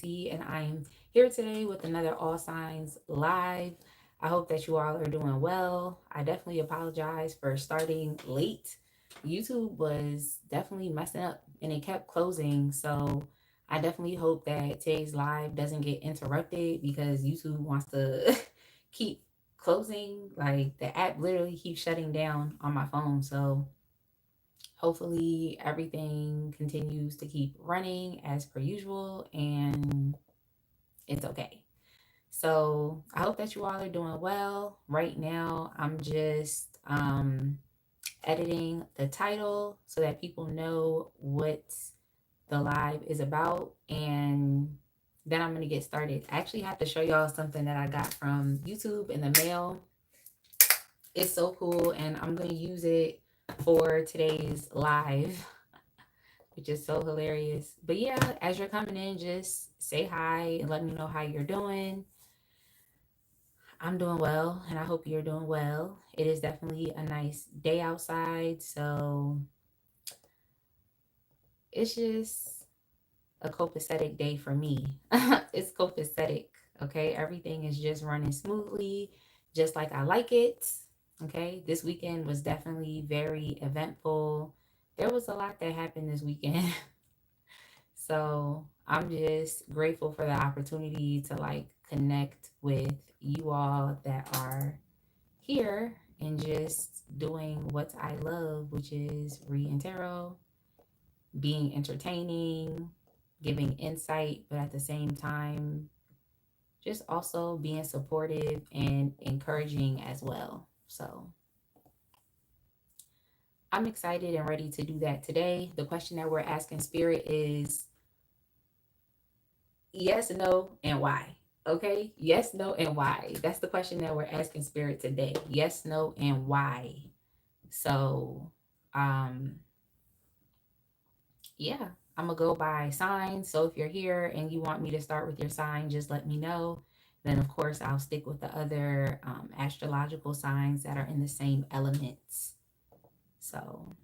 And I'm here today with another All Signs Live. I hope that you all are doing well. I definitely apologize for starting late. YouTube was definitely messing up and it kept closing. So I definitely hope that today's live doesn't get interrupted because YouTube wants to keep closing. Like the app literally keeps shutting down on my phone. So hopefully everything continues to keep running as per usual and it's okay. So I hope that you all are doing well. Right now, I'm just editing the title so that people know what the live is about. And then I'm going to get started. I actually have to show y'all something that I got from YouTube in the mail. It's so cool, and I'm going to use it for today's live, which is so hilarious. But yeah, as you're coming in, just say hi and let me know how you're doing. I'm doing well, and I hope you're doing well. It is definitely a nice day outside, so it's just a copacetic day for me. It's copacetic, okay? Everything is just running smoothly, just like I like it, okay? This weekend was definitely very eventful. There was a lot that happened this weekend. So I'm just grateful for the opportunity to like connect with you all that are here and just doing what I love, which is reading tarot, being entertaining, giving insight, but at the same time, just also being supportive and encouraging as well. So I'm excited and ready to do that today. The question that we're asking Spirit is yes, no, and why? Okay, yes, no, and why? That's the question that we're asking Spirit today. Yes, no, and why? So, um, yeah, I'm gonna go by signs. So if you're here and you want me to start with your sign, just let me know. Then, of course, I'll stick with the other astrological signs that are in the same elements. So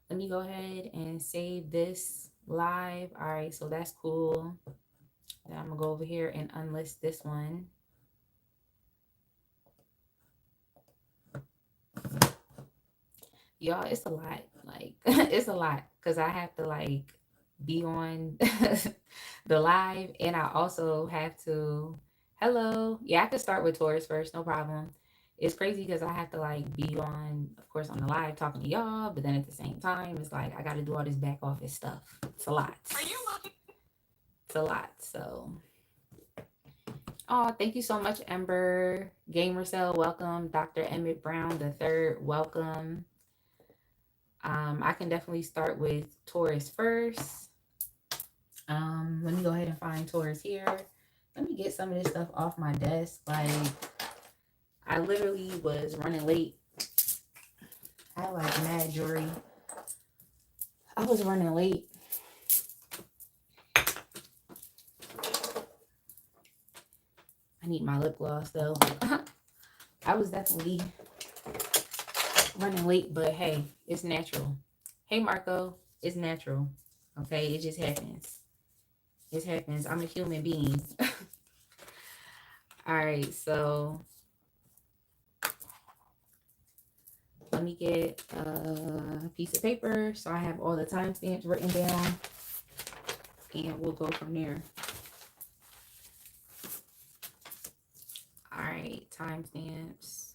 let me go ahead and save this live. All right, so that's cool. Then I'm gonna go over here and unlist this one. Y'all, it's a lot. Like it's a lot because I have to like be on the live and I also have to hello. Yeah, I could start with Taurus first, no problem. It's crazy because I have to like be on, of course, on the live talking to y'all, but then at the same time, it's like I got to do all this back office stuff. It's a lot. It's a lot. So oh, thank you so much, Ember. Gamer Cell, welcome. Dr. Emmett Brown the third, welcome. I can definitely start with Taurus first. Let me go ahead and find Taurus here. Let me get some of this stuff off my desk. Like, I literally was running late. I had like mad jewelry. I was running late. I need my lip gloss though. I was definitely running late, but hey, it's natural. Hey, Marco, it's natural. Okay, it just happens. It happens. I'm a human being. All right, so let me get a piece of paper so I have all the timestamps written down, and we'll go from there. All right, timestamps.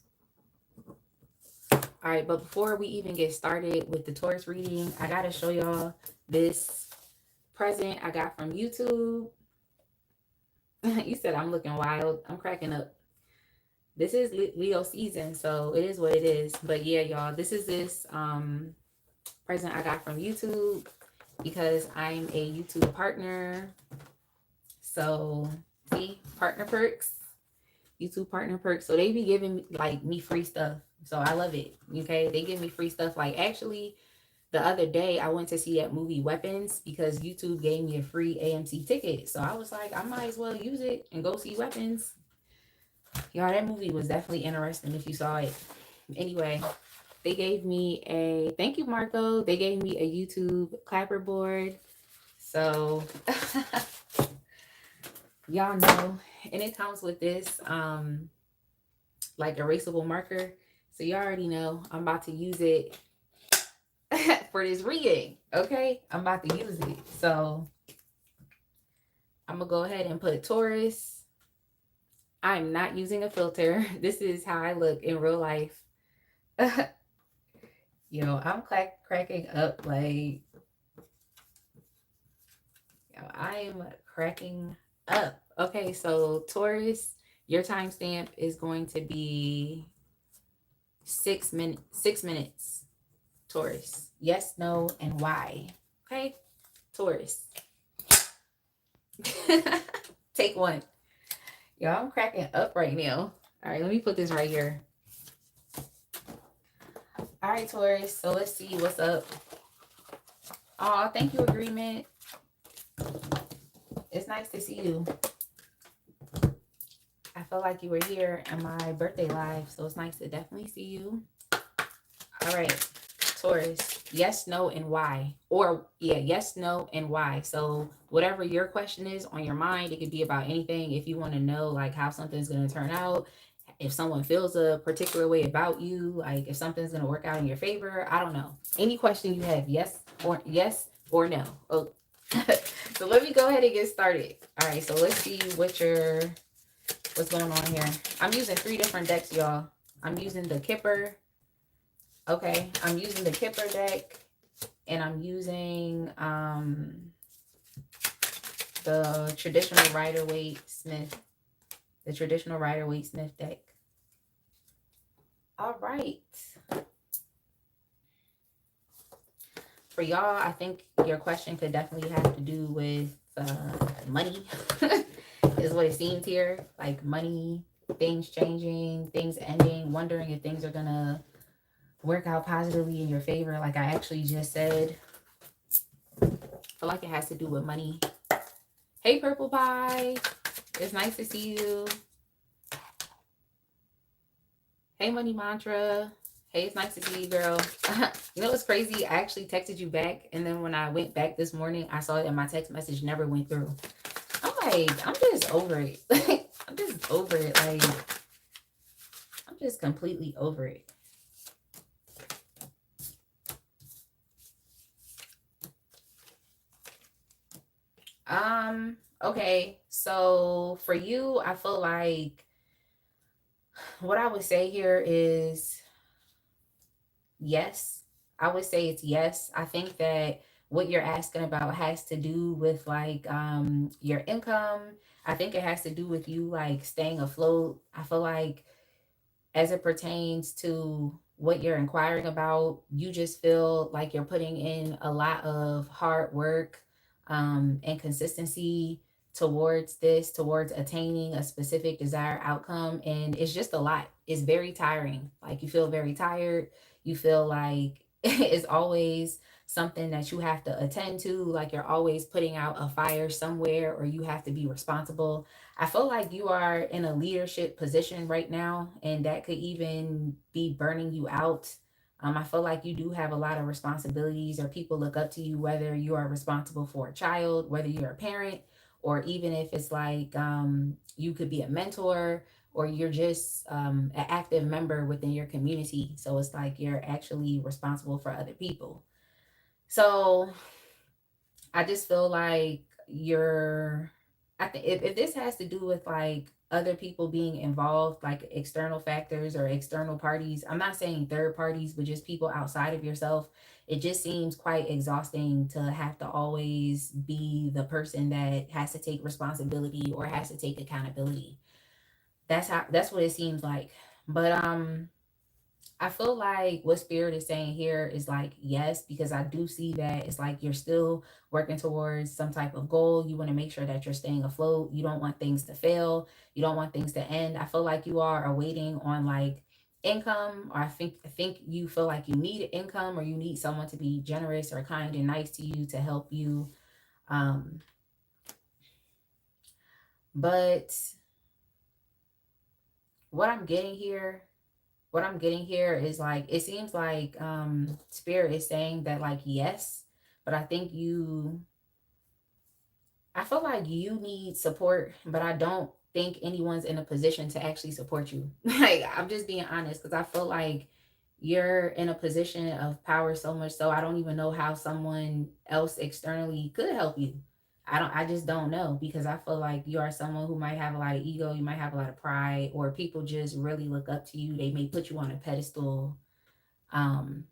All right, but before we even get started with the Taurus reading, I gotta show y'all this present I got from YouTube. You said I'm looking wild. I'm cracking up. This is Leo season, so it is what it is. But yeah, y'all, this is this present I got from YouTube because I'm a YouTube partner. So see, partner perks, YouTube partner perks. So they be giving me like me free stuff. So I love it. Okay, they give me free stuff. Like actually, the other day I went to see that movie Weapons because YouTube gave me a free AMC ticket. So I was like, I might as well use it and go see Weapons. Y'all, that movie was definitely interesting if you saw it. Anyway, they gave me a thank you, Marco. They gave me a YouTube clapperboard. So Y'all know, and it comes with this like erasable marker. So you already know I'm about to use it for this reading. Okay, I'm about to use it. So I'm gonna go ahead and put Taurus. I'm not using a filter. This is how I look in real life. Yo, I'm cracking up like, yo, I am cracking up. Okay, so Taurus, your timestamp is going to be 6 minutes. 6 minutes. Taurus. Yes, no, and why. Okay, Taurus. Take one. Yo, I'm cracking up right now. All right, let me put this right here. All right, Taurus. So let's see what's up. Oh, thank you, agreement. It's nice to see you. I felt like you were here in my birthday live, so it's nice to definitely see you. All right, Taurus. Yes, no, and why. Or, yeah, yes, no, and why. So whatever your question is on your mind, it could be about anything. If you want to know, like, how something's going to turn out, if someone feels a particular way about you, like if something's going to work out in your favor, I don't know. Any question you have, yes or no. Oh. So let me go ahead and get started. All right, so let's see what's going on here. I'm using 3 different decks, y'all. I'm using the Kipper. Okay, I'm using the Kipper deck, and I'm using the traditional Rider-Waite-Smith, deck. All right. For y'all, I think your question could definitely have to do with money, is what it seems here. Like money, things changing, things ending, wondering if things are going to work out positively in your favor. Like I actually just said, I feel like it has to do with money. Hey, Purple Pie. It's nice to see you. Hey, Money Mantra. Hey, it's nice to see you, girl. You know what's crazy? I actually texted you back, and then when I went back this morning, I saw that my text message never went through. I'm like, I'm just over it. I'm just over it. Like, I'm just completely over it. Okay, so for you, I feel like what I would say here is yes. I would say it's yes. I think that what you're asking about has to do with like your income. I think it has to do with you like staying afloat. I feel like as it pertains to what you're inquiring about, you just feel like you're putting in a lot of hard work and consistency towards attaining a specific desired outcome. And it's just a lot. It's very tiring. Like you feel very tired. You feel like it's always something that you have to attend to, like you're always putting out a fire somewhere, or you have to be responsible. I feel like you are in a leadership position right now, and that could even be burning you out. I feel like you do have a lot of responsibilities, or people look up to you, whether you are responsible for a child, whether you're a parent, or even if it's like you could be a mentor, or you're just an active member within your community. So it's like you're actually responsible for other people. So I just feel like I think if this has to do with like other people being involved, like external factors or external parties, I'm not saying third parties, but just people outside of yourself, it just seems quite exhausting to have to always be the person that has to take responsibility or has to take accountability. That's what it seems like. But I feel like what Spirit is saying here is like, yes, because I do see that it's like you're still working towards some type of goal. You want to make sure that you're staying afloat. You don't want things to fail. You don't want things to end. I feel like you are awaiting on like income, or I think you feel like you need income, or you need someone to be generous or kind and nice to you to help you. But what I'm getting here is like, it seems like Spirit is saying that like yes, but I think you I feel like you need support, but I don't think anyone's in a position to actually support you. Like, I'm just being honest because I feel like you're in a position of power so much so I don't even know how someone else externally could help you. I just don't know because I feel like you are someone who might have a lot of ego, you might have a lot of pride, or people just really look up to you. They may put you on a pedestal. Um,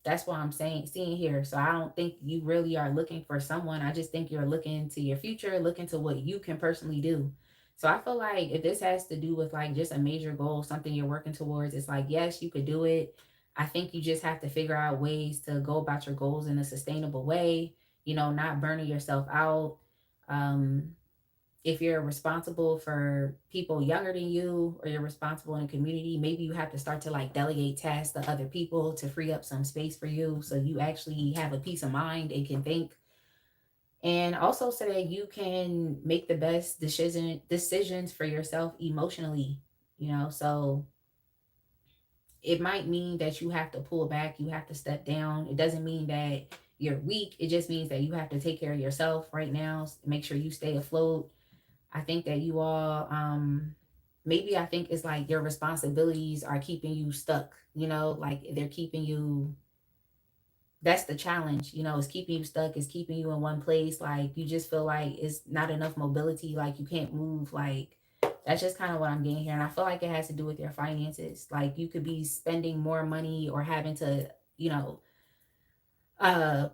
that's what I'm saying, seeing here. So I don't think you really are looking for someone. I just think you're looking to your future, looking to what you can personally do. So I feel like if this has to do with like just a major goal, something you're working towards, it's like, yes, you could do it. I think you just have to figure out ways to go about your goals in a sustainable way, not burning yourself out. Um, if you're responsible for people younger than you or you're responsible in a community, maybe you have to start to like delegate tasks to other people to free up some space for you so you actually have a peace of mind and can think, and also so that you can make the best decisions for yourself emotionally. So it might mean that you have to pull back, you have to step down. It doesn't mean that you're weak, it just means that you have to take care of yourself right now, make sure you stay afloat. I think that you all, maybe I think it's like your responsibilities are keeping you stuck, like they're keeping you, that's the challenge, is keeping you stuck, is keeping you in one place. Like you just feel like it's not enough mobility, like you can't move. Like that's just kind of what I'm getting here. And I feel like it has to do with your finances. Like you could be spending more money or having to, uh,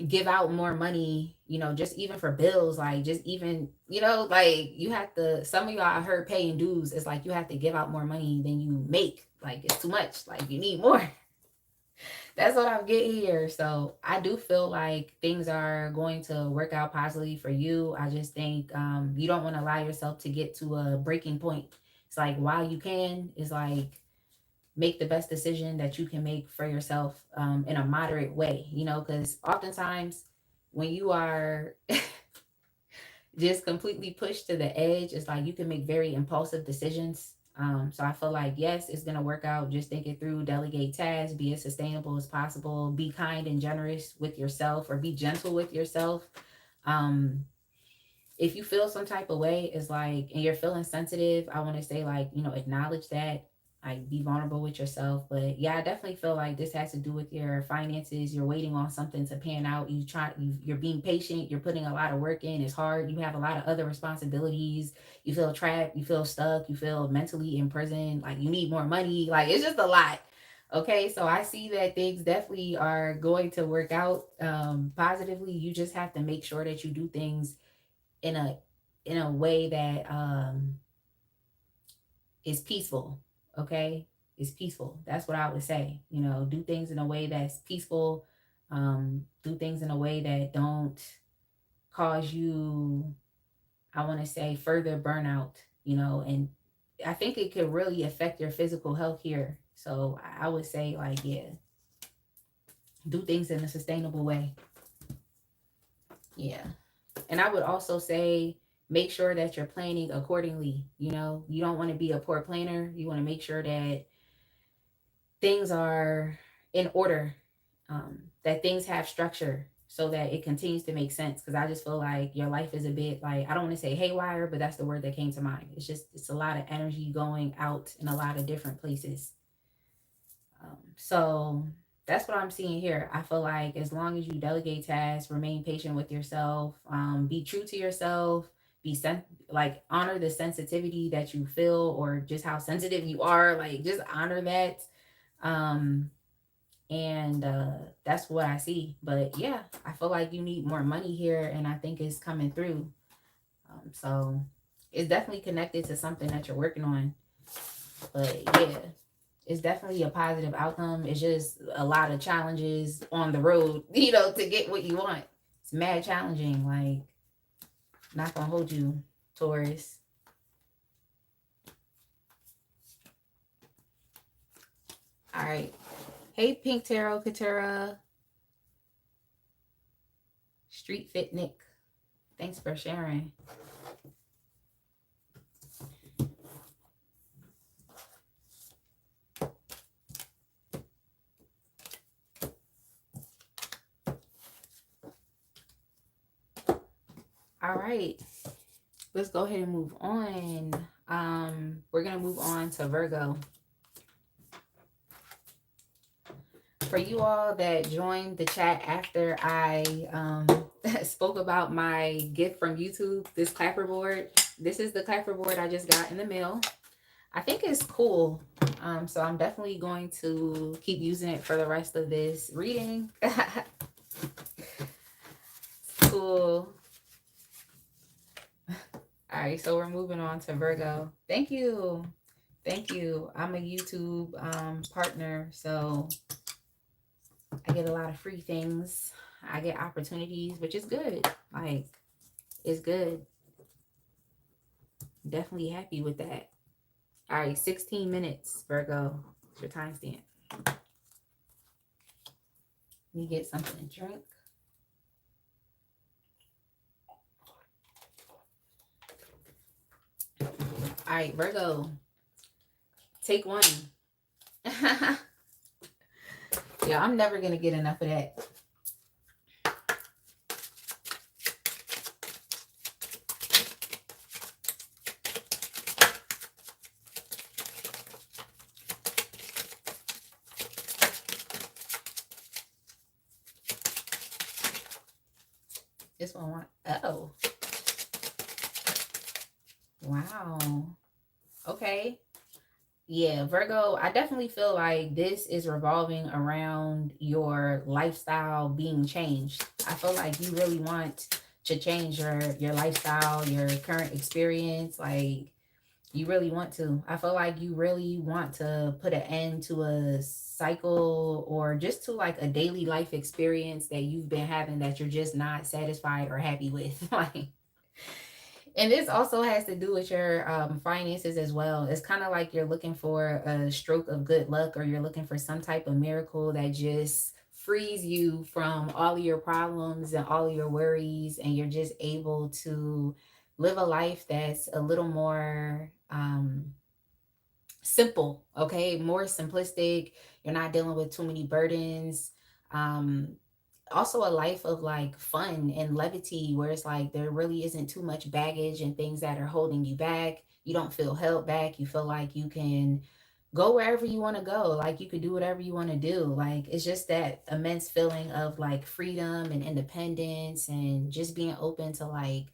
give out more money, just even for bills, like just even, like you have to, some of y'all I heard paying dues. It's like you have to give out more money than you make. Like it's too much. Like you need more. That's what I'm getting here. So I do feel like things are going to work out positively for you. I just think you don't want to allow yourself to get to a breaking point. It's like while you can, it's like make the best decision that you can make for yourself in a moderate way, because oftentimes when you are just completely pushed to the edge, it's like you can make very impulsive decisions. So I feel like, yes, it's going to work out. Just think it through, delegate tasks, be as sustainable as possible, be kind and generous with yourself, or be gentle with yourself. Um, if you feel some type of way, it's like, and you're feeling sensitive, I want to say like, acknowledge that, like be vulnerable with yourself. But yeah, I definitely feel like this has to do with your finances. You're waiting on something to pan out. You're being patient. You're putting a lot of work in. It's hard. You have a lot of other responsibilities. You feel trapped. You feel stuck. You feel mentally imprisoned. Like you need more money. Like it's just a lot. Okay, so I see that things definitely are going to work out positively. You just have to make sure that you do things in a way that is peaceful. Okay, is peaceful. That's what I would say. Do things in a way that's peaceful. Do things in a way that don't cause you, I want to say, further burnout. And I think it could really affect your physical health here. So I would say like, yeah, do things in a sustainable way. Yeah. And I would also say make sure that you're planning accordingly. You don't want to be a poor planner. You want to make sure that things are in order, that things have structure so that it continues to make sense. Because I just feel like your life is a bit like, I don't want to say haywire, but that's the word that came to mind. It's a lot of energy going out in a lot of different places. So that's what I'm seeing here. I feel like as long as you delegate tasks, remain patient with yourself, be true to yourself, like honor the sensitivity that you feel or just how sensitive you are, like just honor that. Um, and that's what I see. But yeah, I feel like you need more money here, and I think it's coming through. So it's definitely connected to something that you're working on. But yeah, it's definitely a positive outcome. It's just a lot of challenges on the road, to get what you want. It's mad challenging. Like, not gonna hold you, Taurus. All right. Hey, Pink Tarot Katera. Street Fit Nick. Thanks for sharing. All right, let's go ahead and move on. We're gonna move on to Virgo. For you all that joined the chat after I spoke about my gift from YouTube, this clapperboard. This is the clapperboard I just got in the mail. I think it's cool. So I'm definitely going to keep using it for the rest of this reading. Cool. All right, so we're moving on to Virgo. Thank you. Thank you. I'm a YouTube partner, so I get a lot of free things. I get opportunities, which is good. Like, it's good. Definitely happy with that. All right, 16 minutes, Virgo. It's your timestamp. You get something to drink. All right, Virgo. Take one. Yeah, I'm never going to get enough of that. This one, oh. Wow. Okay. Yeah, Virgo, I definitely feel like this is revolving around your lifestyle being changed. I feel like you really want to change your lifestyle, your current experience. Like, you really want to. I feel like you really want to put an end to a cycle or just to like a daily life experience that you've been having that you're just not satisfied or happy with. Like, and this also has to do with your finances as well. It's kind of like you're looking for a stroke of good luck, or you're looking for some type of miracle that just frees you from all of your problems and all of your worries, and you're just able to live a life that's a little more simple, okay? More simplistic. You're not dealing with too many burdens. Also a life of like fun and levity, where it's like there really isn't too much baggage and things that are holding you back. You don't feel held back. You feel like you can go wherever you want to go, like you could do whatever you want to do. Like, it's just that immense feeling of like freedom and independence and just being open to like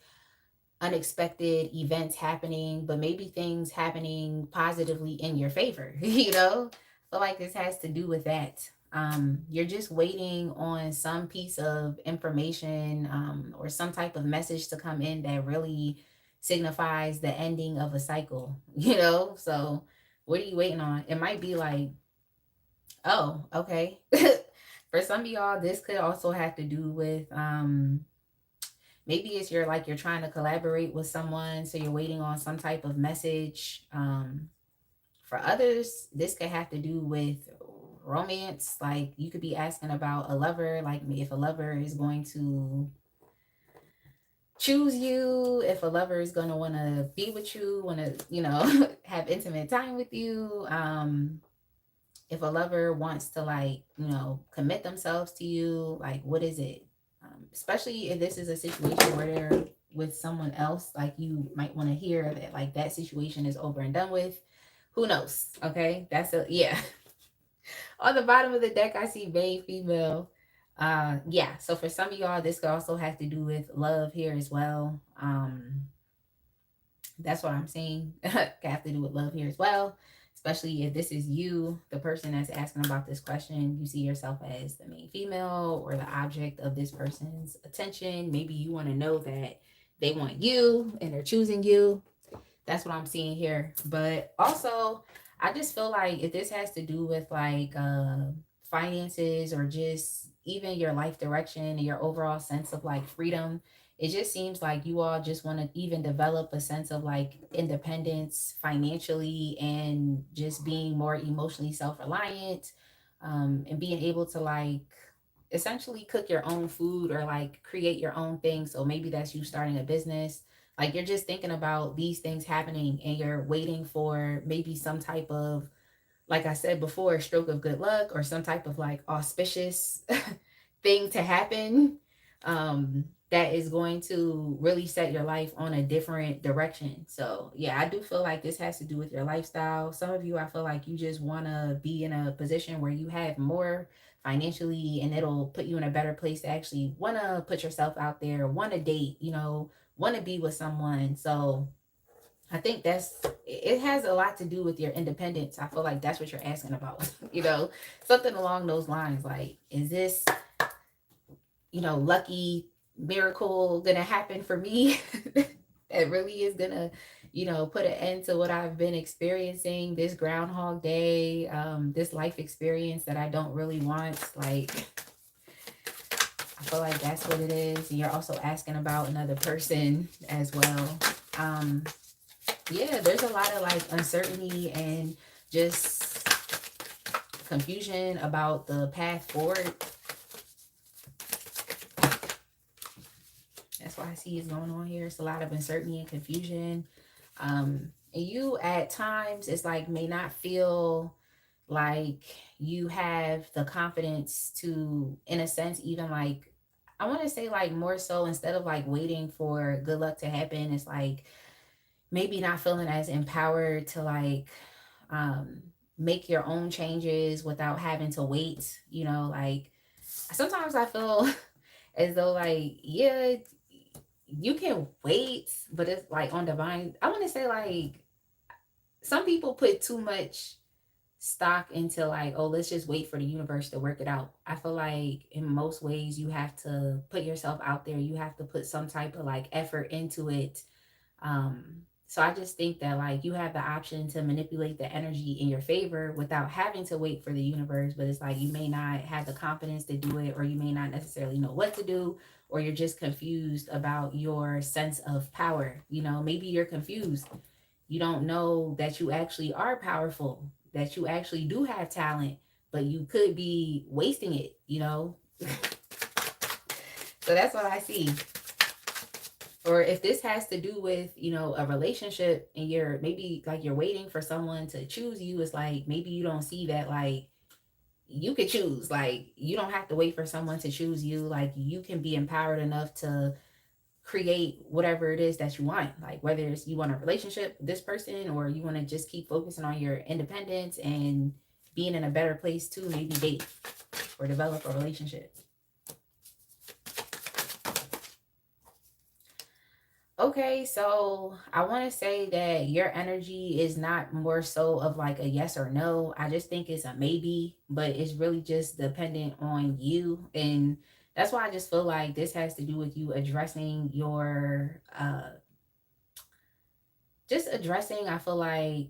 unexpected events happening, but maybe things happening positively in your favor. You know, I feel like this has to do with that. You're just waiting on some piece of information or some type of message to come in that really signifies the ending of a cycle. You know, so what are you waiting on? It might be like, oh, okay. For some of y'all, this could also have to do with maybe it's you're trying to collaborate with someone, so you're waiting on some type of message. For others, this could have to do with romance. Like, you could be asking about a lover, like if a lover is going to choose you, if a lover is going to want to be with you, want to, have intimate time with you. If a lover wants to commit themselves to you, like, what is it? Especially if this is a situation where they're with someone else, like, you might want to hear that like that situation is over and done with. Who knows? Okay, yeah. On the bottom of the deck, I see vain female. Yeah. So for some of y'all, this could also have to do with love here as well. That's what I'm seeing. Could have to do with love here as well. Especially if this is you, the person that's asking about this question, you see yourself as the main female or the object of this person's attention. Maybe you want to know that they want you and they're choosing you. That's what I'm seeing here. But also, I just feel like if this has to do with like finances or just even your life direction and your overall sense of like freedom, it just seems like you all just want to even develop a sense of like independence financially and just being more emotionally self-reliant, and being able to like essentially cook your own food or like create your own thing. So maybe that's you starting a business. Like, you're just thinking about these things happening and you're waiting for maybe some type of, like I said before, a stroke of good luck or some type of like auspicious thing to happen. that is going to really set your life on a different direction. So, yeah, I do feel like this has to do with your lifestyle. Some of you, I feel like you just want to be in a position where you have more financially, and it'll put you in a better place to actually want to put yourself out there, want to date, want to be with someone. So, I think it has a lot to do with your independence. I feel like that's what you're asking about, something along those lines. Like, is this, lucky miracle gonna happen for me that really is gonna, put an end to what I've been experiencing this Groundhog Day, this life experience that I don't really want. Like, I feel like that's what it is. And you're also asking about another person as well. Yeah, there's a lot of like uncertainty and just confusion about the path forward. That's what I see is going on here. It's a lot of uncertainty and confusion. And you at times, it's like may not feel like you have the confidence to, in a sense, even like, I want to say like more so instead of like waiting for good luck to happen, it's like maybe not feeling as empowered to like make your own changes without having to wait, like sometimes I feel as though like, yeah, you can wait, but it's like on divine. I want to say like some people put too much stock into like, oh, let's just wait for the universe to work it out. I feel like in most ways you have to put yourself out there. You have to put some type of like effort into it. So I just think that like you have the option to manipulate the energy in your favor without having to wait for the universe. But it's like you may not have the confidence to do it, or you may not necessarily know what to do, or you're just confused about your sense of power. Maybe you're confused. You don't know that you actually are powerful, that you actually do have talent, but you could be wasting it. So that's what I see. Or if this has to do with, a relationship and you're maybe like you're waiting for someone to choose you, it's like maybe you don't see that like you could choose. Like you don't have to wait for someone to choose you. Like you can be empowered enough to create whatever it is that you want. Like whether it's you want a relationship with this person, or you want to just keep focusing on your independence and being in a better place to maybe date or develop a relationship. Okay, so I want to say that your energy is not more so of like a yes or no. I just think it's a maybe, but it's really just dependent on you. And that's why I just feel like this has to do with you addressing your, just addressing, I feel like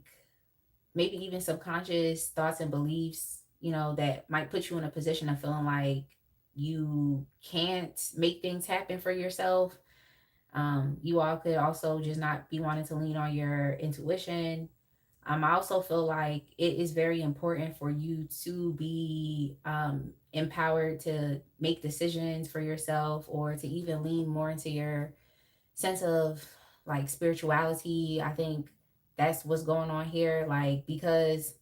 maybe even subconscious thoughts and beliefs, that might put you in a position of feeling like you can't make things happen for yourself. You all could also just not be wanting to lean on your intuition. I also feel like it is very important for you to be empowered to make decisions for yourself, or to even lean more into your sense of like spirituality. I think that's what's going on here. Like, because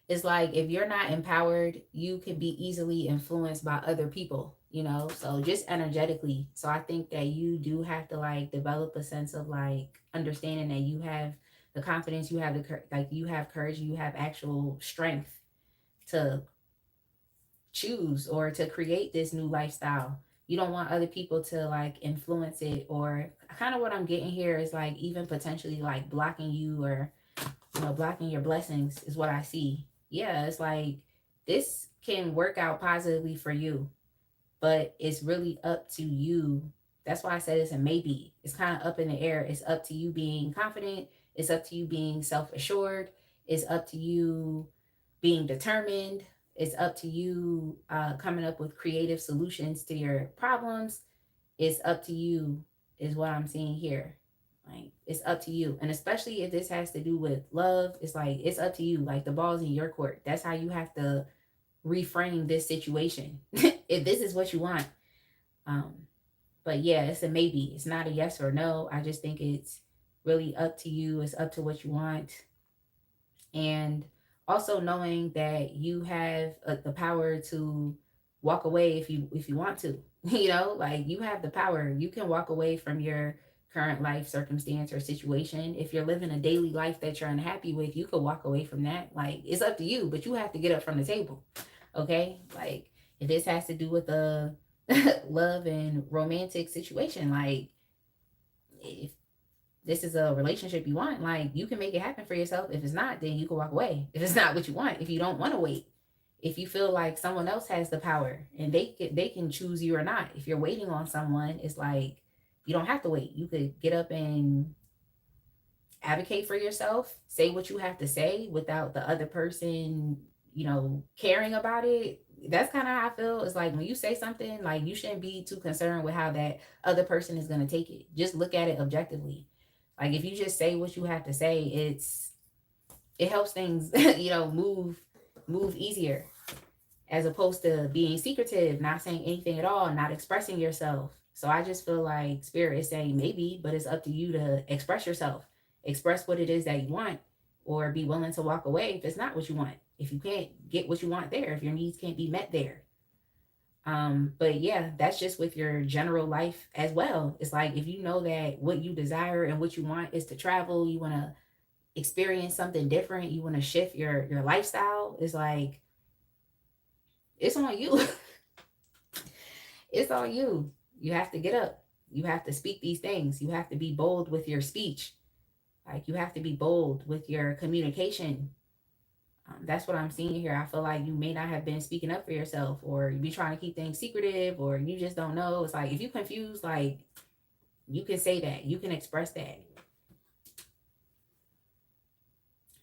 it's like if you're not empowered, you can be easily influenced by other people, so just energetically. So I think that you do have to like develop a sense of like understanding that you have the confidence, you have like you have courage, you have actual strength to choose or to create this new lifestyle. You don't want other people to like influence it, or kind of what I'm getting here is like even potentially like blocking you, or blocking your blessings is what I see. Yeah, it's like this can work out positively for you, but it's really up to you. That's why I said it's a maybe. It's kind of up in the air. It's up to you being confident. It's up to you being self assured. It's up to you being determined. It's up to you coming up with creative solutions to your problems. It's up to you, is what I'm seeing here. Like, it's up to you. And especially if this has to do with love, it's like, it's up to you. Like, the ball's in your court. That's how you have to reframe this situation if this is what you want. Um, but yeah, it's a maybe. It's not a yes or no. I just think it's really up to you. It's up to what you want. And also knowing that you have the power to walk away if you want to. You know, like you have the power. You can walk away from your current life circumstance or situation. If you're living a daily life that you're unhappy with, you could walk away from that. Like it's up to you, but you have to get up from the table. Okay? Like if this has to do with a love and romantic situation, like if this is a relationship you want, like you can make it happen for yourself. If it's not, then you can walk away. If it's not what you want, if you don't want to wait, if you feel like someone else has the power and they can choose you or not. If you're waiting on someone, it's like you don't have to wait. You could get up and advocate for yourself, say what you have to say without the other person, caring about it. That's kind of how I feel. It's like when you say something, like you shouldn't be too concerned with how that other person is going to take it. Just look at it objectively. Like if you just say what you have to say, it helps things, move easier, as opposed to being secretive, not saying anything at all, not expressing yourself. So I just feel like spirit is saying maybe, but it's up to you to express yourself, express what it is that you want, or be willing to walk away if it's not what you want. If you can't get what you want there, if your needs can't be met there. But yeah, that's just with your general life as well. It's like if you know that what you desire and what you want is to travel, you want to experience something different, you want to shift your lifestyle, it's like it's on you. It's on you. You have to get up. You have to speak these things. You have to be bold with your speech. Like you have to be bold with your communication. That's what I'm seeing here. I feel like you may not have been speaking up for yourself, or you be trying to keep things secretive, or you just don't know. It's like if you confused, like you can say that. You can express that.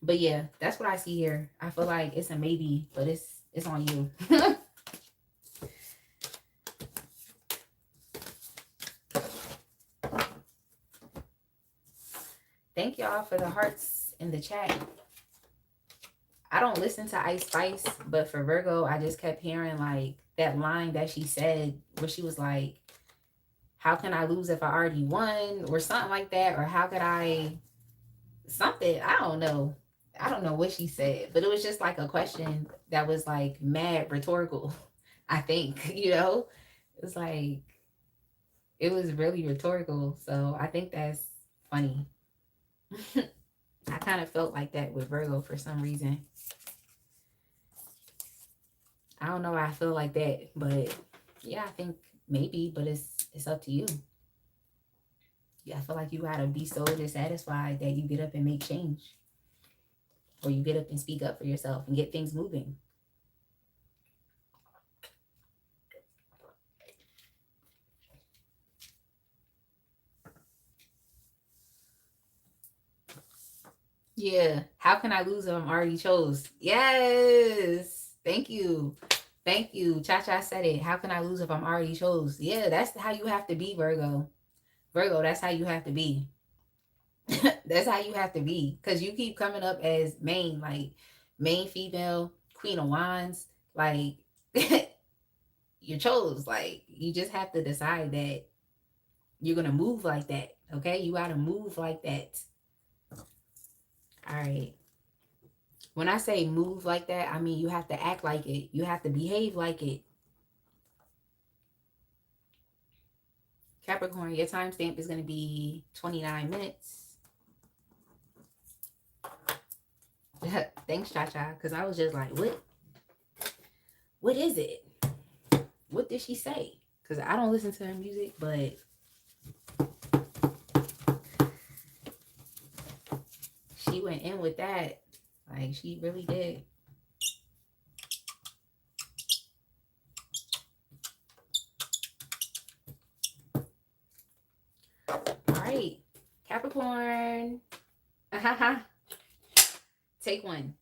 But yeah, that's what I see here. I feel like it's a maybe, but it's on you. Thank y'all for the hearts in the chat. I don't listen to Ice Spice, but for Virgo, I just kept hearing like that line that she said where she was like, how can I lose if I already won, or something like that, or how could I something, I don't know. I don't know what she said, but it was just like a question that was like mad rhetorical. I think, it's like it was really rhetorical. So I think that's funny. I kind of felt like that with Virgo for some reason. I don't know why I feel like that, but yeah, I think maybe, but it's up to you. Yeah, I feel like you gotta be so dissatisfied that you get up and make change, or you get up and speak up for yourself and get things moving. Yeah. How can I lose if I'm already chose? Yes. Thank you. Thank you. Cha-Cha said it. How can I lose if I'm already chose? Yeah, that's how you have to be, Virgo. Virgo, that's how you have to be. That's how you have to be. Because you keep coming up as main female, Queen of Wands. Like, you chose. Like, you just have to decide that you're going to move like that. Okay? You got to move like that. All right. When I say move like that, I mean you have to act like it. You have to behave like it. Capricorn, your timestamp is going to be 29 minutes. Thanks, Cha-Cha, because I was just like, what is it? What did she say? Because I don't listen to her music, but she went in with that. Like, she really did. All right. Capricorn. Take one.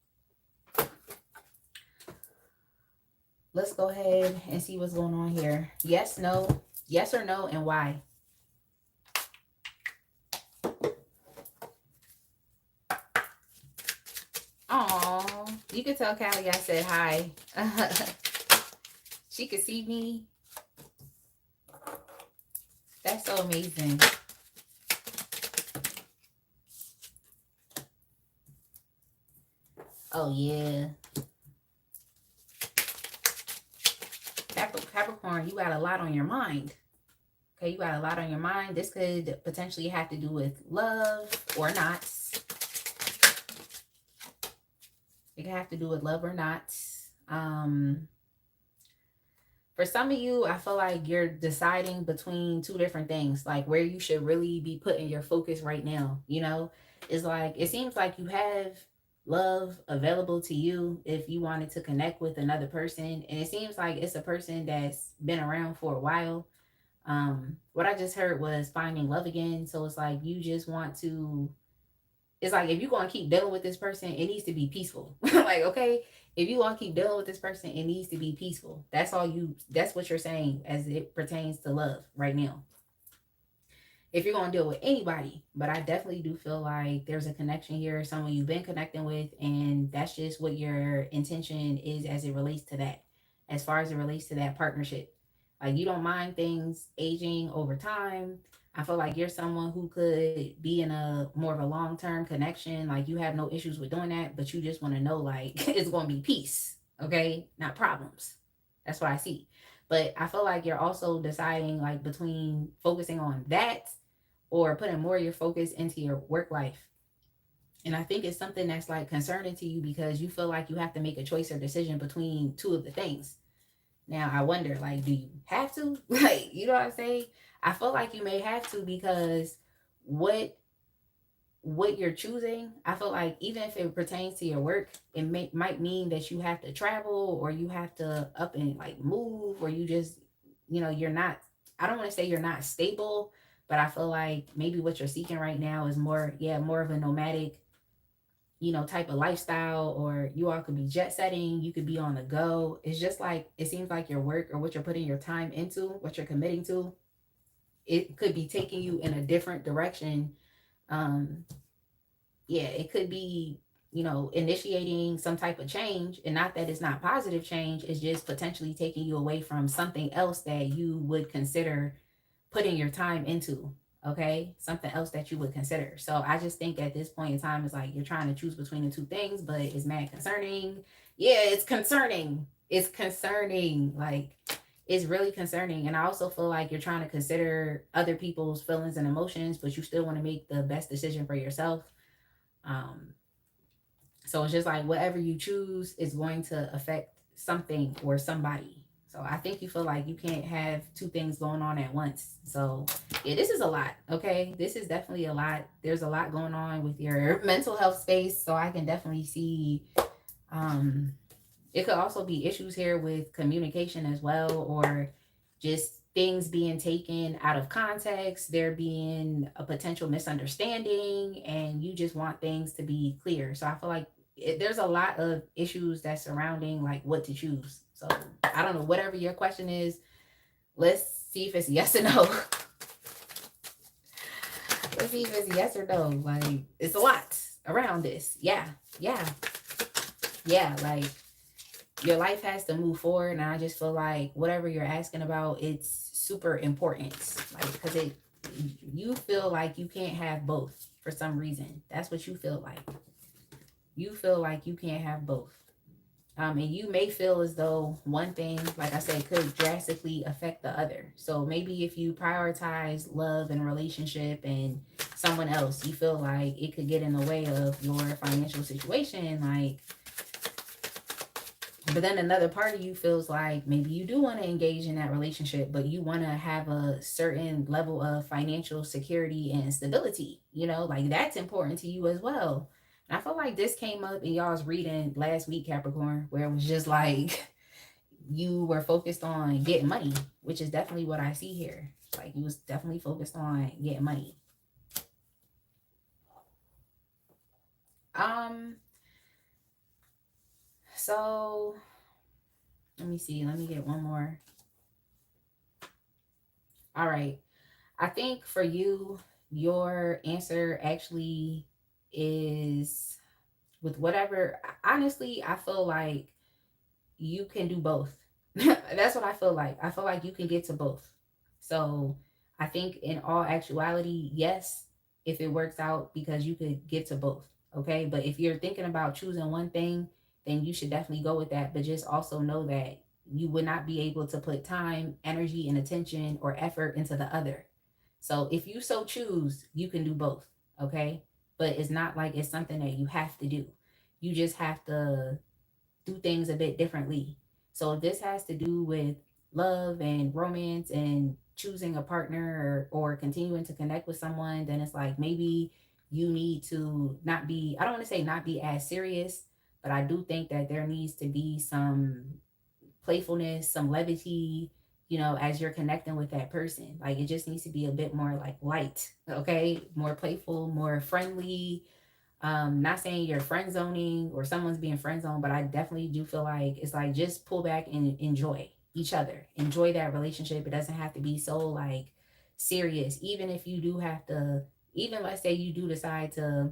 Let's go ahead and see what's going on here. Yes, no, yes or no, and why? Oh, you can tell Callie I said hi. She could see me. That's so amazing. Oh, yeah. Capricorn, Capricorn, you got a lot on your mind. Okay, you got a lot on your mind. This could potentially have to do with love or not. It can have to do with love or not. For some of you, I feel like you're deciding between two different things, like where you should really be putting your focus right now. You know, it's like, it seems like you have love available to you if you wanted to connect with another person. And it seems like it's a person that's been around for a while. What I just heard was finding love again. So it's like you just want to, it's like if you're going to keep dealing with this person, it needs to be peaceful. Like, okay, if you want to keep dealing with this person, it needs to be peaceful. That's what you're saying as it pertains to love right now. If you're going to deal with anybody, but I definitely do feel like there's a connection here, someone you've been connecting with, and that's just what your intention is as it relates to that, as far as it relates to that partnership. Like, you don't mind things aging over time. I feel like you're someone who could be in a more of a long-term connection. Like, you have no issues with doing that, but you just want to know, like, it's going to be peace, okay? Not problems. That's what I see. But I feel like you're also deciding, like, between focusing on that or putting more of your focus into your work life. And I think it's something that's, like, concerning to you because you feel like you have to make a choice or decision between two of the things. Now, I wonder, like, do you have to? Like, you know what I'm saying? I feel like you may have to because what you're choosing, I feel like even if it pertains to your work, it might mean that you have to travel or you have to up and, like, move, or you just, you know, you're not, I don't want to say you're not stable, but I feel like maybe what you're seeking right now is more of a nomadic, you know, type of lifestyle, or you all could be jet setting, you could be on the go. It's just like, it seems like your work or what you're putting your time into, what you're committing to, it could be taking you in a different direction. It could be, you know, initiating some type of change, and not that it's not positive change, it's just potentially taking you away from something else that you would consider putting your time into. Okay, something else that you would consider. So I just think at this point in time, it's like you're trying to choose between the two things, but it's mad concerning. Yeah, it's concerning. It's concerning. Like, it's really concerning. And I also feel like you're trying to consider other people's feelings and emotions, but you still want to make the best decision for yourself. So it's just like whatever you choose is going to affect something or somebody. So I think you feel like you can't have two things going on at once. So yeah, this is a lot. Okay, this is definitely a lot. There's a lot going on with your mental health space. So I can definitely see it could also be issues here with communication as well, or just things being taken out of context, there being a potential misunderstanding, and you just want things to be clear. So I feel like there's a lot of issues that's surrounding, like, what to choose. So I don't know, whatever your question is, let's see if it's yes or no. Let's see if it's yes or no. Like, it's a lot around this. Yeah. Like, your life has to move forward, and I just feel like whatever you're asking about, it's super important. Like, because you feel like you can't have both for some reason. That's what you feel like. You feel like you can't have both. And you may feel as though one thing, like I said, could drastically affect the other. So maybe if you prioritize love and relationship and someone else, you feel like it could get in the way of your financial situation. Like, but then another part of you feels like maybe you do want to engage in that relationship, but you want to have a certain level of financial security and stability. You know, like, that's important to you as well. And I feel like this came up in y'all's reading last week, Capricorn, where it was just like you were focused on getting money, which is definitely what I see here. Like, you was definitely focused on getting money. So let me see. Let me get one more. All right. I think for you, your answer actually is with whatever. Honestly, I feel like you can do both. That's what I feel like. I feel like you can get to both. So I think in all actuality, yes, if it works out, because you could get to both. Okay. But if you're thinking about choosing one thing, then you should definitely go with that. But just also know that you would not be able to put time, energy, and attention or effort into the other. So if you so choose, you can do both, okay? But it's not like it's something that you have to do. You just have to do things a bit differently. So if this has to do with love and romance and choosing a partner, or continuing to connect with someone, then it's like maybe you need to not be, I don't want to say not be as serious, but I do think that there needs to be some playfulness, some levity, as you're connecting with that person. Like it just needs to be a bit more like light, okay? More playful, more friendly. Not saying you're friend zoning or someone's being friend zoned, but I definitely do feel like it's like just pull back and enjoy each other. Enjoy that relationship. It doesn't have to be so like serious. Even if you do have to, even let's say you do decide to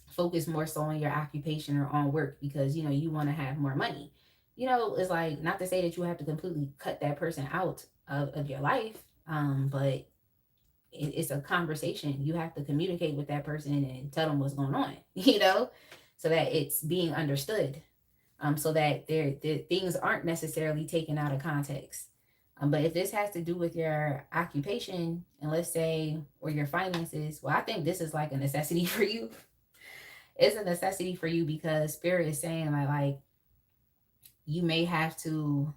focus more so on your occupation or on work because you want to have more money. It's like not to say that you have to completely cut that person out of your life, but it's a conversation. You have to communicate with that person and tell them what's going on, so that it's being understood, so that their things aren't necessarily taken out of context. But if this has to do with your occupation and let's say, or your finances, well, I think this is like a necessity for you. It's a necessity for you because spirit is saying like you may have to,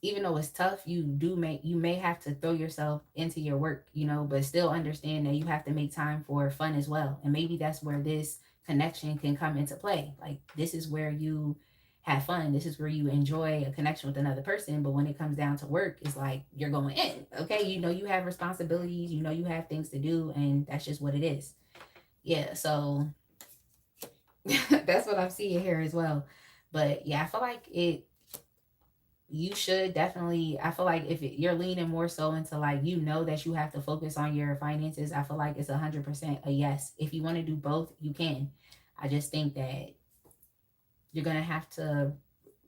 even though it's tough, you may have to throw yourself into your work, but still understand that you have to make time for fun as well. And maybe that's where this connection can come into play. Like this is where you have fun. This is where you enjoy a connection with another person. But when it comes down to work, it's like you're going in. Okay. You have responsibilities, you have things to do, and that's just what it is. Yeah. So that's what I'm seeing here as well. But yeah, I feel like you should definitely, I feel like if you're leaning more so into like, that you have to focus on your finances, I feel like it's 100% a yes. If you want to do both, you can. I just think that you're going to have to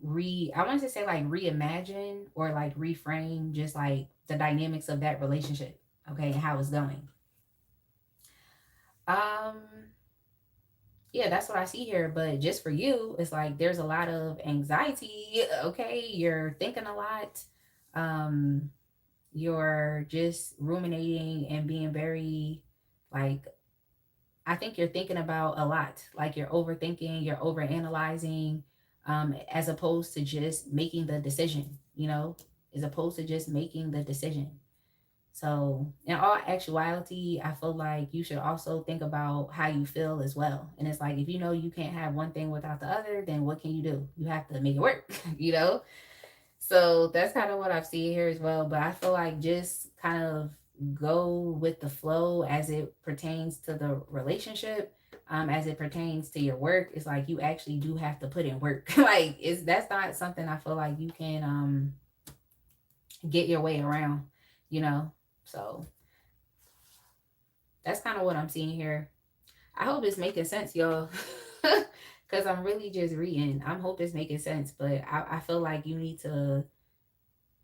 I want to say like reimagine or like reframe just like the dynamics of that relationship. Okay. And how it's going. Um, yeah, that's what I see here. But just for you, it's like there's a lot of anxiety. Okay, you're thinking a lot. Um, you're just ruminating and being very like, I think you're thinking about a lot. Like you're overthinking, you're overanalyzing, as opposed to just making the decision. As opposed to just making the decision. So, in all actuality, I feel like you should also think about how you feel as well. And it's like, if you can't have one thing without the other, then what can you do? You have to make it work, you know? So, that's kind of what I've seen here as well. But I feel like just kind of go with the flow as it pertains to the relationship. As it pertains to your work, it's like you actually do have to put in work. Like, that's not something I feel like you can get your way around, you know? So that's kind of what I'm seeing here. I hope it's making sense, y'all. Because I'm really just reading. I hope it's making sense. But I feel like you need to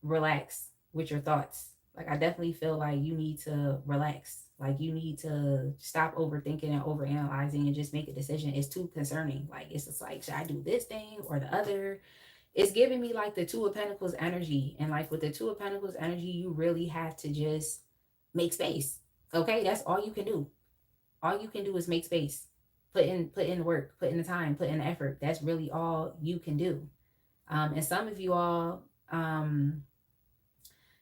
relax with your thoughts. Like, I definitely feel like you need to relax. Like, you need to stop overthinking and overanalyzing and just make a decision. It's too concerning. Like, it's just like, should I do this thing or the other? It's giving me like the Two of Pentacles energy. And like with the Two of Pentacles energy, you really have to just make space. Okay, that's all you can do. All you can do is make space. Put in work, put in the time, put in the effort. That's really all you can do. And some of you all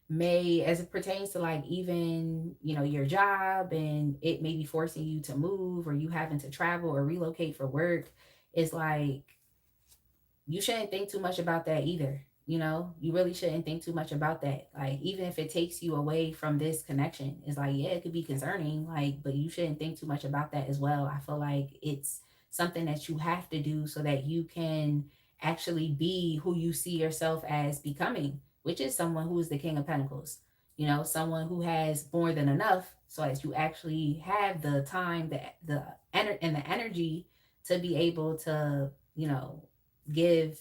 may, as it pertains to like even your job, and it may be forcing you to move, or you having to travel or relocate for work, it's like you shouldn't think too much about that either. You really shouldn't think too much about that. Like, even if it takes you away from this connection, it's like, yeah, it could be concerning, like, but you shouldn't think too much about that as well. I feel like it's something that you have to do so that you can actually be who you see yourself as becoming, which is someone who is the King of Pentacles, someone who has more than enough, so as you actually have the time, and the energy to be able to, give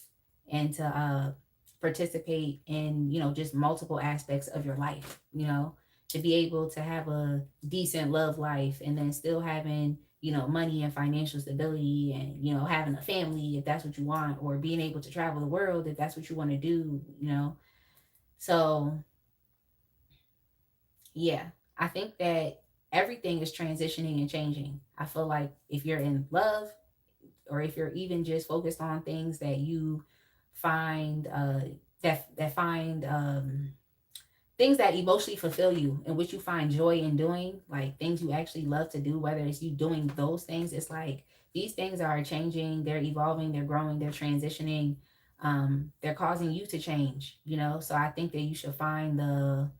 and to participate in just multiple aspects of your life, to be able to have a decent love life, and then still having you know, money and financial stability and, you know, having a family if that's what you want, or being able to travel the world if that's what you want to do, you know. So, yeah, I think that everything is transitioning and changing. I feel like if you're in love, or if you're even just focused on things that you find that find things that emotionally fulfill you and which you find joy in doing, like things you actually love to do, whether it's you doing those things, it's like these things are changing, they're evolving, they're growing, they're transitioning, they're causing you to change, you know. So I think that you should find the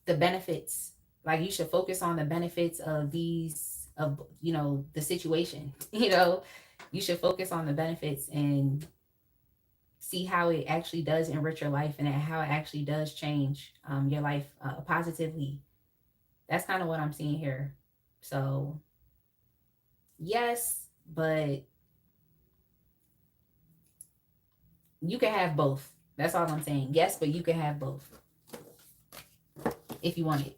benefits. Like you should focus on the benefits of these, of, you know, the situation. You know, you should focus on the benefits and see how it actually does enrich your life, and how it actually does change your life positively. That's kind of what I'm seeing here. So yes, but you can have both. That's all I'm saying. Yes, but you can have both if you want it.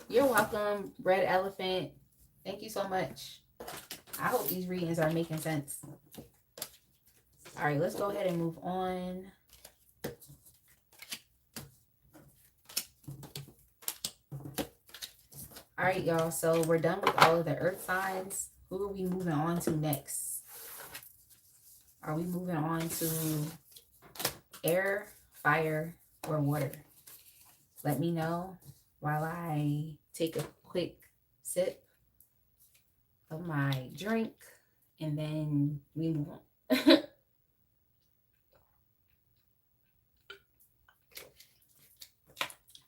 You're welcome, Red Elephant. Thank you so much. I hope these readings are making sense. All right, let's go ahead and move on. All right, y'all. So we're done with all of the earth signs. Who are we moving on to next? Are we moving on to air, fire, or water? Let me know while I take a quick sip of my drink, and then we move on.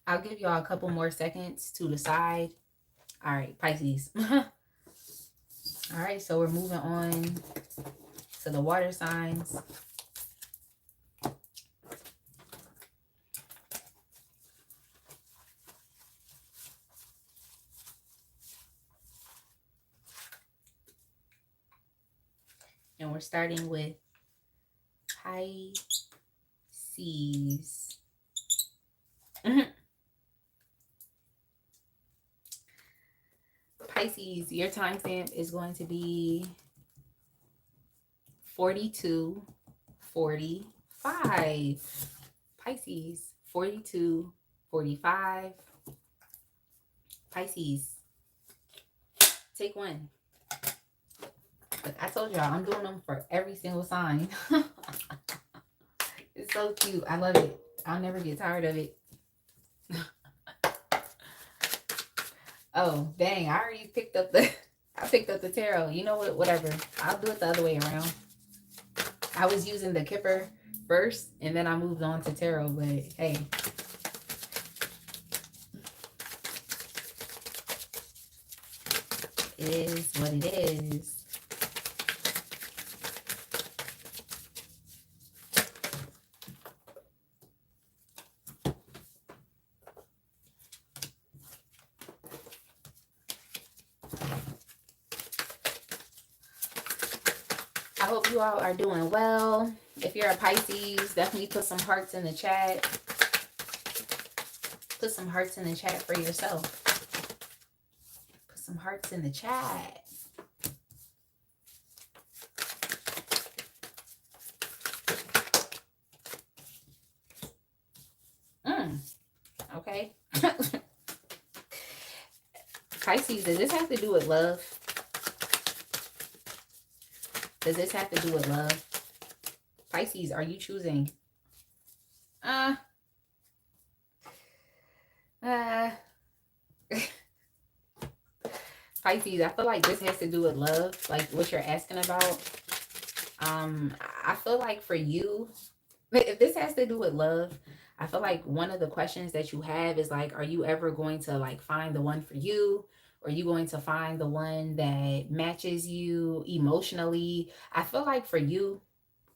I'll give y'all a couple more seconds to decide. All right, Pisces. All right, so we're moving on to the water signs. And we're starting with Pisces. Pisces, your timestamp is going to be 42:45. Pisces, 42:45. Pisces, take one. Look, I told y'all I'm doing them for every single sign. It's so cute. I love it. I'll never get tired of it. Oh, dang. I already picked up the tarot. You know what? Whatever. I'll do it the other way around. I was using the Kipper first, and then I moved on to tarot, but hey. It is what it is. I hope you all are doing well. If you're a Pisces, definitely put some hearts in the chat. Put some hearts in the chat for yourself. Put some hearts in the chat. Okay. Pisces, does this have to do with love? Does this have to do with love? Pisces, are you choosing? Pisces, I feel like this has to do with love, like what you're asking about. I feel like for you, if this has to do with love, I feel like one of the questions that you have is like, are you ever going to like find the one for you? Or are you going to find the one that matches you emotionally? I feel like for you,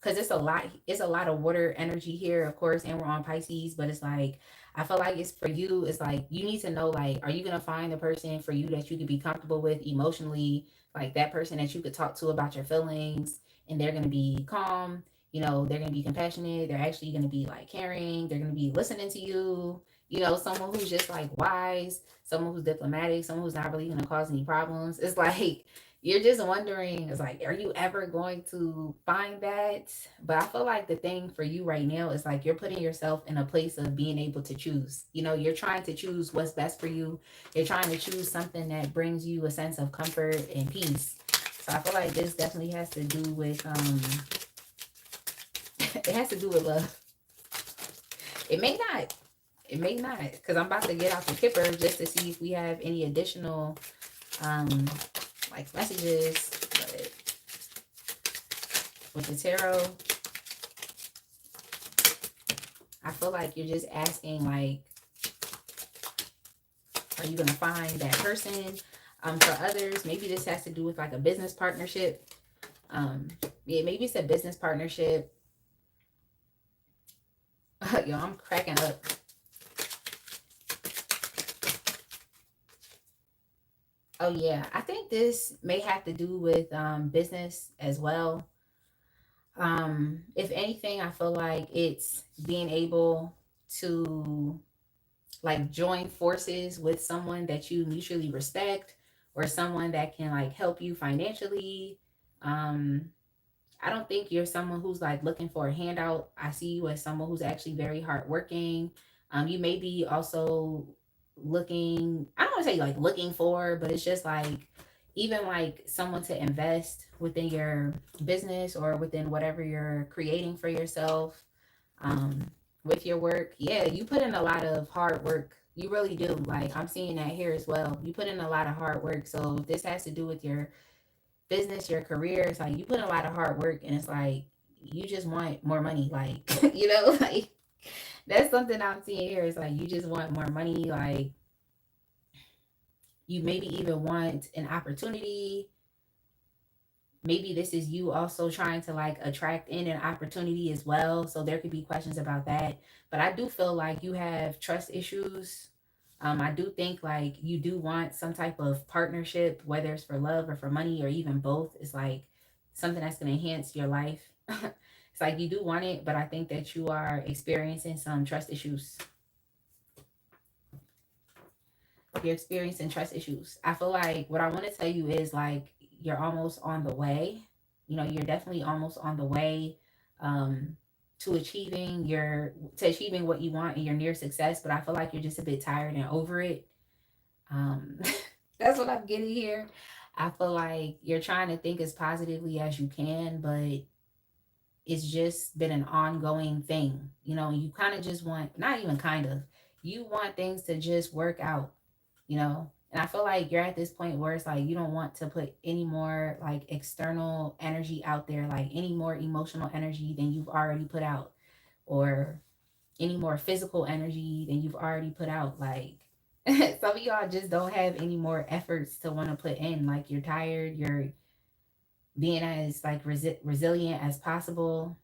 because it's a lot of water energy here, of course, and we're on Pisces, but it's like, I feel like it's for you, it's like you need to know, like, are you gonna find the person for you that you could be comfortable with emotionally, like that person that you could talk to about your feelings, and they're gonna be calm, you know, they're gonna be compassionate, they're actually gonna be like caring, they're gonna be listening to you, you know, someone who's just like wise, someone who's diplomatic, someone who's not really gonna cause any problems. It's like you're just wondering, it's like, are you ever going to find that? But I feel like the thing for you right now is like you're putting yourself in a place of being able to choose. You know, you're trying to choose what's best for you. You're trying to choose something that brings you a sense of comfort and peace. So I feel like this definitely has to do with it has to do with love. It may not. It may not. Because I'm about to get out the Kipper just to see if we have any additional like messages. But with the tarot, I feel like you're just asking, like, are you going to find that person? For others, maybe this has to do with like a business partnership. Yeah, maybe it's a business partnership. Yo, I'm cracking up. Oh yeah, I think this may have to do with business as well. If anything, I feel like it's being able to like join forces with someone that you mutually respect, or someone that can like help you financially. Um, I don't think you're someone who's like looking for a handout. I see you as someone who's actually very hardworking. You may be also looking, I don't want to say like looking for, but it's just like even like someone to invest within your business or within whatever you're creating for yourself. With your work, yeah, you put in a lot of hard work. You really do. Like I'm seeing that here as well. You put in a lot of hard work. So if this has to do with your business, your career, it's like you put in a lot of hard work, and it's like you just want more money. Like, you know, like that's something I'm seeing here. It's like you just want more money. Like you maybe even want an opportunity. Maybe this is you also trying to like attract in an opportunity as well. So there could be questions about that. But I do feel like you have trust issues. I do think like you do want some type of partnership, whether it's for love or for money or even both. It's like something that's going to enhance your life. It's like you do want it, but I think that you are experiencing some trust issues. You're experiencing trust issues. I feel like what I want to tell you is like you're almost on the way. You know, you're definitely almost on the way um, to achieving what you want and your near success. But I feel like you're just a bit tired and over it. Um, that's what I'm getting here. I feel like you're trying to think as positively as you can, but it's just been an ongoing thing. You know, you kind of just want, not even kind of, you want things to just work out, you know? And I feel like you're at this point where it's like you don't want to put any more like external energy out there, like any more emotional energy than you've already put out, or any more physical energy than you've already put out. Like some of y'all just don't have any more efforts to want to put in. Like you're tired, you're being as like resilient as possible.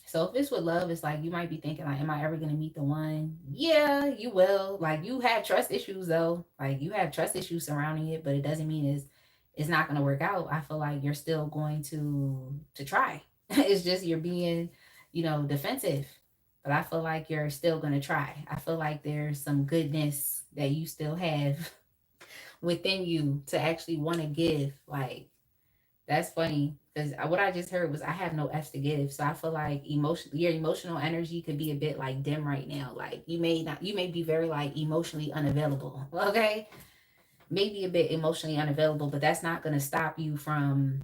So if it's with love, it's like you might be thinking like, am I ever gonna meet the one? Yeah, you will. Like you have trust issues though. Like you have trust issues surrounding it, but it doesn't mean it's not gonna work out. I feel like you're still going to try. It's just you're being, you know, defensive. But I feel like you're still gonna try. I feel like there's some goodness that you still have within you to actually want to give. Like that's funny because what I just heard was I have no F's to give. So I feel like your emotional energy could be a bit like dim right now. Like you may be very like emotionally unavailable. Okay, maybe a bit emotionally unavailable, but that's not going to stop you from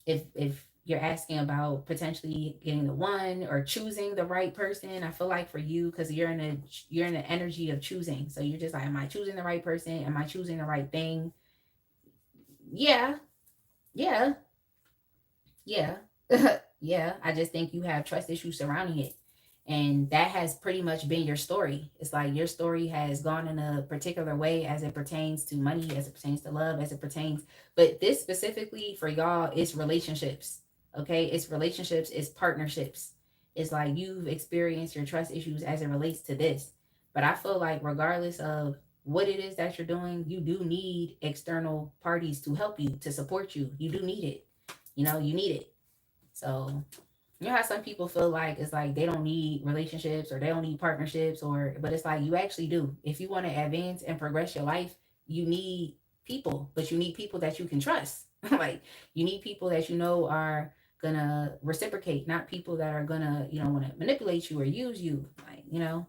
if you're asking about potentially getting the one or choosing the right person. I feel like for you, because you're in the energy of choosing. So you're just like, am I choosing the right person? Am I choosing the right thing? Yeah, yeah, yeah. Yeah, I just think you have trust issues surrounding it. And that has pretty much been your story. It's like your story has gone in a particular way as it pertains to money, as it pertains to love, as it pertains. But this specifically for y'all is relationships. Okay, it's relationships, it's partnerships. It's like you've experienced your trust issues as it relates to this. But I feel like regardless of what it is that you're doing, you do need external parties to help you, to support you. You do need it. You know, you need it. So you know how some people feel like it's like they don't need relationships or they don't need partnerships, or but it's like you actually do. If you want to advance and progress your life, you need people, but you need people that you can trust. Like you need people that you know are gonna reciprocate, not people that are gonna, you know, want to manipulate you or use you. Like, you know.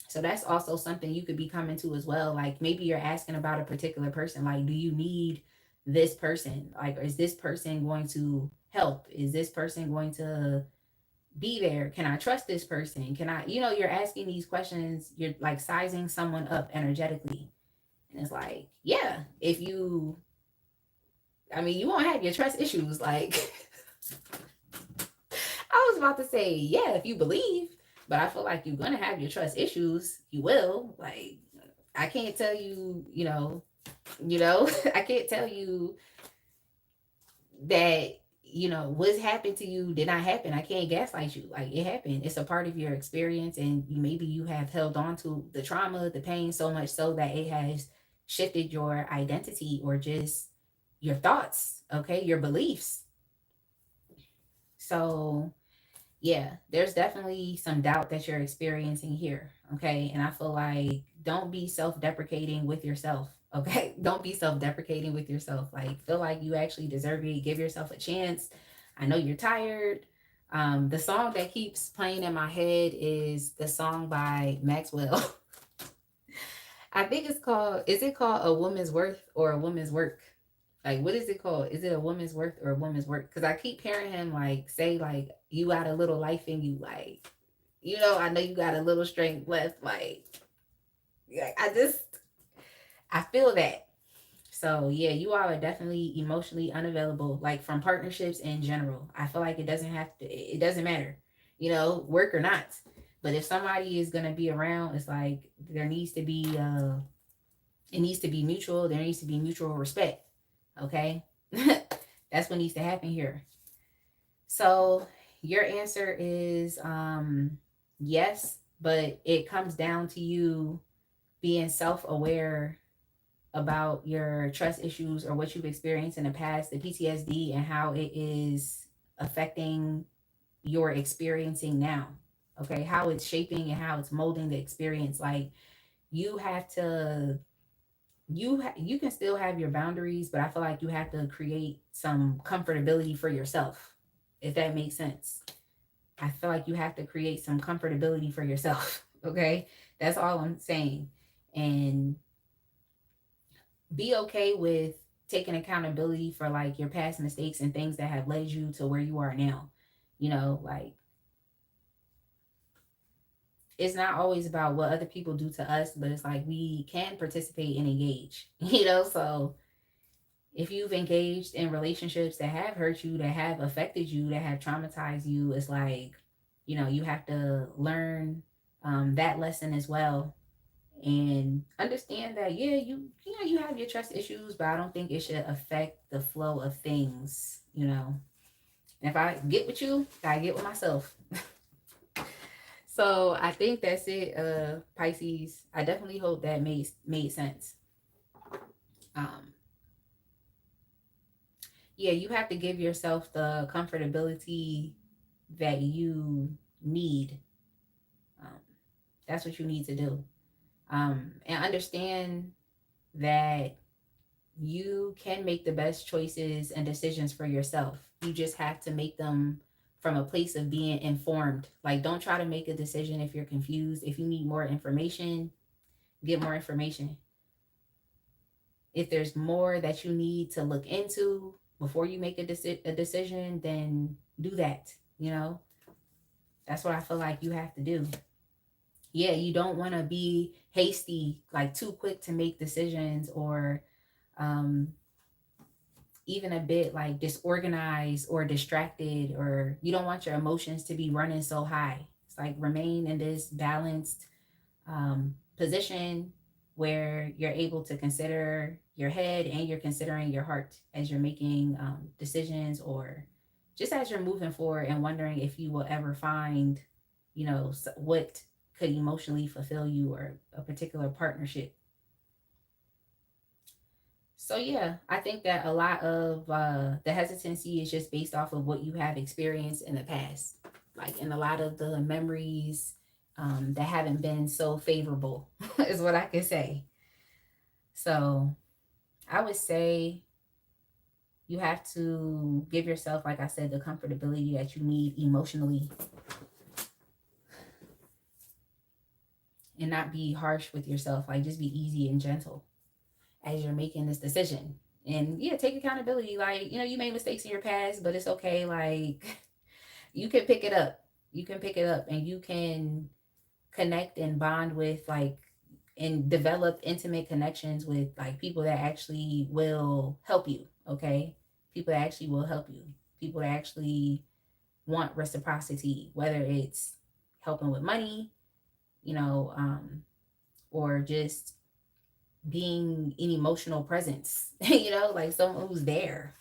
So that's also something you could be coming to as well. Like maybe you're asking about a particular person. Like, do you need this person? Like, is this person going to help? Is this person going to be there? Can I trust this person? Can I, you know, you're asking these questions. You're like sizing someone up energetically. And it's like, yeah, if you, I mean, you won't have your trust issues. Like, I was about to say, yeah, if you believe, but I feel like you're gonna have your trust issues. You will. Like, I can't tell you, I can't tell you that, you know, what's happened to you did not happen. I can't gaslight you. Like it happened. It's a part of your experience, and maybe you have held on to the trauma, the pain so much so that it has shifted your identity or just your thoughts, okay, your beliefs. So yeah, there's definitely some doubt that you're experiencing here. Okay. And I feel like don't be self deprecating with yourself. Okay. Don't be self deprecating with yourself. Like, feel like you actually deserve it. Give yourself a chance. I know you're tired. The song that keeps playing in my head is the song by Maxwell. I think it's called, is it called A Woman's Worth or A Woman's Work? Like, what is it called? Is it A Woman's Worth or A Woman's Work? Because I keep hearing him like say like you got a little life in you, like, you know, I know you got a little strength left, like I feel that. So yeah, you all are definitely emotionally unavailable, like from partnerships in general. I feel like it doesn't have to, it doesn't matter, you know, work or not. But if somebody is gonna be around, it's like there needs to be it needs to be mutual. There needs to be mutual respect. Okay. That's what needs to happen here. So your answer is yes, but it comes down to you being self-aware about your trust issues or what you've experienced in the past, the PTSD, and how it is affecting your experiencing now. Okay, how it's shaping and how it's molding the experience. Like you have to, you can still have your boundaries, but I feel like you have to create some comfortability for yourself, if that makes sense. I feel like you have to create some comfortability for yourself. Okay, that's all I'm saying. And be okay with taking accountability for like your past mistakes and things that have led you to where you are now. You know, like it's not always about what other people do to us, but it's like we can participate and engage, you know? So if you've engaged in relationships that have hurt you, that have affected you, that have traumatized you, it's like, you know, you have to learn that lesson as well, and understand that, yeah, you know, you have your trust issues, but I don't think it should affect the flow of things, you know? And if I get with you, I get with myself. So I think that's it, Pisces. I definitely hope that made sense. Um, yeah, you have to give yourself the comfortability that you need. Um, that's what you need to do. And understand that you can make the best choices and decisions for yourself. You just have to make them from a place of being informed. Like, don't try to make a decision if you're confused. If you need more information, get more information. If there's more that you need to look into before you make a decision, then do that. You know, that's what I feel like you have to do. Yeah, you don't want to be hasty, like too quick to make decisions, or um, even a bit like disorganized or distracted, or you don't want your emotions to be running so high. It's like remain in this balanced position where you're able to consider your head and you're considering your heart as you're making decisions or just as you're moving forward and wondering if you will ever find, you know, what could emotionally fulfill you or a particular partnership. So yeah, I think that a lot of the hesitancy is just based off of what you have experienced in the past, like in a lot of the memories that haven't been so favorable, is what I can say. So I would say you have to give yourself, like I said, the comfortability that you need emotionally, and not be harsh with yourself. Like, just be easy and gentle as you're making this decision. And yeah, take accountability. Like, you know, you made mistakes in your past, but it's okay. Like, you can pick it up. You can pick it up and you can connect and bond with, like, and develop intimate connections with, like, people that actually will help you. Okay. People that actually will help you. People that actually want reciprocity, whether it's helping with money, you know, or just being an emotional presence, you know, like someone who's there,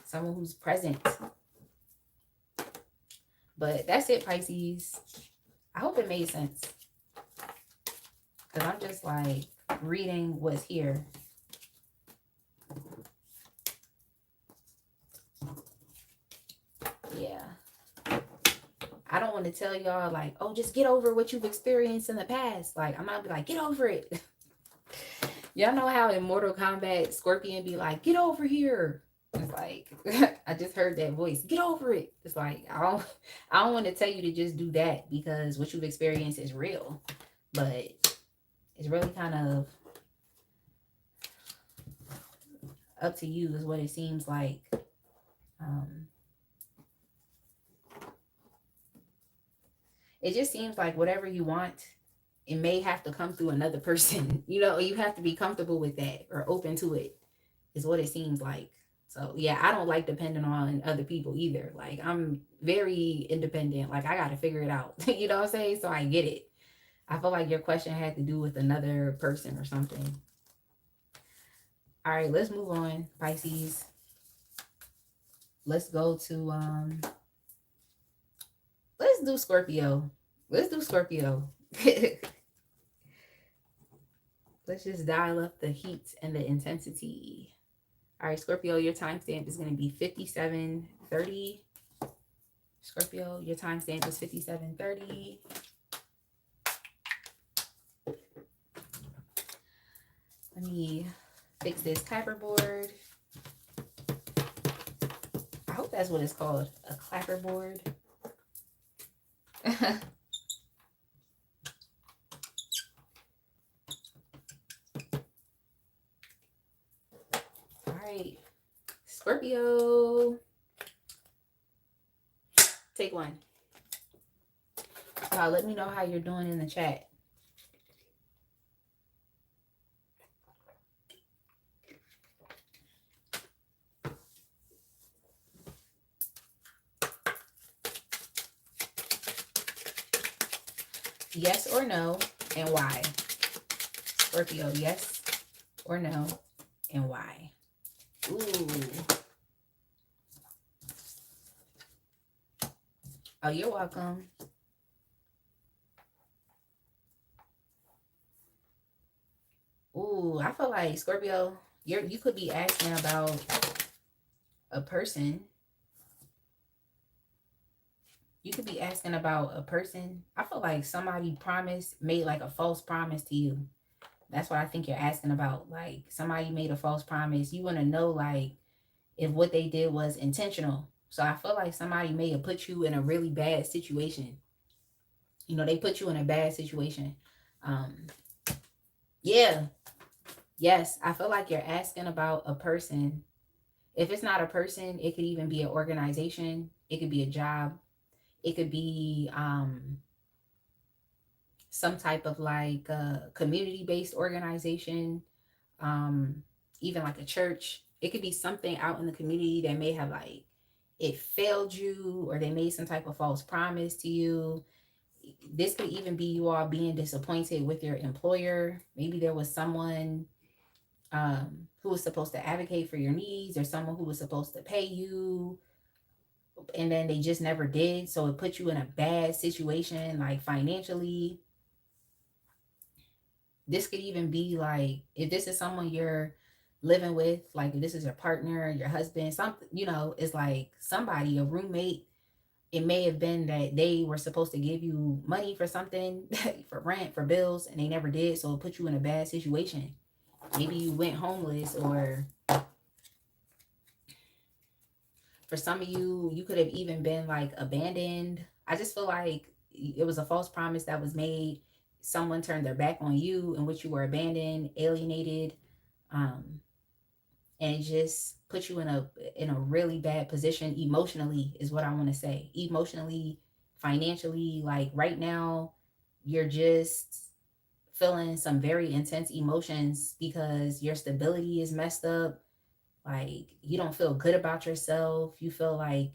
someone who's present. But that's it, Pisces. I hope it made sense, because I'm just like reading what's here. Yeah. I don't want to tell y'all like, oh, just get over what you've experienced in the past. Like, I'm not be like, get over it. Y'all know how in Mortal Kombat, Scorpion be like, get over here. It's like, I just heard that voice, get over it. It's like, I don't want to tell you to just do that, because what you've experienced is real. But it's really kind of up to you, is what it seems like. It just seems like whatever you want, it may have to come through another person. You know, you have to be comfortable with that or open to it, is what it seems like. So yeah, I don't like depending on other people either. Like, I'm very independent. Like, I got to figure it out. You know what I'm saying? So I get it. I feel like your question had to do with another person or something. All right, let's move on, Pisces. Let's go to let's do Scorpio. Let's do Scorpio. Let's just dial up the heat and the intensity. All right, Scorpio, your timestamp is going to be 57:30. Scorpio, your timestamp is 57:30. Let me fix this clapperboard. I hope that's what it's called, a clapperboard. All right, Scorpio, take one. Let me know how you're doing in the chat. Yes or no, and why? Scorpio, yes or no, and why? Ooh. Oh, you're welcome. Ooh, I feel like, Scorpio, you could be asking about a person. You could be asking about a person. I feel like somebody made like a false promise to you. That's what I think you're asking about. Like, somebody made a false promise. You want to know, like, if what they did was intentional. So I feel like somebody may have put you in a really bad situation. You know, they put you in a bad situation. Yeah. Yes. I feel like you're asking about a person. If it's not a person, it could even be an organization. It could be a job. It could be some type of like community-based organization, even like a church. It could be something out in the community that may have like it failed you, or they made some type of false promise to you. This could even be you all being disappointed with your employer. Maybe there was someone who was supposed to advocate for your needs, or someone who was supposed to pay you, help and then they just never did. So it put you in a bad situation, like financially. This could even be like, if this is someone you're living with, like if this is your partner, your husband, something, it's like somebody, a roommate. It may have been that they were supposed to give you money for something, for rent, for bills, and they never did. So it put you in a bad situation. Maybe you went homeless, or for some of you, you could have even been like abandoned. I just feel like it was a false promise that was made. Someone turned their back on you, in which you were abandoned, alienated, and it just put you in a really bad position emotionally, is what I want to say. Emotionally, financially, like right now, you're just feeling some very intense emotions because your stability is messed up. Like you don't feel good about yourself. You feel like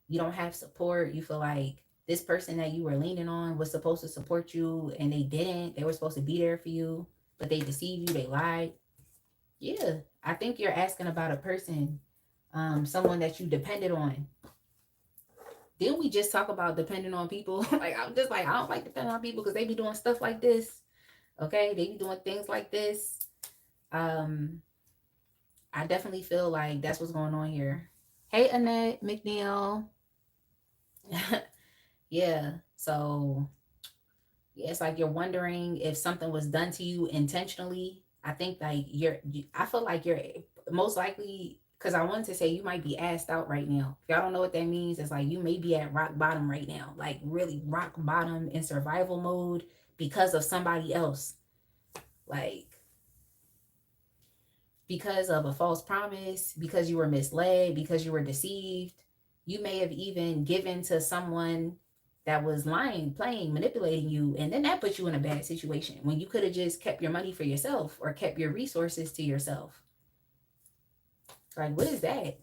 you don't have support. You feel like this person that you were leaning on was supposed to support you and they didn't. They were supposed to be there for you, but they deceived you. They lied. Yeah, I think you're asking about a person, someone that you depended on. Didn't we just talk about depending on people? Like I'm just like, I don't like depending on people because they be doing stuff like this. Okay, they be doing things like this. I definitely feel like that's what's going on here. Hey, Annette McNeil. Yeah, so yeah, it's like you're wondering if something was done to you intentionally. I think like I feel like you're most likely, because I wanted to say you might be assed out right now. If y'all don't know what that means, it's like you may be at rock bottom right now, like really rock bottom in survival mode because of somebody else. Like because of a false promise, because you were misled, because you were deceived. You may have even given to someone that was lying, playing, manipulating you, and then that put you in a bad situation when you could have just kept your money for yourself or kept your resources to yourself. Like, what is that?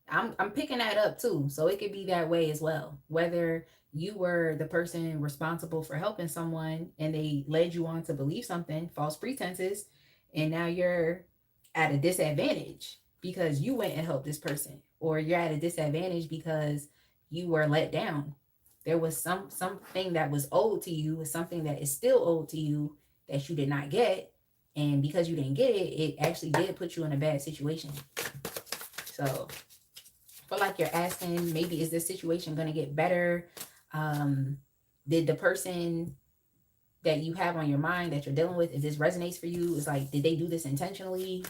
I'm picking that up too. So it could be that way as well. Whether you were the person responsible for helping someone and they led you on to believe something, false pretenses, and now you're at a disadvantage because you went and helped this person, or you're at a disadvantage because you were let down. There was something that was owed to you, something that is still owed to you that you did not get. And because you didn't get it, it actually did put you in a bad situation. So feel like you're asking, maybe is this situation going to get better? Did the person that you have on your mind that you're dealing with, if this resonates for you, is like, did they do this intentionally?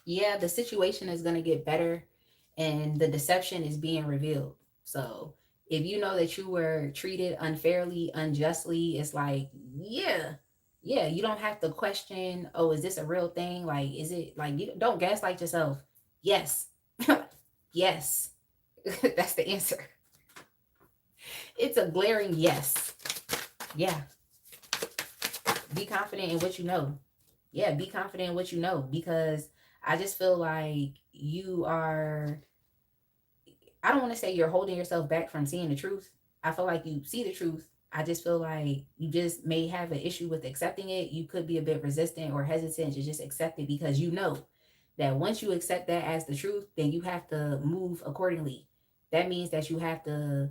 Yeah, the situation is going to get better and the deception is being revealed. So if you know that you were treated unfairly, unjustly, it's like, yeah, you don't have to question, oh, is this a real thing? Like, is it like, you don't gaslight yourself. Yes. Yes. That's the answer. It's a glaring yes. Yeah. Be confident in what you know. Yeah, be confident in what you know, because I just feel like you are, I don't want to say you're holding yourself back from seeing the truth. I feel like you see the truth. I just feel like you just may have an issue with accepting it. You could be a bit resistant or hesitant to just accept it because you know that once you accept that as the truth, then you have to move accordingly. That means that you have to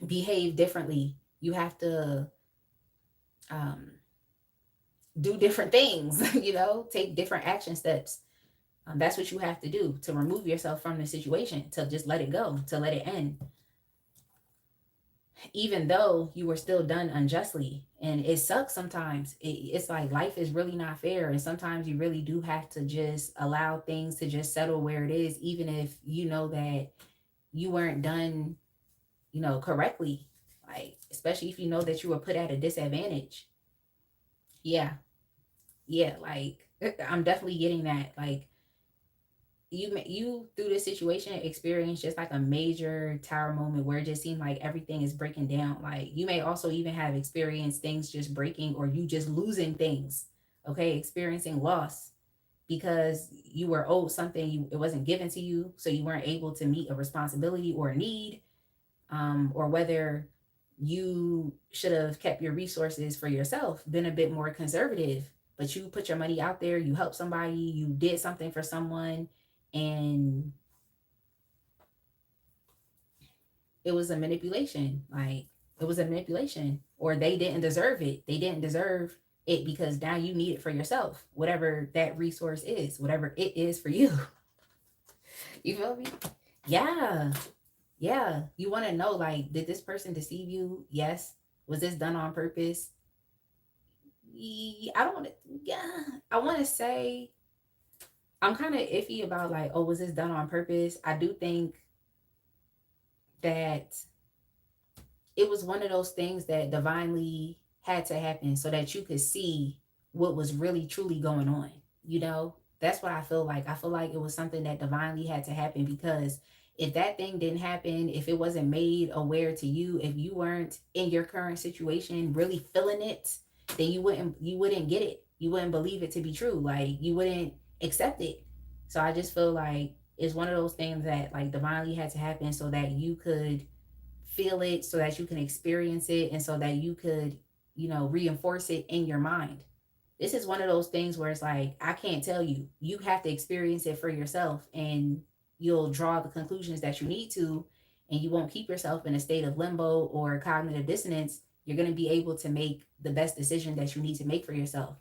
behave differently. You have to do different things, take different action steps. That's what you have to do to remove yourself from the situation, to just let it go, to let it end. Even though you were still done unjustly. And it sucks sometimes. It's like life is really not fair. And sometimes you really do have to just allow things to just settle where it is, even if you know that you weren't done, correctly. Like, especially if you know that you were put at a disadvantage. Yeah. Yeah. Like, I'm definitely getting that. Like, you through this situation experience just like a major tower moment where it just seemed like everything is breaking down. Like, you may also even have experienced things just breaking, or you just losing things. Okay, experiencing loss because you were owed something, it wasn't given to you, so you weren't able to meet a responsibility or a need, or whether you should have kept your resources for yourself, been a bit more conservative, but you put your money out there, you helped somebody, you did something for someone, and it was a manipulation. Like, it was a manipulation, or they didn't deserve it. They didn't deserve it because now you need it for yourself, whatever that resource is, whatever it is for you. You feel me? Yeah. Yeah. You want to know, like, did this person deceive you? Yes. Was this done on purpose? I don't want to, yeah. I want to say, I'm kind of iffy about, like, oh, was this done on purpose? I do think that it was one of those things that divinely had to happen so that you could see what was really truly going on. You know, that's what I feel like. I feel like it was something that divinely had to happen, because if that thing didn't happen, if it wasn't made aware to you, if you weren't in your current situation really feeling it, then you wouldn't get it. You wouldn't believe it to be true. Like, you wouldn't accept it. So I just feel like it's one of those things that, like, divinely had to happen so that you could feel it, so that you can experience it, and so that you could, reinforce it in your mind. This is one of those things where it's like, I can't tell you. You have to experience it for yourself, and you'll draw the conclusions that you need to, and you won't keep yourself in a state of limbo or cognitive dissonance. You're going to be able to make the best decision that you need to make for yourself.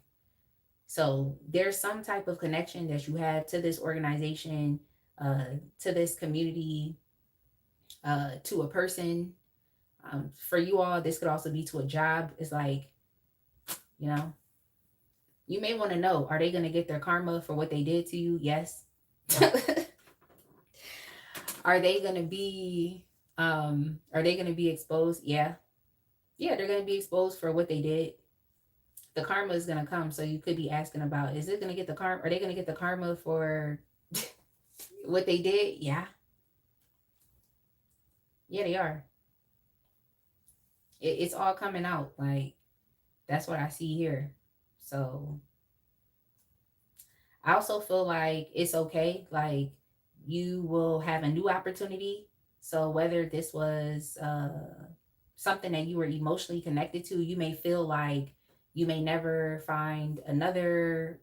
So there's some type of connection that you have to this organization, to this community, to a person. For you all, this could also be to a job. It's like, you know, you may want to know, are they going to get their karma for what they did to you? Yes. Are they going to be exposed? Yeah. Yeah, they're going to be exposed for what they did. The karma is going to come. So you could be asking about, is it going to get the karma? Are they going to get the karma for what they did? Yeah. Yeah, they are. It's all coming out. Like, that's what I see here. So I also feel like it's okay. Like, you will have a new opportunity. So whether this was something that you were emotionally connected to, you may feel like you may never find another,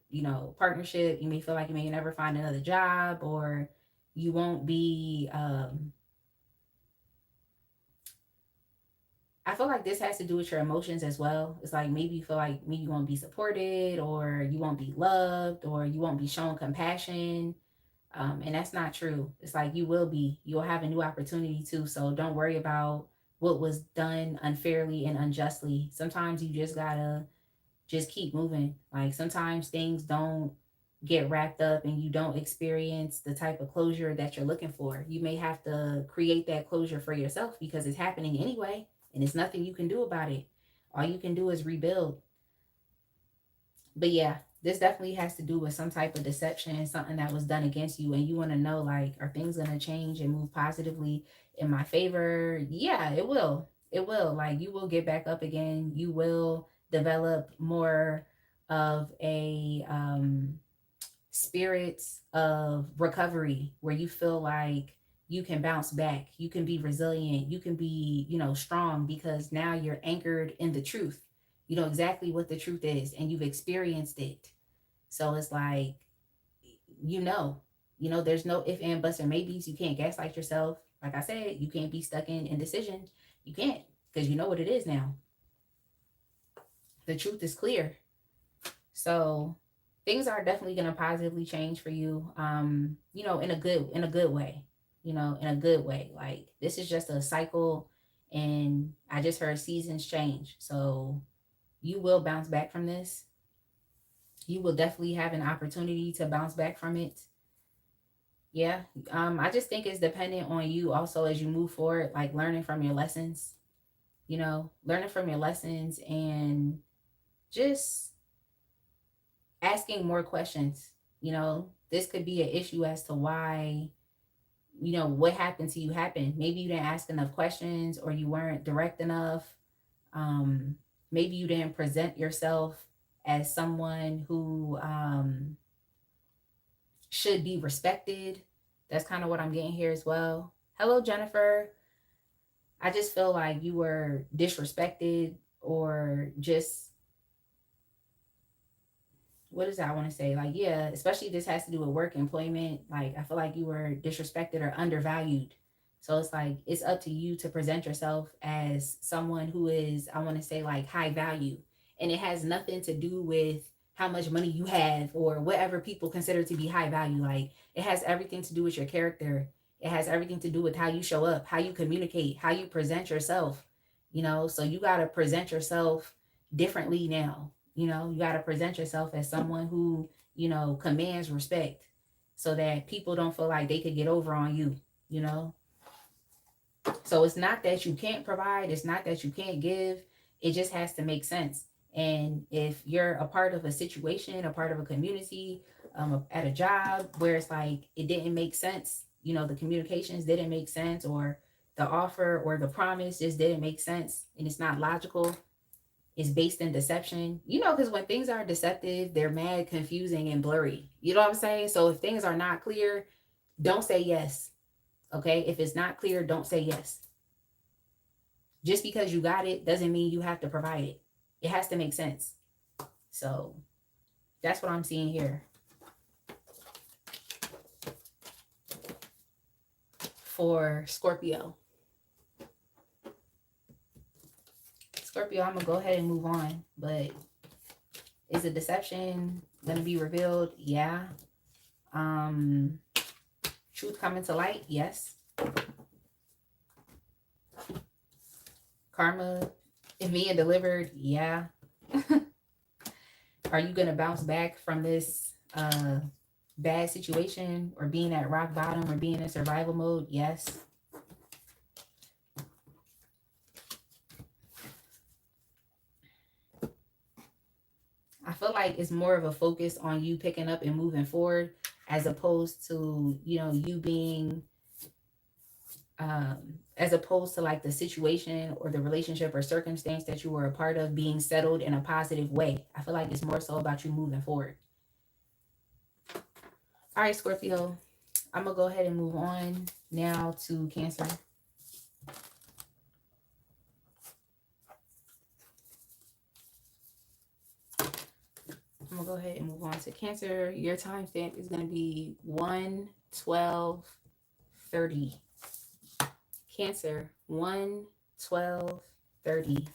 partnership. You may feel like you may never find another job, or you won't be, I feel like this has to do with your emotions as well. It's like, maybe you feel like maybe you won't be supported, or you won't be loved, or you won't be shown compassion. And that's not true. It's like, you will be. You'll have a new opportunity too. So don't worry about what was done unfairly and unjustly. Sometimes you just gotta just keep moving. Like, sometimes things don't get wrapped up and you don't experience the type of closure that you're looking for. You may have to create that closure for yourself, because it's happening anyway, and there's nothing you can do about it. All you can do is rebuild. But yeah, this definitely has to do with some type of deception, something that was done against you, and you want to know, like, are things going to change and move positively in my favor? Yeah, it will. It will. Like, you will get back up again. You will develop more of a spirit of recovery, where you feel like you can bounce back, you can be resilient, you can be, strong, because now you're anchored in the truth. You know exactly what the truth is, and you've experienced it. So it's like, there's no if, and, buts, or maybes. You can't gaslight yourself. Like I said, you can't be stuck in indecision. You can't, because you know what it is now. The truth is clear. So things are definitely going to positively change for you. In a good way. In a good way. Like, this is just a cycle, and I just heard seasons change. So you will bounce back from this. You will definitely have an opportunity to bounce back from it. Yeah. I just think it's dependent on you also as you move forward, like learning from your lessons, learning from your lessons, and just asking more questions. This could be an issue as to why, what happened to you happened. Maybe you didn't ask enough questions, or you weren't direct enough. Maybe you didn't present yourself as someone who should be respected. That's kind of what I'm getting here as well. Hello, Jennifer. I just feel like you were disrespected, or just, what does I want to say? Like, yeah, especially this has to do with work, employment. Like, I feel like you were disrespected or undervalued. So it's like, it's up to you to present yourself as someone who is, I want to say, like, high value. And it has nothing to do with how much money you have or whatever people consider to be high value. Like, it has everything to do with your character. It has everything to do with how you show up, how you communicate, how you present yourself. So you got to present yourself differently now. You got to present yourself as someone who, commands respect, so that people don't feel like they could get over on you, you know? So it's not that you can't provide, it's not that you can't give, it just has to make sense. And if you're a part of a situation, a part of a community, at a job where it's like it didn't make sense, the communications didn't make sense, or the offer or the promise just didn't make sense, and it's not logical, is based in deception, because when things are deceptive, they're mad, confusing, and blurry. You know what I'm saying? So if things are not clear, don't say yes. Okay? If it's not clear, don't say yes. Just because you got it doesn't mean you have to provide it. It has to make sense. So that's what I'm seeing here. For Scorpio. Scorpio, I'm going to go ahead and move on. But is a deception going to be revealed? Yeah. Truth coming to light? Yes. Karma being delivered? Yeah. Are you going to bounce back from this bad situation, or being at rock bottom, or being in survival mode? Yes. I feel like it's more of a focus on you picking up and moving forward, as opposed to, you being, as opposed to like the situation or the relationship or circumstance that you were a part of being settled in a positive way. I feel like it's more so about you moving forward. All right, Scorpio, I'm going to go ahead and move on now to Cancer. I'm going to go ahead and move on to Cancer. Your timestamp is going to be 1/12/30. Cancer, 1/12/30.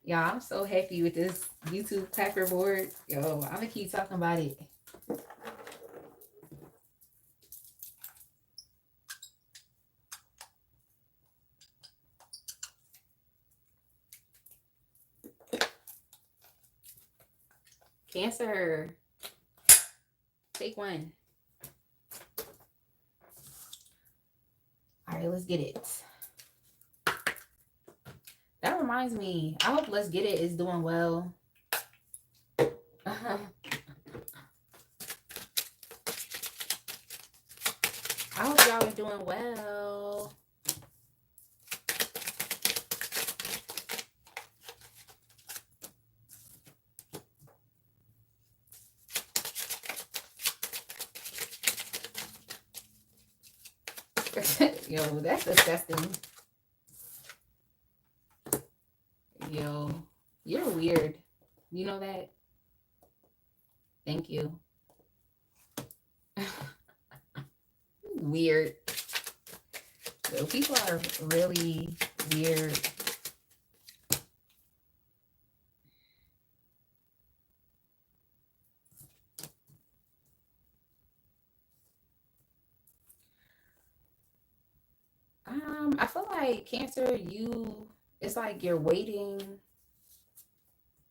Y'all, I'm so happy with this YouTube clapper board. Yo, I'm going to keep talking about it. Cancer, take one. All right, let's get it. That reminds me, I hope Let's Get It is doing well. I hope y'all are doing well. Yo, that's disgusting. Yo, you're weird. You know that? Thank you. Weird. Yo, people are really weird. I feel like Cancer, it's like you're waiting.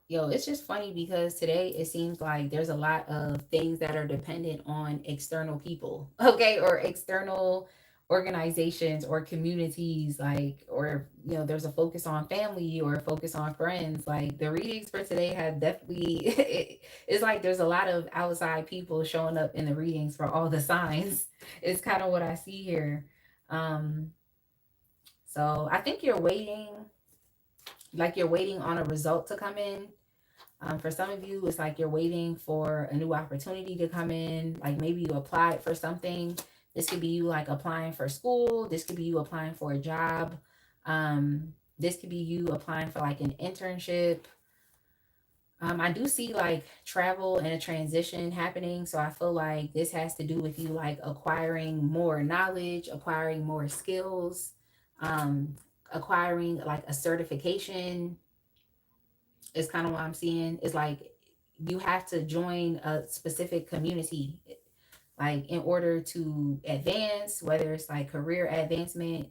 Yo, it's just funny because today it seems like there's a lot of things that are dependent on external people, okay, or external organizations or communities, like, or, there's a focus on family or a focus on friends. Like, the readings for today have definitely, it's like there's a lot of outside people showing up in the readings for all the signs. It's kind of what I see here. So I think you're waiting, like you're waiting on a result to come in. For some of you, it's like you're waiting for a new opportunity to come in. Like maybe you applied for something This could be you like applying for school. This could be you applying for a job. This could be you applying for like an internship. I do see like travel and a transition happening. So I feel like this has to do with you like acquiring more knowledge, acquiring more skills, acquiring like a certification is kind of what I'm seeing. It's like you have to join a specific community like in order to advance, whether it's like career advancement.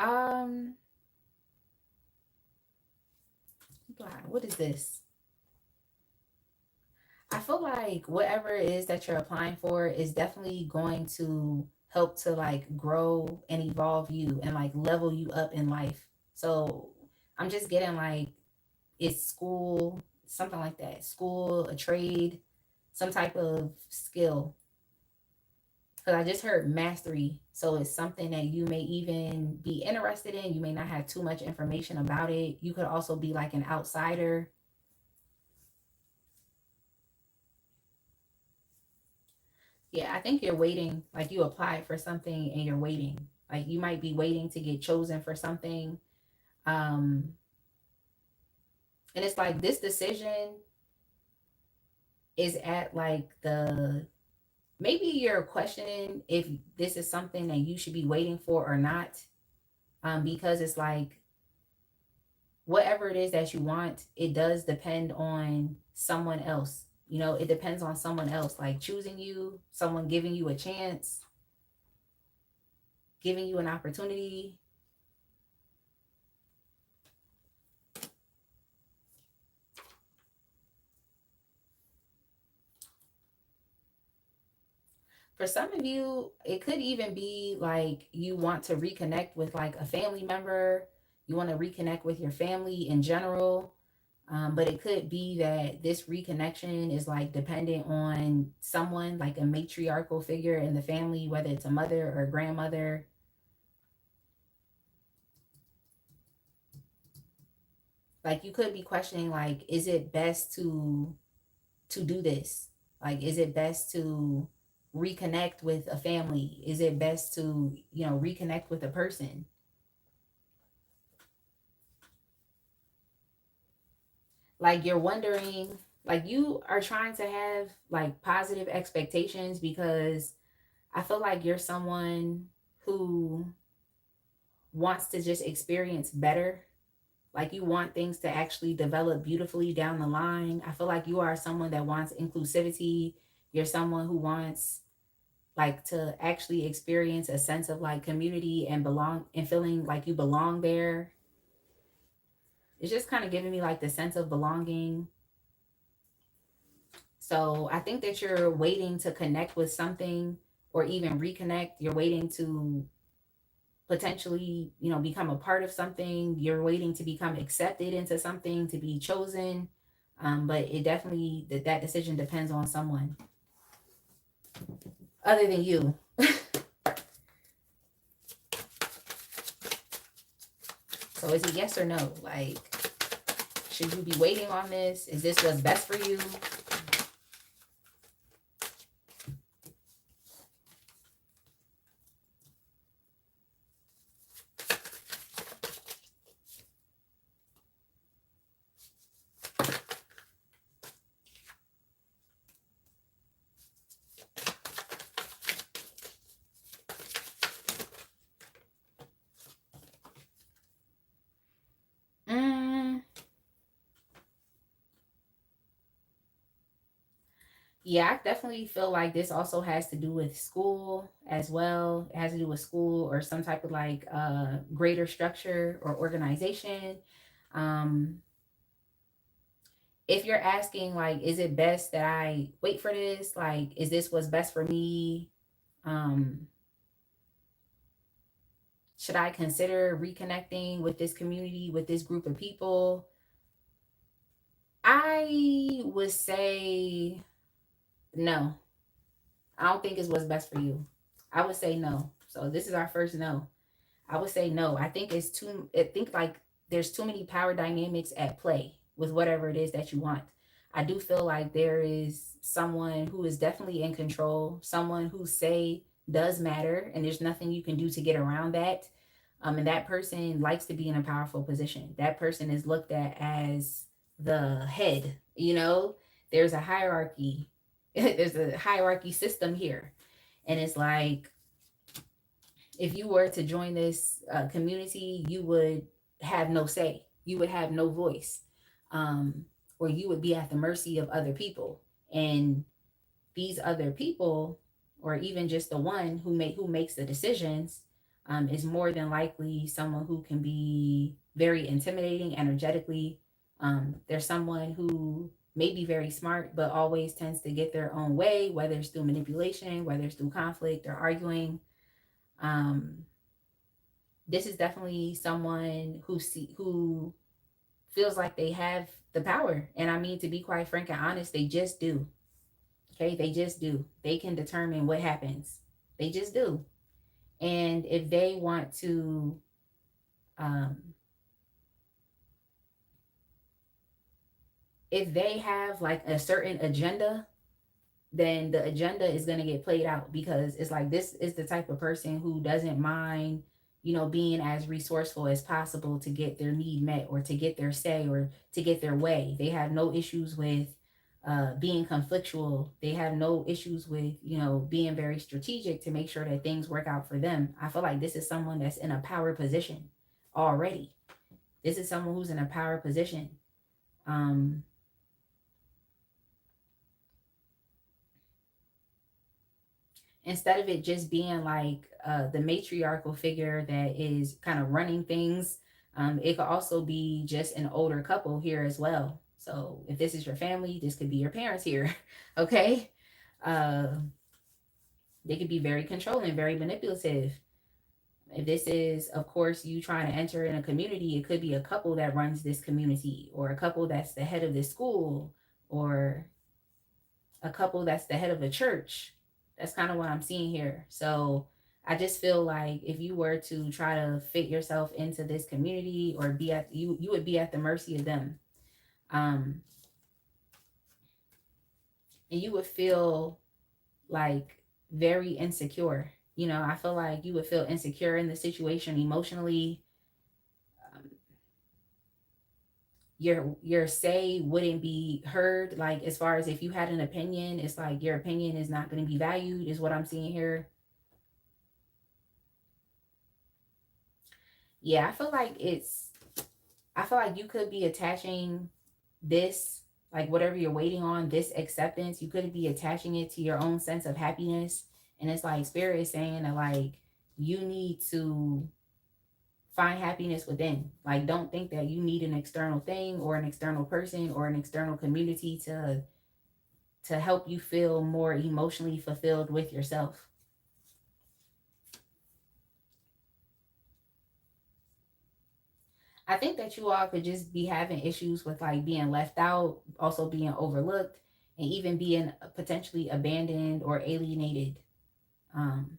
Um, what is this? I feel like whatever it is that you're applying for is definitely going to help to like grow and evolve you and like level you up in life. So I'm just getting like it's school, something like that. School, a trade, some type of skill. Because I just heard mastery. So it's something that you may even be interested in. You may not have too much information about it. You could also be like an outsider. Yeah, I think you're waiting, like you applied for something and you're waiting. Like you might be waiting to get chosen for something. Um, and it's like this decision is at like the maybe you're questioning if this is something that you should be waiting for or not. Because it's like whatever it is that you want, it does depend on someone else. You know, it depends on someone else, like choosing you, someone giving you a chance, giving you an opportunity. For some of you, it could even be like you want to reconnect with like a family member, you want to reconnect with your family in general. But it could be that this reconnection is like dependent on someone like a matriarchal figure in the family, whether it's a mother or a grandmother. Like you could be questioning like, is it best to do this? Like, is it best to reconnect with a family? Is it best to, reconnect with a person? Like you're wondering, like you are trying to have like positive expectations because I feel like you're someone who wants to just experience better. Like you want things to actually develop beautifully down the line. I feel like you are someone that wants inclusivity. You're someone who wants like to actually experience a sense of like community and belong and feeling like you belong there. It's just kind of giving me like the sense of belonging. So I think that you're waiting to connect with something or even reconnect. You're waiting to potentially, become a part of something. You're waiting to become accepted into something, to be chosen. But it definitely, that decision depends on someone other than you. So is it yes or no? Like, should you be waiting on this? Is this what's best for you? Yeah, I definitely feel like this also has to do with school as well. It has to do with school or some type of like greater structure or organization. Um, if you're asking like, is it best that I wait for this? Like, is this what's best for me? Um, should I consider reconnecting with this community, with this group of people? I would say no. I don't think it's what's best for you. I would say no. So this is our first no. I would say no. I think it's too. I think like there's too many power dynamics at play with whatever it is that you want. I do feel like there is someone who is definitely in control, someone who say does matter, and there's nothing you can do to get around that. And that person likes to be in a powerful position. That person is looked at as the head, you know? There's a hierarchy. There's a hierarchy system here. And it's like, if you were to join this community, you would have no say. You would have no voice. Or you would be at the mercy of other people. And these other people, or even just the one who makes the decisions, is more than likely someone who can be very intimidating energetically. There's someone who may be very smart, but always tends to get their own way, whether it's through manipulation, whether it's through conflict or arguing. Um, this is definitely someone who feels like they have the power, and I mean, to be quite frank and honest, they just do. Okay, they just do. They can determine what happens. They just do. And if they want to, um, if they have like a certain agenda, then the agenda is going to get played out, because it's like, this is the type of person who doesn't mind, being as resourceful as possible to get their need met, or to get their say, or to get their way. They have no issues with being conflictual. They have no issues with, being very strategic to make sure that things work out for them. I feel like this is someone that's in a power position already. This is someone who's in a power position. Instead of it just being like the matriarchal figure that is kind of running things, it could also be just an older couple here as well. So if this is your family, this could be your parents here. Okay. They could be very controlling, very manipulative. If this is, of course, you trying to enter in a community, it could be a couple that runs this community, or a couple that's the head of this school, or a couple that's the head of a church. That's kind of what I'm seeing here. So I just feel like if you were to try to fit yourself into this community, or be at you would be at the mercy of them. And you would feel like very insecure. I feel like you would feel insecure in the situation emotionally. Your say wouldn't be heard. Like, as far as if you had an opinion, it's like your opinion is not going to be valued, is what I'm seeing here. Yeah, I feel like you could be attaching this, like whatever you're waiting on, this acceptance, you could be attaching it to your own sense of happiness. And it's like Spirit is saying that, like, you need to find happiness within. Like, don't think that you need an external thing, or an external person, or an external community to help you feel more emotionally fulfilled with yourself. I think that you all could just be having issues with like being left out, also being overlooked, and even being potentially abandoned or alienated. Um,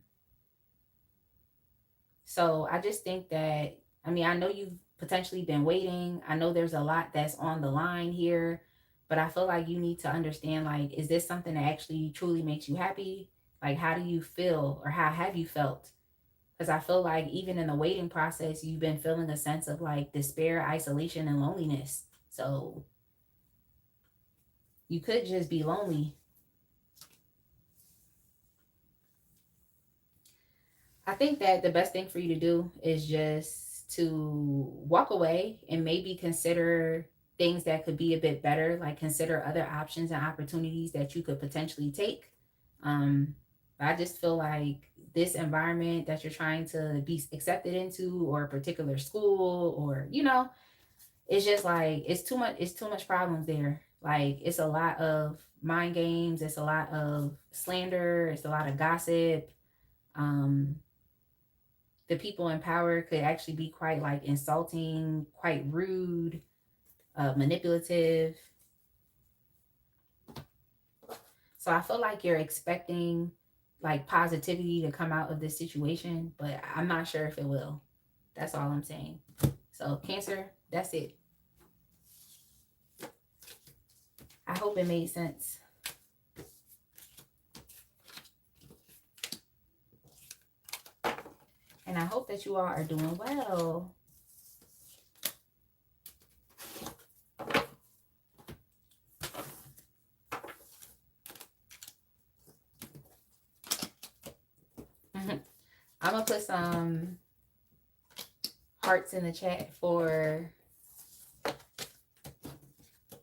so I just think that, I mean, I know you've potentially been waiting. I know there's a lot that's on the line here, but I feel like you need to understand, like, is this something that actually truly makes you happy? Like, how do you feel, or how have you felt? Because I feel like even in the waiting process, you've been feeling a sense of like despair, isolation, and loneliness. So you could just be lonely. I think that the best thing for you to do is just to walk away and maybe consider things that could be a bit better, like consider other options and opportunities that you could potentially take. I just feel like this environment that you're trying to be accepted into, or a particular school, or it's just like it's too much problems there. Like, it's a lot of mind games, it's a lot of slander, it's a lot of gossip. um the people in power could actually be quite like insulting, quite rude, manipulative. So I feel like you're expecting like positivity to come out of this situation, but I'm not sure if it will. That's all I'm saying. So Cancer, that's it. I hope it made sense. And I hope that you all are doing well. I'm going to put some hearts in the chat for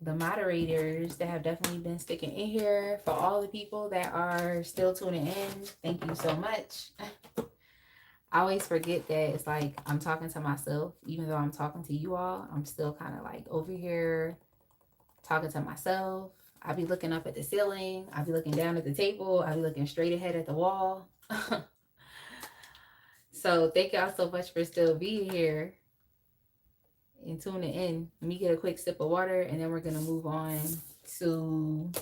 the moderators that have definitely been sticking in here. For all the people that are still tuning in, thank you so much. I always forget that it's like I'm talking to myself. Even though I'm talking to you all, I'm still kind of like over here talking to myself. I'll be looking up at the ceiling. I'll be looking down at the table. I'll be looking straight ahead at the wall. So thank y'all so much for still being here and tuning in. Let me get a quick sip of water and then we're going to move on to,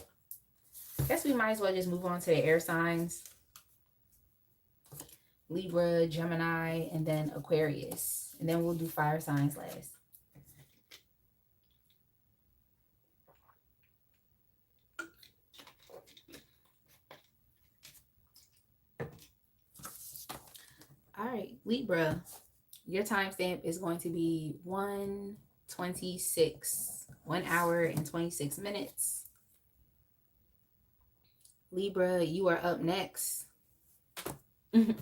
I guess we might as well just move on to the air signs. Libra, Gemini, and then Aquarius. And then we'll do fire signs last. All right, Libra, your timestamp is going to be 1:26, 1 hour and 26 minutes. Libra, you are up next. Let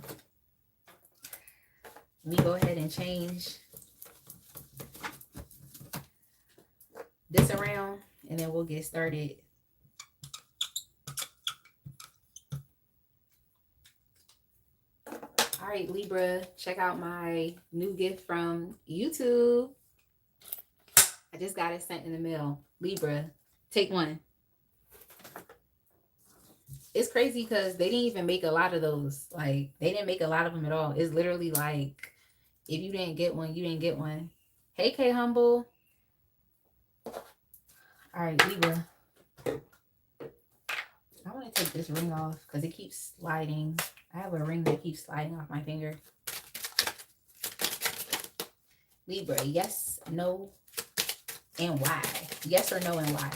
me go ahead and change this around and then we'll get started. All right, Libra, check out my new gift from YouTube. I just got it sent in the mail. Libra, take one. It's crazy because they didn't even make a lot of those. Like, they didn't make a lot of them at all. It's literally like, if you didn't get one, you didn't get one. Hey, K Humble. All right, Libra. I want to take this ring off because it keeps sliding. I have a ring that keeps sliding off my finger. Libra, yes, no, and why? Yes or no and why?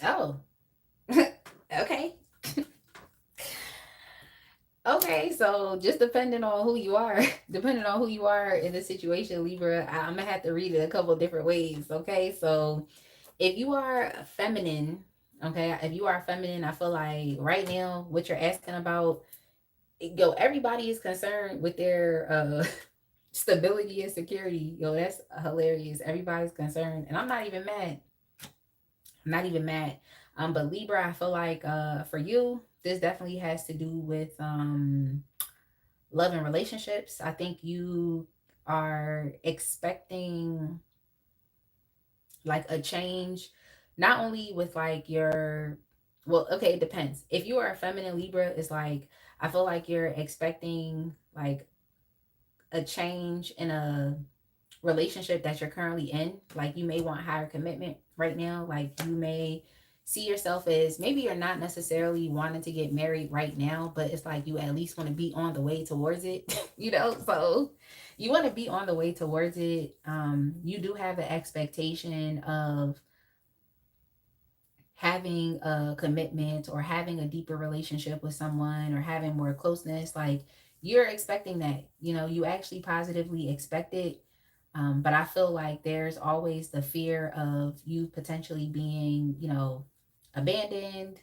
Oh, okay. Okay, so just depending on who you are, in this situation, Libra, I'm gonna have to read it a couple different ways. Okay, so if you are feminine, okay, if you are feminine, I feel like right now what you're asking about, everybody is concerned with their stability and security. That's hilarious. Everybody's concerned, and I'm not even mad. But Libra, I feel like for you, this definitely has to do with love and relationships. I think you are expecting like a change, not only with like your, well, okay, it depends. If you are a feminine Libra, it's like, I feel like you're expecting like a change in a relationship that you're currently in. Like, you may want higher commitment right now. Like, you may see yourself as, maybe you're not necessarily wanting to get married right now, but it's like you at least want to be on the way towards it. So you want to be on the way towards it. You do have an expectation of having a commitment or having a deeper relationship with someone or having more closeness. Like, you're expecting that, you actually positively expect it. But I feel like there's always the fear of you potentially being, abandoned,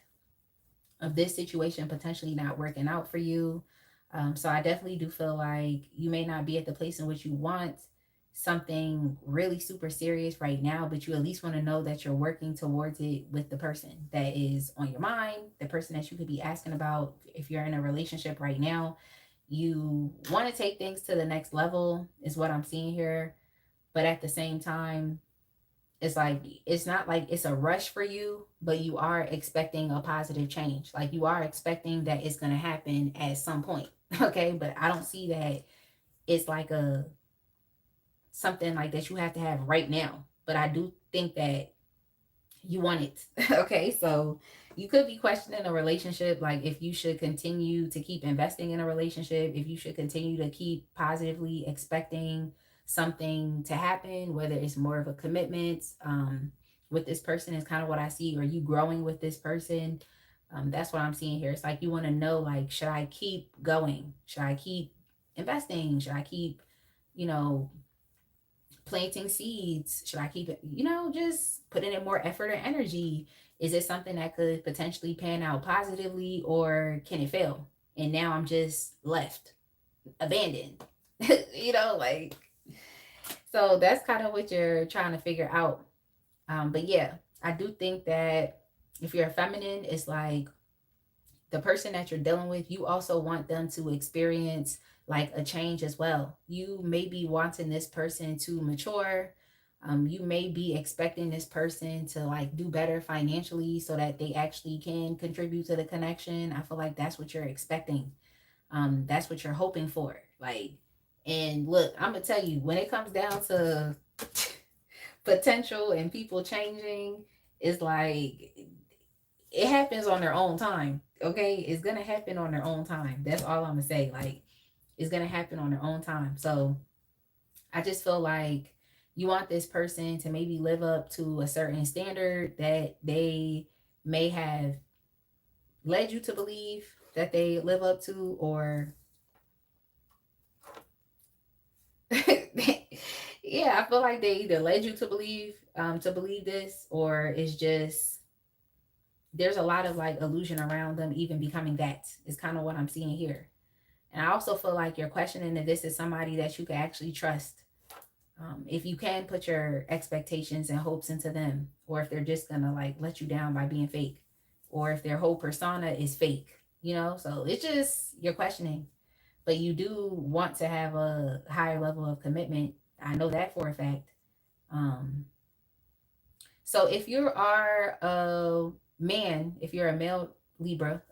of this situation potentially not working out for you. So I definitely do feel like you may not be at the place in which you want something really super serious right now, but you at least want to know that you're working towards it with the person that is on your mind, the person that you could be asking about. If you're in a relationship right now, you want to take things to the next level is what I'm seeing here. But at the same time, it's like, it's not like it's a rush for you, but you are expecting a positive change. Like, you are expecting that it's going to happen at some point. Okay. But I don't see that it's like a something like that you have to have right now, but I do think that you want it. Okay, so you could be questioning a relationship, like if you should continue to keep investing in a relationship, if you should continue to keep positively expecting something to happen, whether it's more of a commitment with this person is kind of what I see, or you growing with this person. That's what I'm seeing here. It's like you want to know, like, should I keep going? Should I keep investing? Should I keep, you know, planting seeds? Should I keep it, just putting in more effort or energy? Is it something that could potentially pan out positively, or can it fail? And now I'm just left, abandoned, like, so that's kind of what you're trying to figure out. But yeah, I do think that if you're a feminine, it's like the person that you're dealing with, you also want them to experience like a change as well. You may be wanting this person to mature. You may be expecting this person to like do better financially so that they actually can contribute to the connection. I feel like that's what you're expecting. That's what you're hoping for. Like, and look, I'm gonna tell you, when it comes down to potential and people changing, it's like it happens on their own time. Okay, it's gonna happen on their own time. That's all I'm gonna say. Like, it's gonna happen on their own time. So I just feel like you want this person to maybe live up to a certain standard that they may have led you to believe that they live up to, or yeah, I feel like they either led you to believe this, or it's just there's a lot of like illusion around them even becoming that, is kind of what I'm seeing here. And I also feel like you're questioning if this is somebody that you can actually trust. If you can put your expectations and hopes into them, or if they're just gonna like let you down by being fake, or if their whole persona is fake. So it's just you're questioning, but you do want to have a higher level of commitment. I know that for a fact. Um, so if you are a man, if you're a male Libra,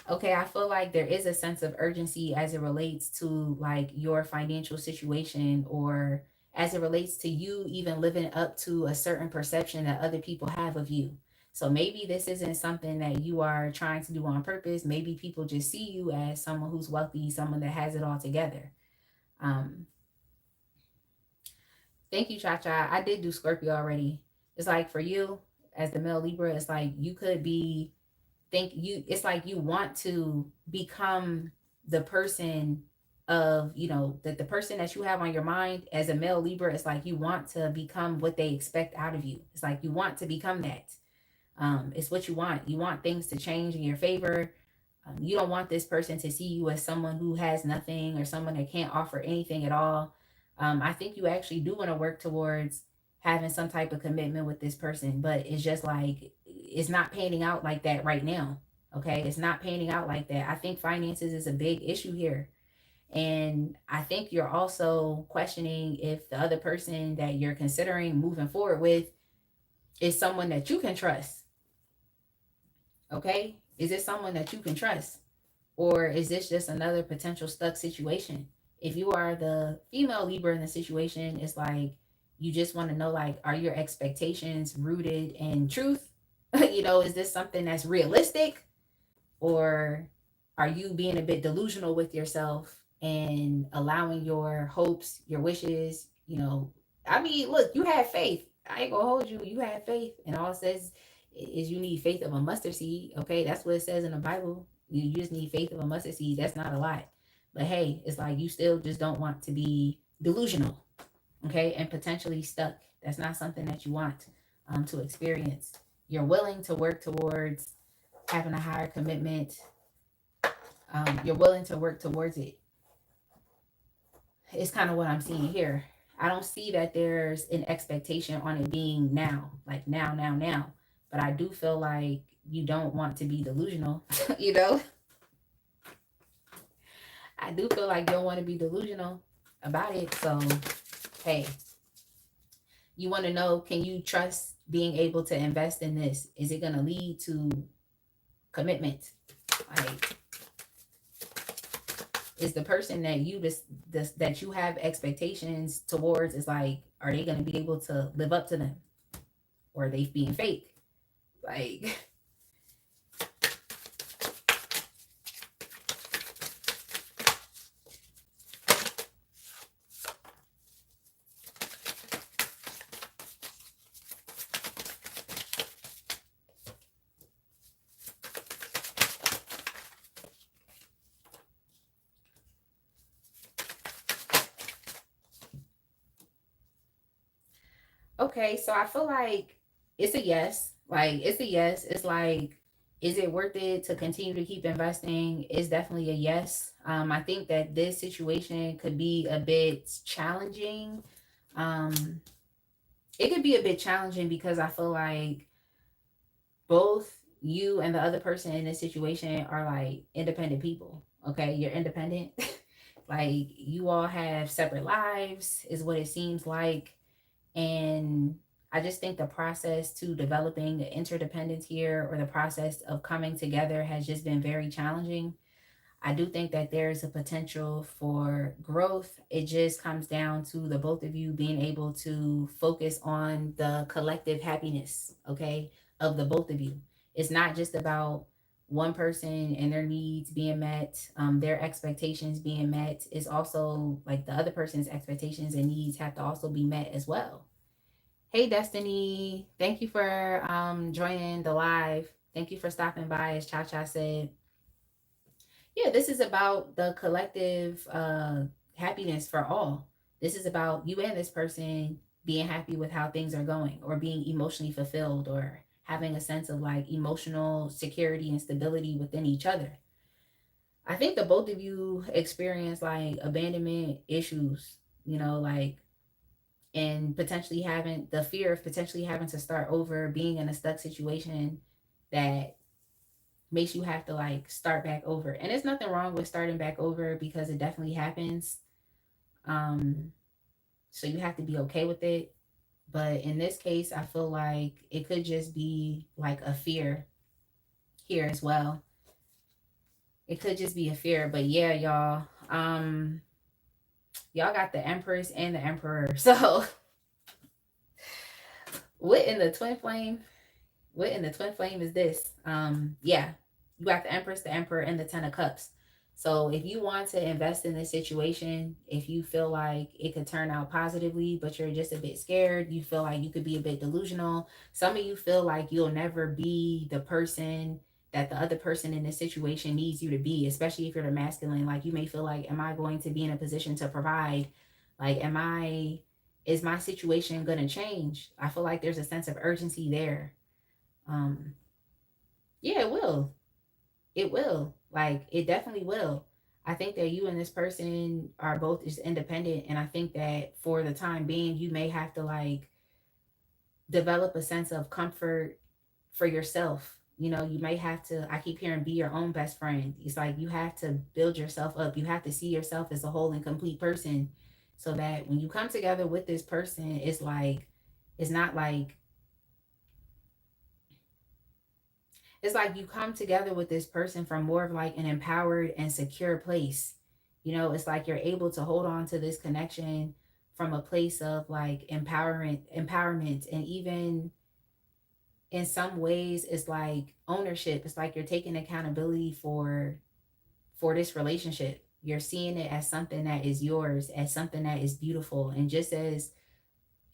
okay, I feel like there is a sense of urgency as it relates to like your financial situation, or as it relates to you even living up to a certain perception that other people have of you. So maybe this isn't something that you are trying to do on purpose. Maybe people just see you as someone who's wealthy, someone that has it all together. Um, Thank you, Cha Cha. I did do Scorpio already. It's like for you as the male Libra, it's like you could be it's like you want to become the person of, that the person that you have on your mind as a male Libra, it's like you want to become what they expect out of you. It's like you want to become that. It's what you want. You want things to change in your favor. You don't want this person to see you as someone who has nothing, or someone that can't offer anything at all. I think you actually do want to work towards having some type of commitment with this person, but it's just like it's not panning out like that right now. Okay, it's not panning out like that. I think finances is a big issue here. And I think you're also questioning if the other person that you're considering moving forward with is someone that you can trust. Okay, is it someone that you can trust? Or is this just another potential stuck situation? If you are the female Libra in the situation, it's like you just want to know, like, are your expectations rooted in truth? Is this something that's realistic? Or are you being a bit delusional with yourself and allowing your hopes, your wishes, I mean, look, you have faith. I ain't gonna hold you. You have faith. And all it says is you need faith of a mustard seed. Okay, that's what it says in the Bible. You just need faith of a mustard seed. That's not a lot. But hey, it's like you still just don't want to be delusional, okay, and potentially stuck. That's not something that you want to experience. You're willing to work towards having a higher commitment. You're willing to work towards it. It's kind of what I'm seeing here. I don't see that there's an expectation on it being now, like now. But I do feel like you don't want to be delusional, I do feel like you don't want to be delusional about it. So, hey, you want to know, can you trust being able to invest in this? Is it going to lead to commitment? Like, Is the person that you that you have expectations towards, is like, are they going to be able to live up to them, or are they being fake? Like, okay, so I feel like it's a yes. Like, it's a yes. It's like, is it worth it to continue to keep investing? It's definitely a yes. I think that this situation could be a bit challenging. Um, it could be a bit challenging because I feel like both you and the other person in this situation are like independent people. Okay, you're independent. Like, you all have separate lives, is what it seems like. And I just think the process to developing interdependence here, or the process of coming together, has just been very challenging. I do think that there's a potential for growth. It just comes down to the both of you being able to focus on the collective happiness, okay, of the both of you. It's not just about one person and their needs being met, their expectations being met. It's also like the other person's expectations and needs have to also be met as well. Hey, Destiny. Thank you for joining the live. Thank you for stopping by, as Cha Cha said. Yeah, this is about the collective happiness for all. This is about you and this person being happy with how things are going, or being emotionally fulfilled, or having a sense of like emotional security and stability within each other. I think the both of you experience like abandonment issues, like, and potentially having the fear of potentially having to start over, being in a stuck situation that makes you have to like start back over. And there's nothing wrong with starting back over, because it definitely happens. Um, so you have to be okay with it. But in this case, I feel like it could just be like a fear here as well. It could just be a fear. But yeah, y'all got the Empress and the Emperor. So what in the twin flame? What in the twin flame is this? Yeah, you got the Empress, the Emperor, and the Ten of Cups. So if you want to invest in this situation, if you feel like it could turn out positively, but you're just a bit scared, you feel like you could be a bit delusional. Some of you feel like you'll never be the person that the other person in this situation needs you to be, especially if you're the masculine. Like, you may feel like, am I going to be in a position to provide? Like, is my situation going to change? I feel like there's a sense of urgency there. um yeah, it will. It will. Like, it definitely will. I think that you and this person are both just independent, and I think that for the time being you may have to like develop a sense of comfort for yourself. You may have to, I keep hearing, be your own best friend. It's like you have to build yourself up. You have to see yourself as a whole and complete person, so that when you come together with this person, it's like, it's not like, it's like you come together with this person from more of like an empowered and secure place. It's like you're able to hold on to this connection from a place of like empowerment, and even in some ways it's like ownership. It's like you're taking accountability for this relationship. You're seeing it as something that is yours, as something that is beautiful, and just as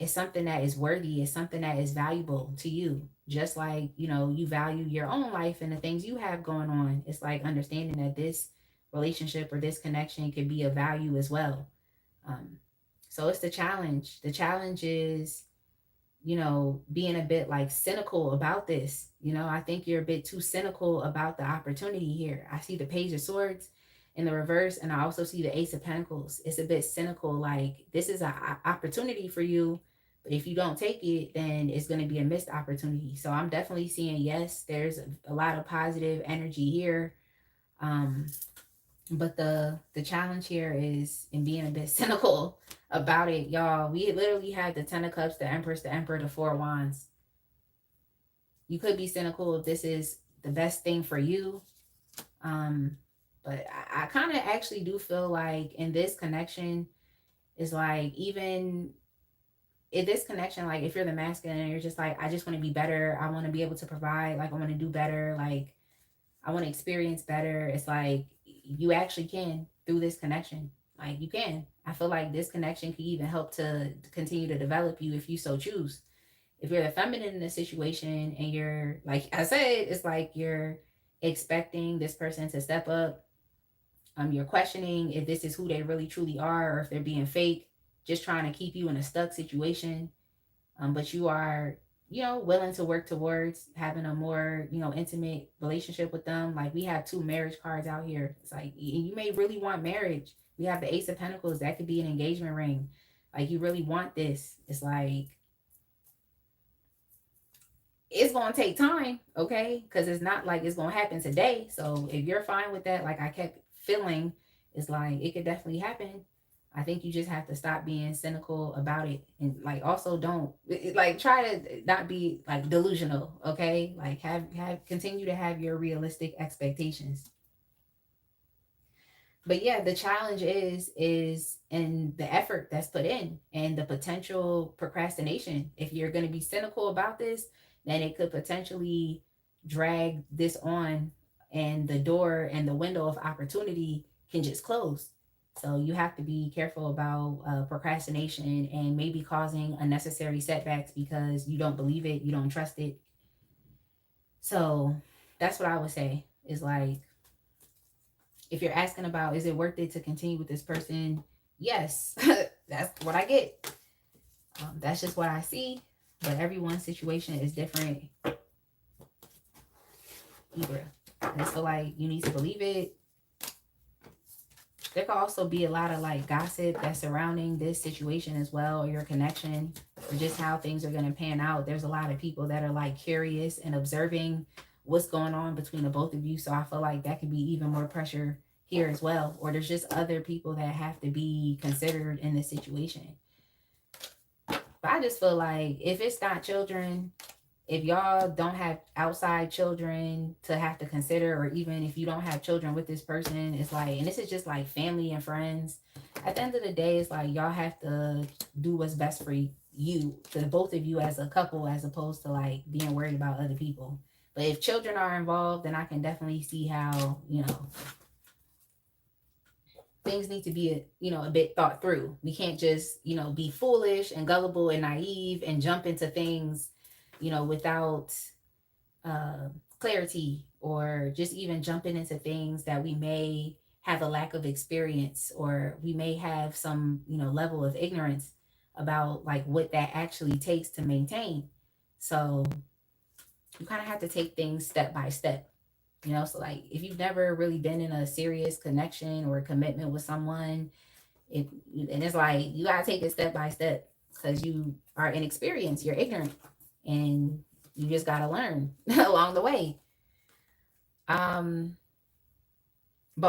it's something that is worthy, it's something that is valuable to you. Just like, you value your own life and the things you have going on. It's like understanding that this relationship or this connection could be of value as well. Um, so it's the challenge. The challenge is, being a bit like cynical about this. I think you're a bit too cynical about the opportunity here. I see the Page of Swords in the reverse, and I also see the Ace of Pentacles. It's a bit cynical, like this is an opportunity for you, but if you don't take it, then it's going to be a missed opportunity. So I'm definitely seeing, yes, there's a lot of positive energy here. Um, but the challenge here is in being a bit cynical about it, y'all. We literally had the Ten of Cups, the Empress, the Emperor, the Four of Wands. You could be cynical if this is the best thing for you. But I kind of actually do feel like in this connection, is like, even in this connection, like if you're the masculine and you're just like, I just want to be better, I want to be able to provide, like I want to do better, like I want to experience better. It's like you actually can through this connection. Like you can. I feel like this connection can even help to continue to develop you if you so choose. If you're the feminine in this situation and you're, like I said, it's like you're expecting this person to step up. You're questioning if this is who they really truly are, or if they're being fake, just trying to keep you in a stuck situation. But you are, willing to work towards having a more, intimate relationship with them. Like we have two marriage cards out here. It's like you may really want marriage. We have the Ace of Pentacles. That could be an engagement ring. Like you really want this. It's like it's gonna take time, okay? Because it's not like it's gonna happen today. So if you're fine with that, like I kept feeling, it's like it could definitely happen. I think you just have to stop being cynical about it, and like also don't like try to not be like delusional, okay? Like have continue to have your realistic expectations. But yeah, the challenge is in the effort that's put in and the potential procrastination. If you're going to be cynical about this, then it could potentially drag this on, and the door and the window of opportunity can just close. So you have to be careful about procrastination and maybe causing unnecessary setbacks because you don't believe it, you don't trust it. So that's what I would say is like, if you're asking about, is it worth it to continue with this person? Yes, that's what I get. That's just what I see. But everyone's situation is different. Libra. I just feel like you need to believe it. There could also be a lot of like gossip that's surrounding this situation as well, or your connection, or just how things are going to pan out. There's a lot of people that are like curious and observing what's going on between the both of you. So I feel like that could be even more pressure here as well. Or there's just other people that have to be considered in this situation. But I just feel like if it's not children, if y'all don't have outside children to have to consider, or even if you don't have children with this person, it's like, and this is just like family and friends, at the end of the day, it's like y'all have to do what's best for you, the both of you as a couple, as opposed to like being worried about other people. But if children are involved, then I can definitely see how, things need to be, a bit thought through. We can't just, be foolish and gullible and naive and jump into things, without clarity, or just even jumping into things that we may have a lack of experience, or we may have some, level of ignorance about like what that actually takes to maintain. So you kind of have to take things step by step. So like if you've never really been in a serious connection or a commitment with someone, and it's like you gotta take it step by step because you are inexperienced, you're ignorant, and you just gotta learn along the way. But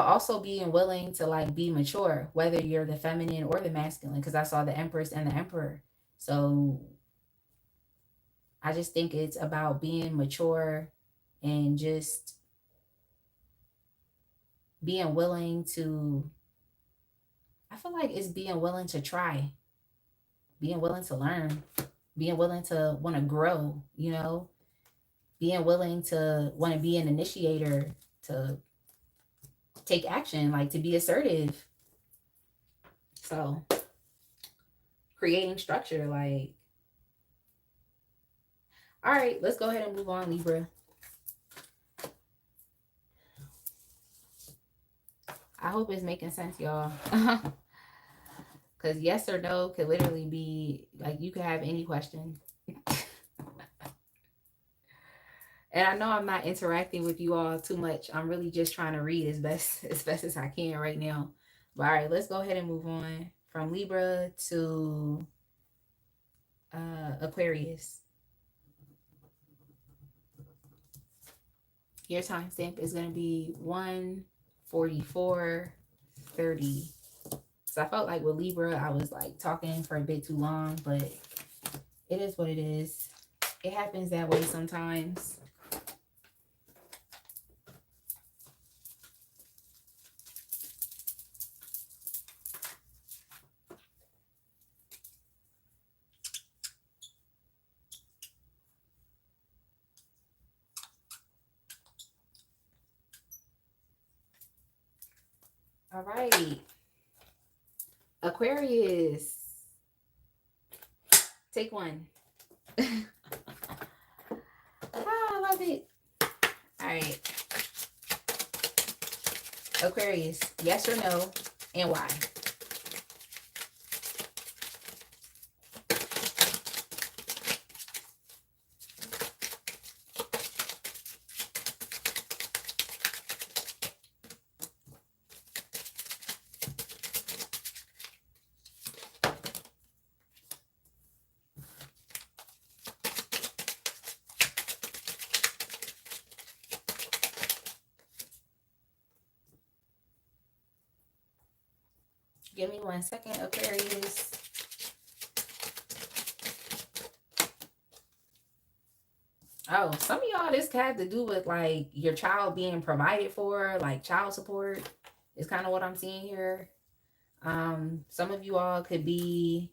also being willing to like be mature, whether you're the feminine or the masculine, because I saw the Empress and the Emperor. So I just think it's about being mature and just being willing to, I feel like it's being willing to try, being willing to learn, being willing to want to grow, being willing to want to be an initiator, to take action, like to be assertive. So creating structure, like, all right, let's go ahead and move on, Libra. I hope it's making sense, y'all. Because yes or no could literally be like, you could have any question. And I know I'm not interacting with you all too much. I'm really just trying to read as best as I can right now. But all right, let's go ahead and move on from Libra to Aquarius. Your timestamp is going to be 1:44:30. So I felt like with Libra, I was like talking for a bit too long, but it is what it is. It happens that way sometimes. All right. Aquarius. Take one. I love it. All right. Aquarius, yes or no, and why? Give me 1 second, Aquarius. Oh, some of y'all, this had to do with like your child being provided for, like child support is kind of what I'm seeing here. Some of you all could be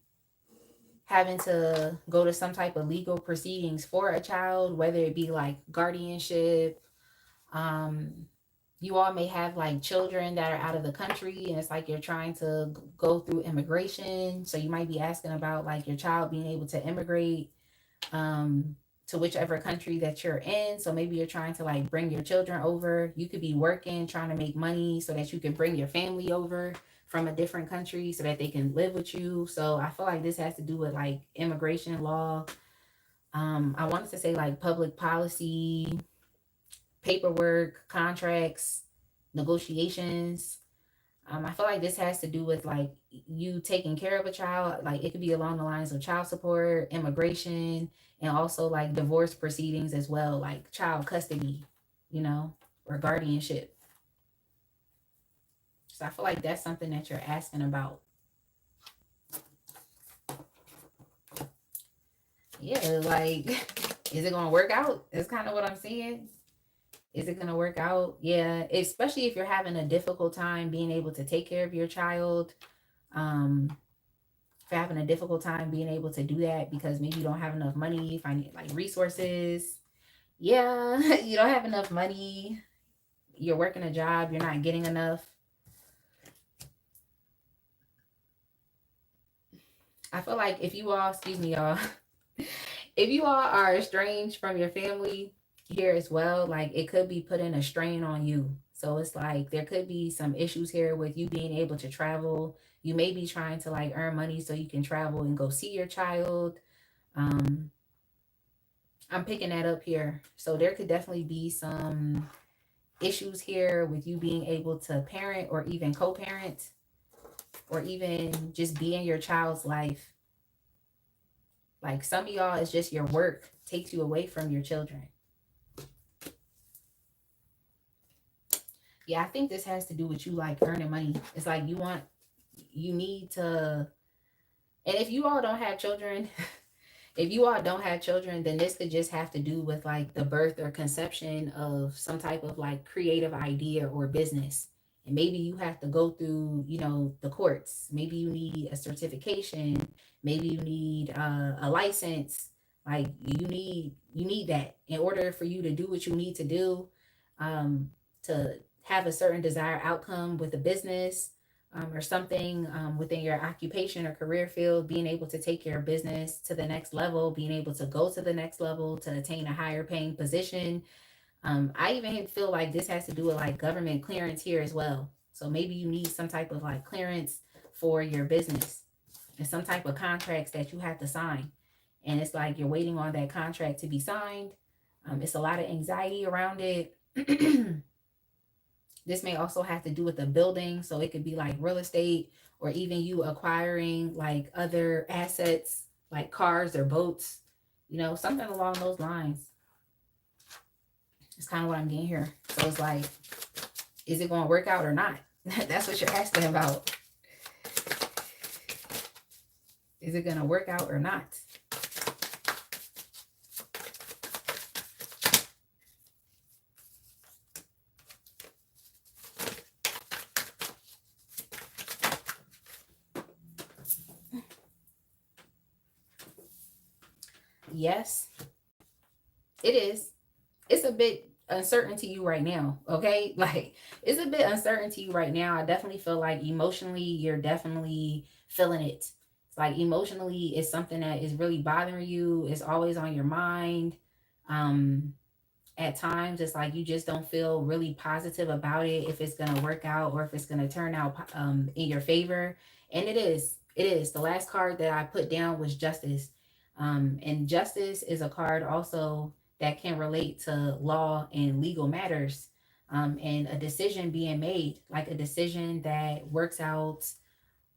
having to go to some type of legal proceedings for a child, whether it be like guardianship. You all may have like children that are out of the country and it's like you're trying to go through immigration. So you might be asking about like your child being able to immigrate to whichever country that you're in. So maybe you're trying to like bring your children over. You could be working, trying to make money so that you can bring your family over from a different country so that they can live with you. So I feel like this has to do with like immigration law. I wanted to say like public policy, paperwork, contracts, negotiations. I feel like this has to do with like you taking care of a child. Like it could be along the lines of child support, immigration, and also like divorce proceedings as well, like child custody, you know, or guardianship. So I feel like that's something that you're asking about. Yeah, like, is it gonna work out? That's kind of what I'm seeing. Is it gonna work out? Yeah, especially if you're having a difficult time being able to take care of your child. If you're having a difficult time being able to do that because maybe you don't have enough money, find like resources. Yeah, you don't have enough money. You're working a job, you're not getting enough. I feel like if you all, excuse me, y'all, if you all are estranged from your family here as well, like it could be putting a strain on you. So it's like there could be some issues here with you being able to travel. You may be trying to like earn money so you can travel and go see your child. Um, I'm picking that up here. So there could definitely be some issues here with you being able to parent or even co-parent or even just be in your child's life. Like some of y'all, it's just your work takes you away from your children. Yeah, I think this has to do with you like earning money. It's like you need to, and if you all don't have children, if you all don't have children, then this could just have to do with like the birth or conception of some type of like creative idea or business. And maybe you have to go through, you know, the courts. Maybe you need a certification. Maybe you need a license. Like you need that in order for you to do what you need to do, to have a certain desired outcome with a business, or something within your occupation or career field, being able to take your business to the next level, being able to go to the next level to attain a higher paying position. I even feel like this has to do with like government clearance here as well. So maybe you need some type of like clearance for your business and some type of contracts that you have to sign. And it's like you're waiting on that contract to be signed. It's a lot of anxiety around it. This may also have to do with the building. So it could be like real estate or even you acquiring like other assets like cars or boats, you know, something along those lines. It's kind of what I'm getting here. So it's like, is it going to work out or not? That's what you're asking about. Is it going to work out or not? Yes, it is. It's a bit, uncertain to you right now, okay? Like, it's a bit uncertain to you right now. I definitely feel like emotionally, you're definitely feeling it. It's like emotionally, it's something that is really bothering you. It's always on your mind. Um, at times, it's like you just don't feel really positive about it, if it's gonna work out or if it's gonna turn out in your favor. And it is. It is. The last card that I put down was Justice. And Justice is a card also that can relate to law and legal matters, and a decision being made, like a decision that works out,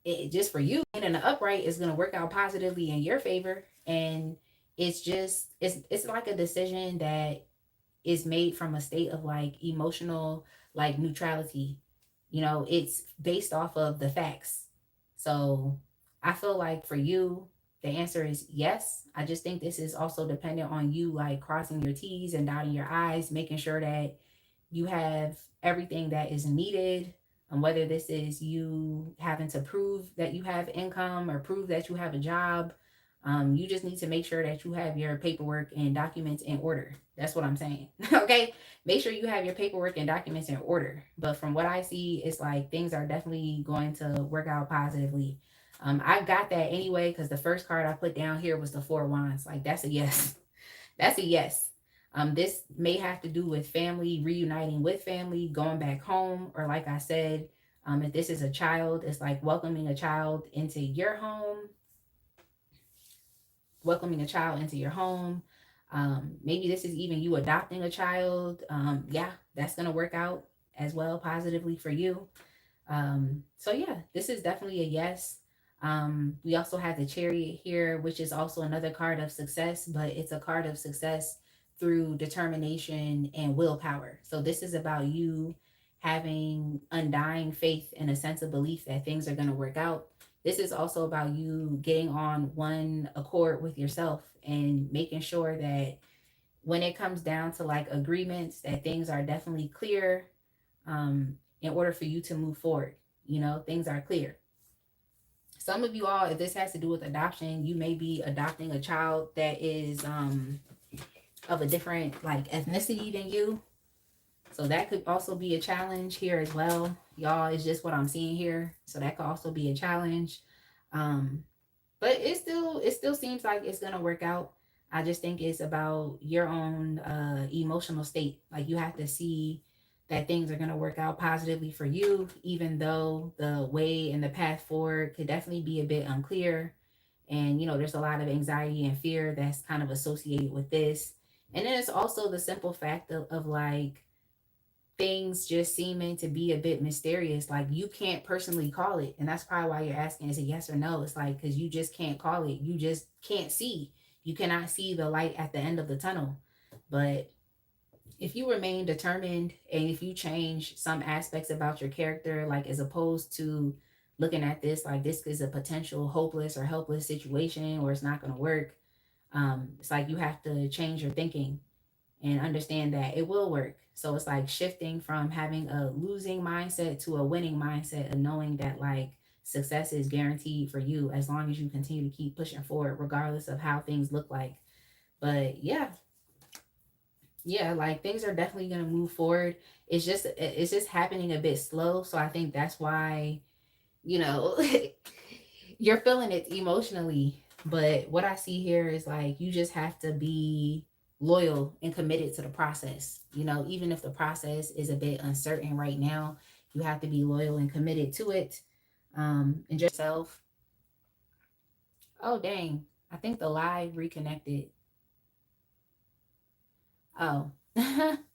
just for you. And in the upright is going to work out positively in your favor. And it's like a decision that is made from a state of like emotional, like neutrality. It's based off of the facts. So I feel like for you, the answer is yes. I just think this is also dependent on you, like crossing your T's and dotting your I's, making sure that you have everything that is needed. And whether this is you having to prove that you have income or prove that you have a job, you just need to make sure that you have your paperwork and documents in order. That's what I'm saying. Okay. Make sure you have your paperwork and documents in order. But from what I see, it's like things are definitely going to work out positively. I got that anyway, because the first card I put down here was the Four of Wands. Like, that's a yes. That's a yes. This may have to do with family, reuniting with family, going back home, or like I said, if this is a child, it's like welcoming a child into your home, welcoming a child into your home. Maybe this is even you adopting a child. Yeah, that's going to work out as well positively for you. So yeah, this is definitely a yes. We also have the Chariot here, which is also another card of success, but it's a card of success through determination and willpower. So this is about you having undying faith and a sense of belief that things are going to work out. This is also about you getting on one accord with yourself and making sure that when it comes down to like agreements, that things are definitely clear, in order for you to move forward. Things are clear. Some of you all, if this has to do with adoption, you may be adopting a child that is of a different like ethnicity than you. So that could also be a challenge here as well. Y'all, it's just what I'm seeing here. So that could also be a challenge. Um, but it still seems like it's gonna work out. I just think it's about your own emotional state. Like, you have to see that things are gonna work out positively for you, even though the way and the path forward could definitely be a bit unclear. And there's a lot of anxiety and fear that's kind of associated with this. And then it's also the simple fact of like things just seeming to be a bit mysterious. Like, you can't personally call it. And that's probably why you're asking, is it yes or no? It's like, because you just can't call it. You just can't see. You cannot see the light at the end of the tunnel. But if you remain determined and if you change some aspects about your character, like as opposed to looking at this like this is a potential hopeless or helpless situation or it's not going to work, it's like you have to change your thinking and understand that it will work. So it's like shifting from having a losing mindset to a winning mindset, and knowing that like success is guaranteed for you as long as you continue to keep pushing forward, regardless of how things look like. But yeah, like things are definitely going to move forward. It's just happening a bit slow. So I think that's why, you know, you're feeling it emotionally. But what I see here is like you just have to be loyal and committed to the process. Even if the process is a bit uncertain right now, you have to be loyal and committed to it. And just yourself. Oh dang. I think the live reconnected. Oh.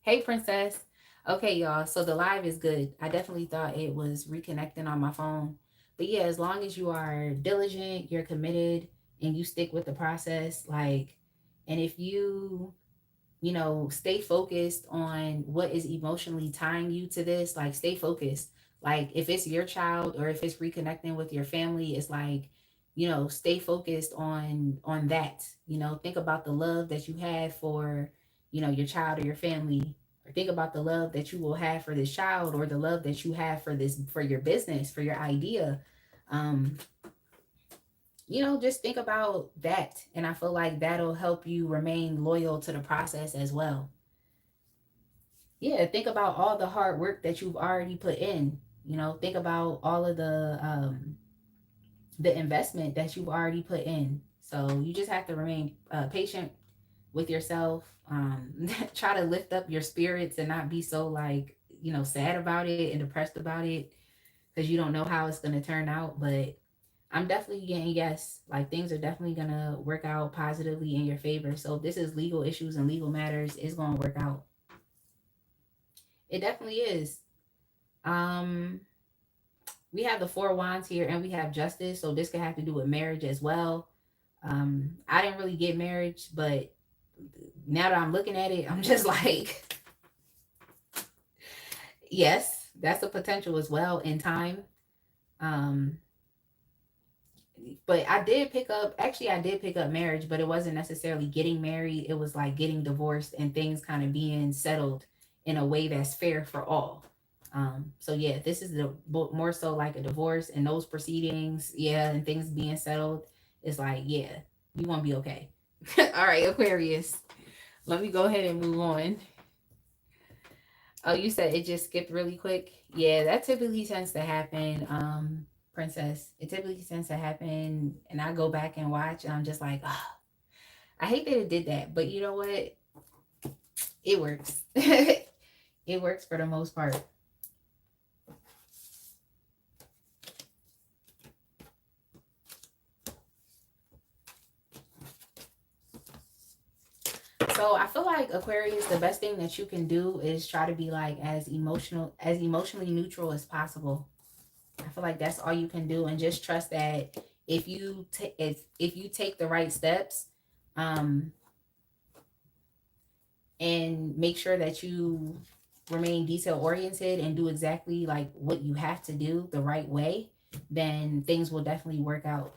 Hey princess. Okay, y'all. So the live is good. I definitely thought it was reconnecting on my phone. But yeah, as long as you are diligent, you're committed, and you stick with the process, like, and if stay focused on what is emotionally tying you to this, like stay focused. Like if it's your child or if it's reconnecting with your family, it's like, stay focused on that. Think about the love that you have for, your child or your family, or think about the love that you will have for this child, or the love that you have for your business, for your idea. Um, just think about that. And I feel like that'll help you remain loyal to the process as well. Yeah, think about all the hard work that you've already put in. You know, think about all of the investment that you've already put in. So you just have to remain patient with yourself. Try to lift up your spirits and not be so like, you know, sad about it and depressed about it because you don't know how it's going to turn out. But I'm definitely getting yes, like things are definitely going to work out positively in your favor. So if this is legal issues and legal matters, it's going to work out. It definitely is. Um, we have the Four Wands here and we have Justice. So this could have to do with marriage as well. I didn't really get marriage, but now that I'm looking at it, I'm just like, yes, that's a potential as well in time. Um, but I did pick up, actually, I did pick up marriage, but it wasn't necessarily getting married. It was like getting divorced and things kind of being settled in a way that's fair for all. So yeah, this is the more so like a divorce and those proceedings, yeah, and things being settled. It's like, yeah, you want to be okay. All right, Aquarius. Let me go ahead and move on. Oh, you said it just skipped really quick? Yeah, that typically tends to happen, Princess. It typically tends to happen, and I go back and watch, and I'm just like, oh, I hate that it did that, but you know what? It works. It works for the most part. So I feel like Aquarius, the best thing that you can do is try to be like as emotionally neutral as possible. I feel like that's all you can do, and just trust that if you take the right steps, um, and make sure that you remain detail oriented and do exactly like what you have to do the right way, then things will definitely work out.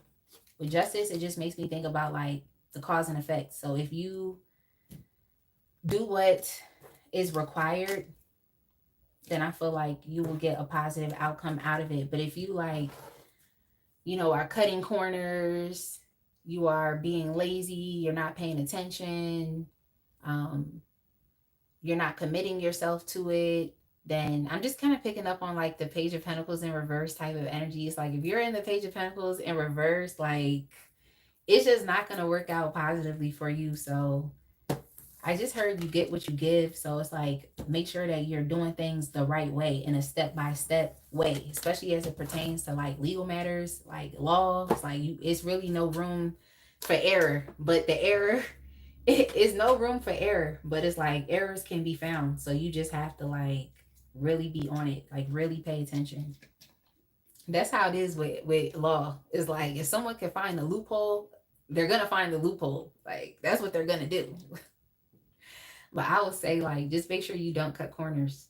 With Justice, it just makes me think about like the cause and effect. So if you do what is required, then I feel like you will get a positive outcome out of it. But if you like, you know, are cutting corners, you are being lazy, you're not paying attention, um, you're not committing yourself to it, then I'm just kind of picking up on like the Page of Pentacles in reverse type of energy. It's like if you're in the Page of Pentacles in reverse, like it's just not going to work out positively for you. So I just heard you get what you give. So it's like, make sure that you're doing things the right way in a step-by-step way, especially as it pertains to like legal matters, like law. It's like it's really no room for error, but the error it is no room for error, but it's like errors can be found. So you just have to like really be on it, like really pay attention. That's how it is with law. It's like if someone can find a loophole, they're gonna find the loophole. Like that's what they're gonna do. But I would say like just make sure you don't cut corners.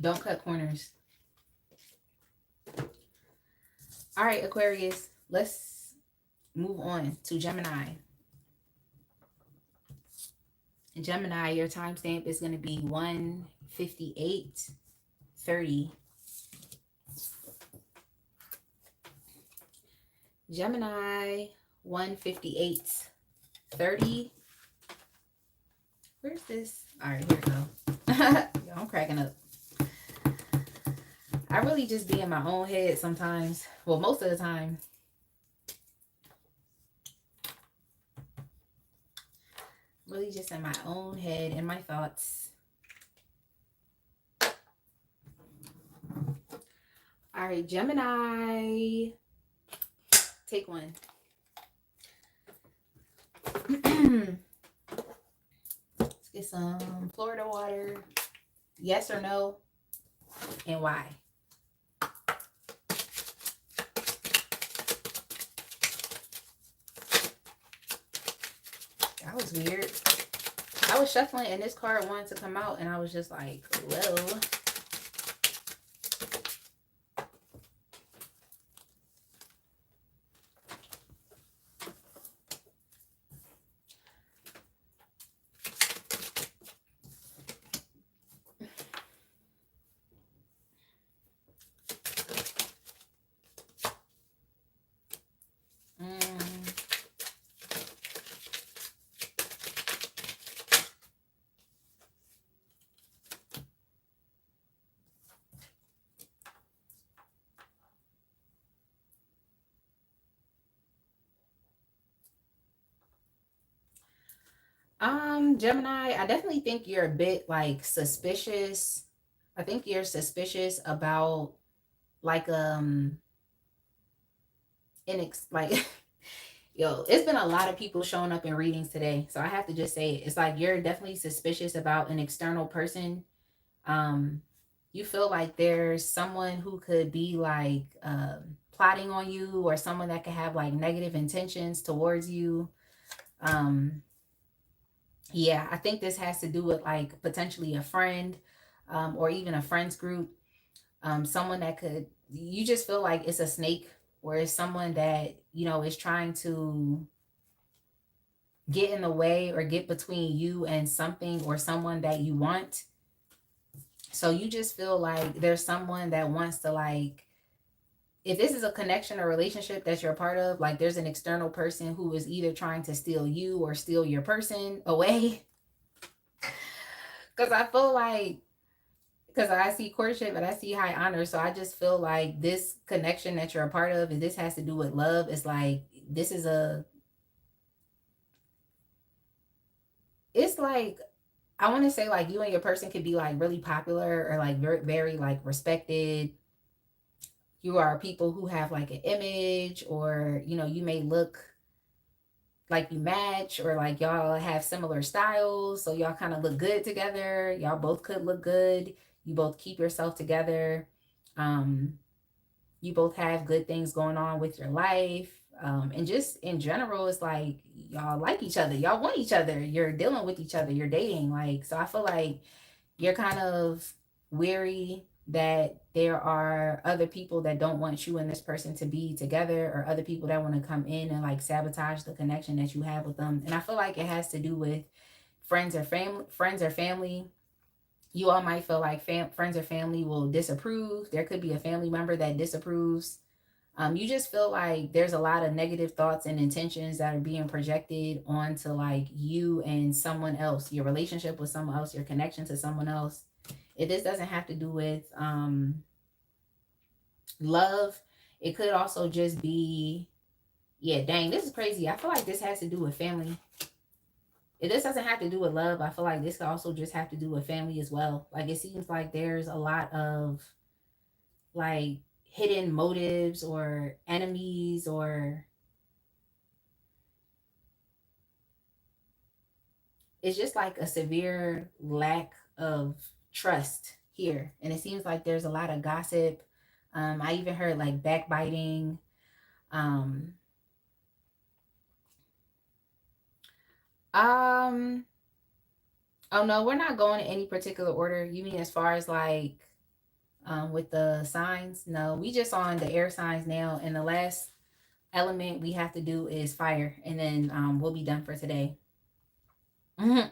Don't cut corners. All right, Aquarius, let's move on to Gemini. Gemini, your timestamp is going to be 1:58:30. Gemini, 1:58:30. Where's this? All right, here we go. Yo, I'm cracking up. I really just be in my own head sometimes. Well, most of the time. Really just in my own head and my thoughts. All right, Gemini. Take one. Let's get some Florida water. Yes or no, and why? That was weird. I was shuffling and this card wanted to come out and I was just like, well. Gemini, I definitely think you're a bit like suspicious. I think you're suspicious about like like yo, it's been a lot of people showing up in readings today. So I have to just say it. It's like you're definitely suspicious about an external person. Um, you feel like there's someone who could be like plotting on you, or someone that could have like negative intentions towards you. Um, yeah, I think this has to do with like potentially a friend, or even a friends group. Someone that could, you just feel like it's a snake, or it's someone that, you know, is trying to get in the way or get between you and something or someone that you want. So you just feel like there's someone that wants to like, if this is a connection or relationship that you're a part of, like there's an external person who is either trying to steal you or steal your person away. Because I feel like, because I see courtship and I see high honor. So I just feel like this connection that you're a part of, and this has to do with love, is like, this is a, it's like, I want to say like you and your person could be like really popular or like very, very like respected. You are people who have like an image, or, you know, you may look like you match, or like y'all have similar styles. So y'all kind of look good together. Y'all both could look good. You both keep yourself together. Um, you both have good things going on with your life. And just in general, it's like y'all like each other, y'all want each other, you're dealing with each other, you're dating. Like, so I feel like you're kind of weary that there are other people that don't want you and this person to be together, or other people that want to come in and like sabotage the connection that you have with them. And I feel like it has to do with friends or family. You all might feel like friends or family will disapprove. There could be a family member that disapproves. You just feel like there's a lot of negative thoughts and intentions that are being projected onto like you and someone else, your relationship with someone else, your connection to someone else. This doesn't have to do with love. It could also just be, yeah, dang, this is crazy. I feel like this has to do with family. If this doesn't have to do with love, I feel like this could also just have to do with family as well. Like, it seems like there's a lot of like hidden motives or enemies, or it's just like a severe lack of trust here. And it seems like there's a lot of gossip. I even heard like backbiting. Um, um, oh no, we're not going in any particular order. You mean as far as like with the signs? No, we just on the air signs now, and the last element we have to do is fire, and then we'll be done for today. Mhm.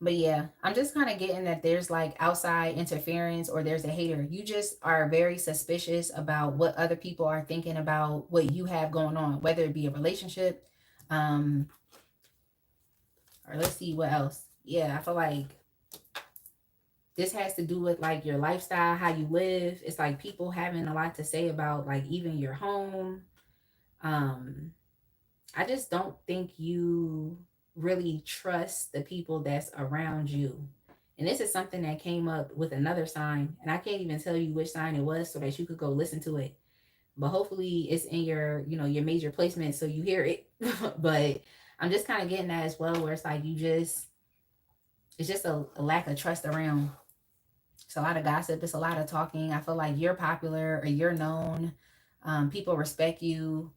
But yeah, I'm just kind of getting that there's like outside interference, or there's a hater. You just are very suspicious about what other people are thinking about what you have going on, whether it be a relationship, um, or let's see what else. Yeah, I feel like this has to do with like your lifestyle, how you live. It's like people having a lot to say about like even your home. Um, I just don't think you really trust the people that's around you. And this is something that came up with another sign, and I can't even tell you which sign it was so that you could go listen to it. But hopefully it's in your, you know, your major placement so you hear it. But I'm just kind of getting that as well, where it's like it's just a lack of trust around. It's a lot of gossip, it's a lot of talking. I feel like you're popular or you're known. People respect you.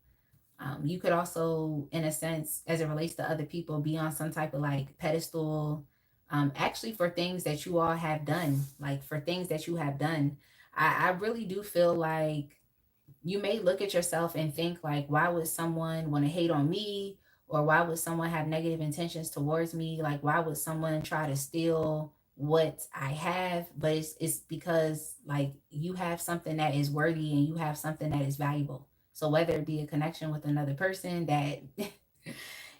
You could also, in a sense, as it relates to other people, be on some type of like pedestal, actually for things that you all have done, like for things that you have done. I really do feel like you may look at yourself and think like, why would someone want to hate on me? Or why would someone have negative intentions towards me? Like, why would someone try to steal what I have? But it's because like you have something that is worthy, and you have something that is valuable. So whether it be a connection with another person that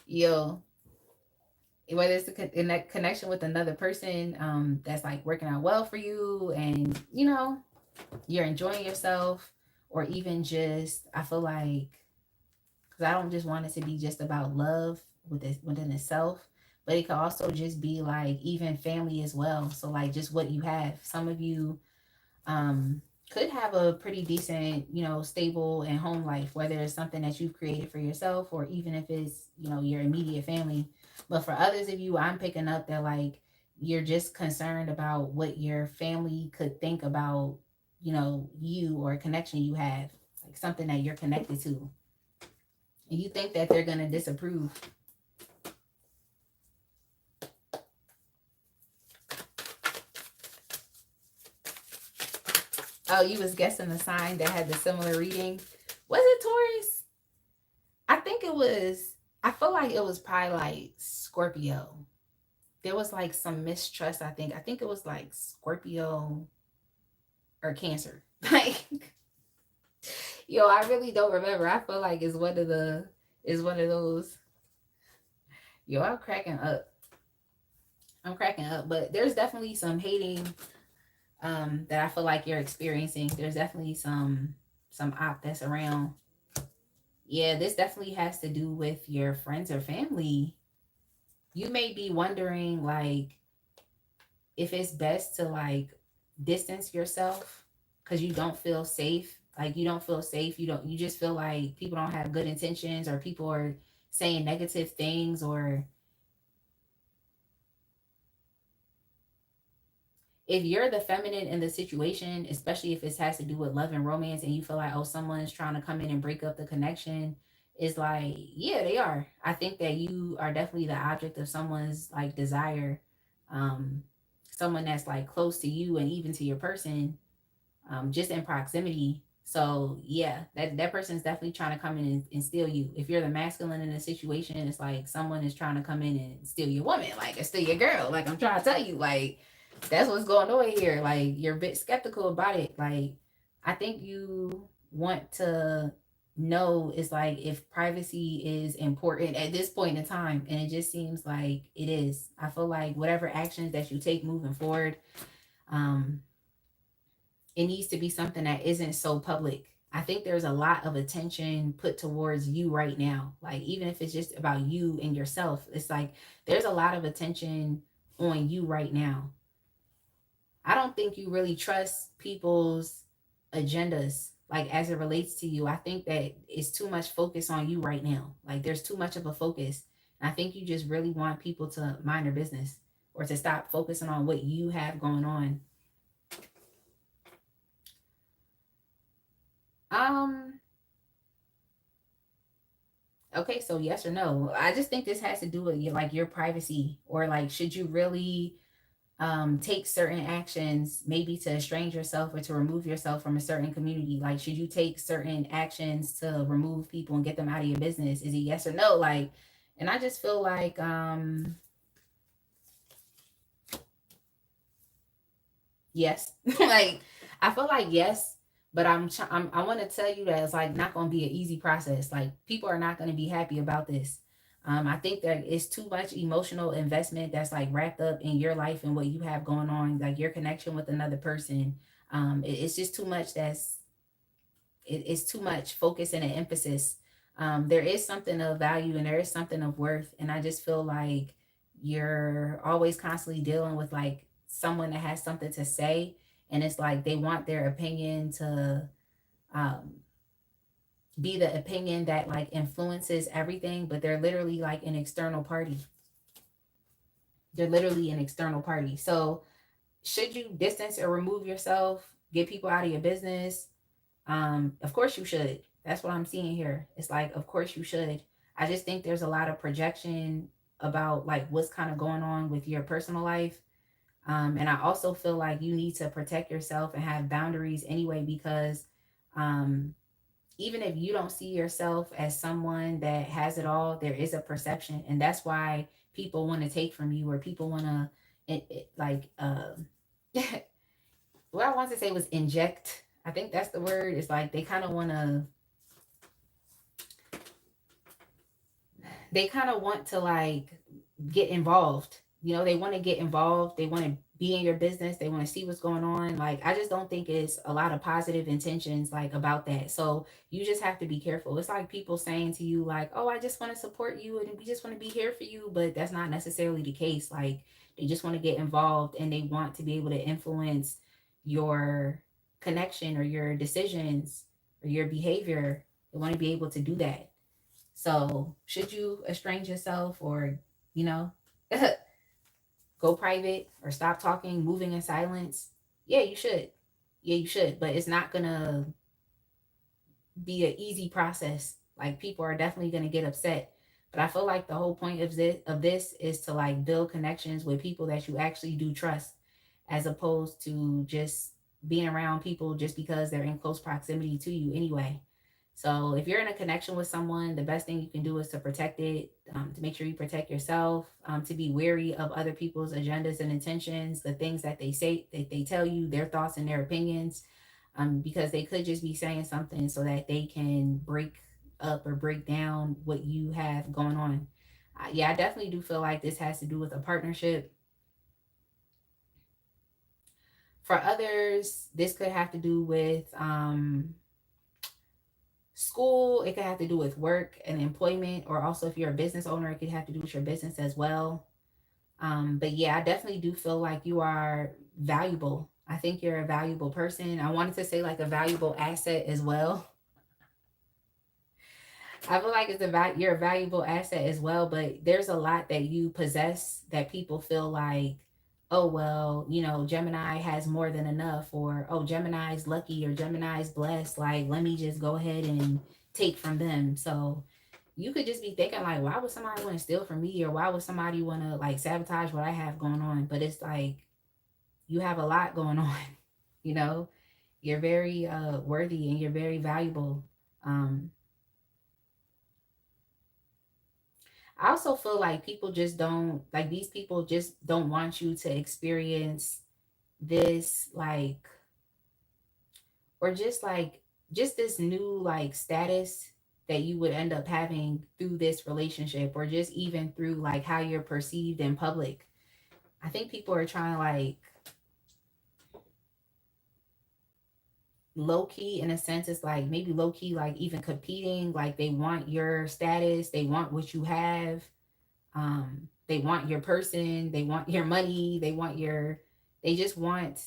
you know, whether it's in that connection with another person that's like working out well for you, and you know, you're enjoying yourself, or even just, I feel like because I don't just want it to be just about love within itself, but it could also just be like even family as well. So like just what you have. Some of you could have a pretty decent, stable and home life, whether it's something that you've created for yourself or even if it's, your immediate family. But for others of you, I'm picking up that like you're just concerned about what your family could think about, you or a connection you have, like something that you're connected to. And you think that they're going to disapprove. Oh, you was guessing the sign that had the similar reading. Was it Taurus? I think it was, I feel like it was probably like Scorpio. There was like some mistrust, I think. I think it was like Scorpio or Cancer. Like, yo, I really don't remember. I feel like it's one of those. Yo, I'm cracking up. But there's definitely some hating that I feel like you're experiencing. There's definitely some op that's around. Yeah, this definitely has to do with your friends or family. You may be wondering like if it's best to like distance yourself because you don't feel safe. Like you don't feel safe. You just feel like people don't have good intentions or people are saying negative things, or if you're the feminine in the situation, especially if it has to do with love and romance and you feel like, oh, someone's trying to come in and break up the connection, is like, yeah, they are. I think that you are definitely the object of someone's like desire. Someone that's like close to you and even to your person, just in proximity. So yeah, that person's definitely trying to come in and steal you. If you're the masculine in a situation, it's like someone is trying to come in and steal your woman, like, or steal your girl. Like, I'm trying to tell you, like, that's what's going on here. Like, you're a bit skeptical about it. Like, I think you want to know it's like if privacy is important at this point in time, and it just seems like it is. I feel like whatever actions that you take moving forward, um, it needs to be something that isn't so public. I think there's a lot of attention put towards you right now. Like, even if it's just about you and yourself, it's like there's a lot of attention on you right now. I don't think you really trust people's agendas, like as it relates to you. I think that it's too much focus on you right now. Like, there's too much of a focus. And I think you just really want people to mind their business or to stop focusing on what you have going on. Okay, so yes or no? I just think this has to do with your privacy, or like should you really take certain actions, maybe to estrange yourself or to remove yourself from a certain community? Like, should you take certain actions to remove people and get them out of your business? Is it yes or no? Like, and I just feel like yes. Like, I feel like yes, but I want to tell you that it's like not going to be an easy process. Like, people are not going to be happy about this. I think that it's too much emotional investment that's like wrapped up in your life and what you have going on, like your connection with another person. It's just too much. It's too much focus and an emphasis. There is something of value and there is something of worth, and I just feel like you're always constantly dealing with like someone that has something to say, and it's like they want their opinion to um, be the opinion that like influences everything, but they're literally like an external party. They're literally an external party. So should you distance or remove yourself, get people out of your business? Of course you should. That's what I'm seeing here. It's like, of course you should. I just think there's a lot of projection about like what's kind of going on with your personal life. And I also feel like you need to protect yourself and have boundaries anyway, because even if you don't see yourself as someone that has it all, there is a perception. And that's why people want to take from you, or people want to what I want to say was inject. I think that's the word. It's like they kind of want to like get involved. They want to get involved. They want to be in your business. They want to see what's going on. Like, I just don't think it's a lot of positive intentions like about that. So you just have to be careful. It's like people saying to you like, oh, I just want to support you and we just want to be here for you, but that's not necessarily the case. Like, they just want to get involved and they want to be able to influence your connection or your decisions or your behavior. They want to be able to do that. So should you estrange yourself or, you know, go private or stop talking, moving in silence? Yeah, you should. Yeah, you should. But it's not gonna be an easy process. Like, people are definitely gonna get upset. But I feel like the whole point of this is to like build connections with people that you actually do trust, as opposed to just being around people just because they're in close proximity to you anyway. So if you're in a connection with someone, the best thing you can do is to protect it, to make sure you protect yourself, to be wary of other people's agendas and intentions, the things that they say, that they tell you, their thoughts and their opinions, because they could just be saying something so that they can break up or break down what you have going on. Yeah, I definitely do feel like this has to do with a partnership. For others, this could have to do with school. It could have to do with work and employment, or also if you're a business owner, it could have to do with your business as well. But yeah, I definitely do feel like you are valuable. I think you're a valuable person. I wanted to say like a valuable asset as well. I feel like you're a valuable asset as well, but there's a lot that you possess that people feel like, oh well, Gemini has more than enough, or oh, Gemini's lucky, or Gemini's blessed. Like, let me just go ahead and take from them. So you could just be thinking like, why would somebody want to steal from me, or why would somebody want to like sabotage what I have going on? But it's like, you have a lot going on. you know, you're very worthy and you're very valuable. Um, I also feel like people just don't like these people just don't want you to experience this, like, or just this new like status that you would end up having through this relationship, or just even through like how you're perceived in public. I think people are trying to like low key, in a sense, it's like maybe low key, like even competing, like they want your status, they want what you have. They want your person, they want your money, they just want